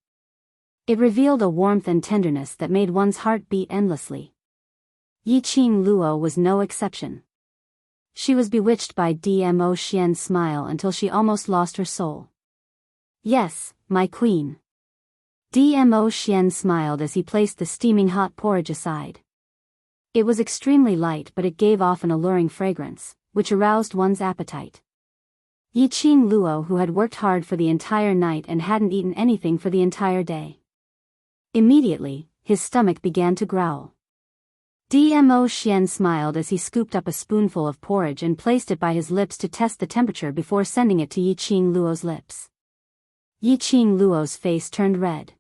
It revealed a warmth and tenderness that made one's heart beat endlessly. Yiqing Luo was no exception. She was bewitched by Dmo Xian's smile until she almost lost her soul. Yes, my queen. Dmo Xian smiled as he placed the steaming hot porridge aside. It was extremely light, but it gave off an alluring fragrance, which aroused one's appetite. Yiqing Luo, who had worked hard for the entire night and hadn't eaten anything for the entire day. Immediately, his stomach began to growl. Dmo Xian smiled as he scooped up a spoonful of porridge and placed it by his lips to test the temperature before sending it to Yiqing Luo's lips. Yiqing Luo's face turned red.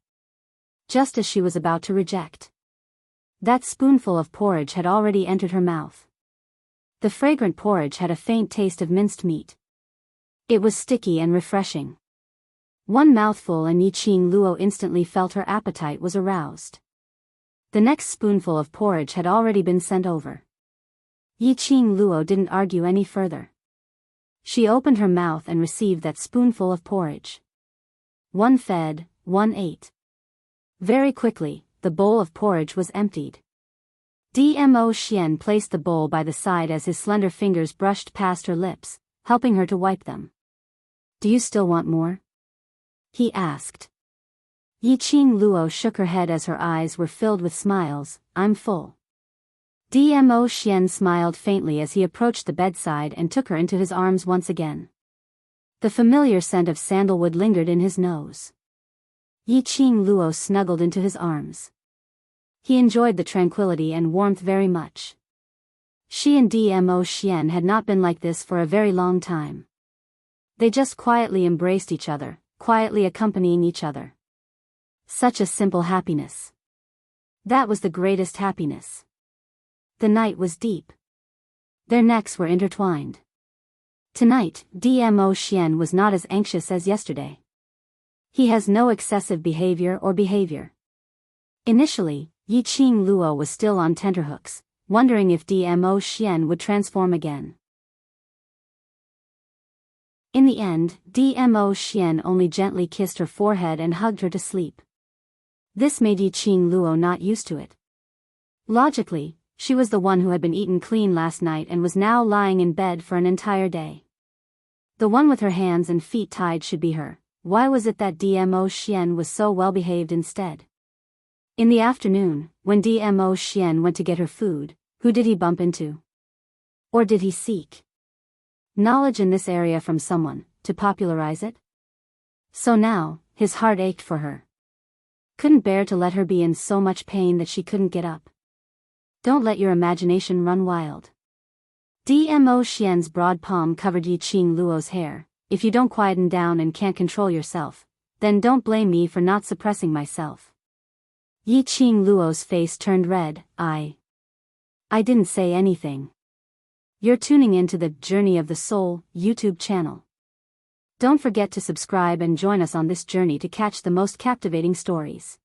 Just as she was about to reject. That spoonful of porridge had already entered her mouth. The fragrant porridge had a faint taste of minced meat. It was sticky and refreshing. One mouthful and Yiqing Luo instantly felt her appetite was aroused. The next spoonful of porridge had already been sent over. Yiqing Luo didn't argue any further. She opened her mouth and received that spoonful of porridge. One fed, one ate. Very quickly, the bowl of porridge was emptied. Dmo Xian placed the bowl by the side as his slender fingers brushed past her lips, helping her to wipe them. Do you still want more? He asked. Yiqing Luo shook her head as her eyes were filled with smiles. I'm full. Dmo Xian smiled faintly as he approached the bedside and took her into his arms once again. The familiar scent of sandalwood lingered in his nose. Yiqing Luo snuggled into his arms. He enjoyed the tranquility and warmth very much. She and Dmo Xian had not been like this for a very long time. They just quietly embraced each other, quietly accompanying each other. Such a simple happiness. That was the greatest happiness. The night was deep. Their necks were intertwined. Tonight, Dmo Xian was not as anxious as yesterday. He has no excessive behavior. Initially, Yiqing Luo was still on tenterhooks, wondering if Dmo Xian would transform again. In the end, Dmo Xian only gently kissed her forehead and hugged her to sleep. This made Yiqing Luo not used to it. Logically, she was the one who had been eaten clean last night and was now lying in bed for an entire day. The one with her hands and feet tied should be her. Why was it that Dmo Xian was so well behaved instead? In the afternoon, when Dmo Xian went to get her food, who did he bump into? Or did he seek knowledge in this area from someone, to popularize it? So now, his heart ached for her. Couldn't bear to let her be in so much pain that she couldn't get up. Don't let your imagination run wild. Dmo Xian's broad palm covered Yiqing Luo's hair. If you don't quieten down and can't control yourself, then don't blame me for not suppressing myself. Yiqing Luo's face turned red. I didn't say anything. You're tuning into the Journey of the Soul YouTube channel. Don't forget to subscribe and join us on this journey to catch the most captivating stories.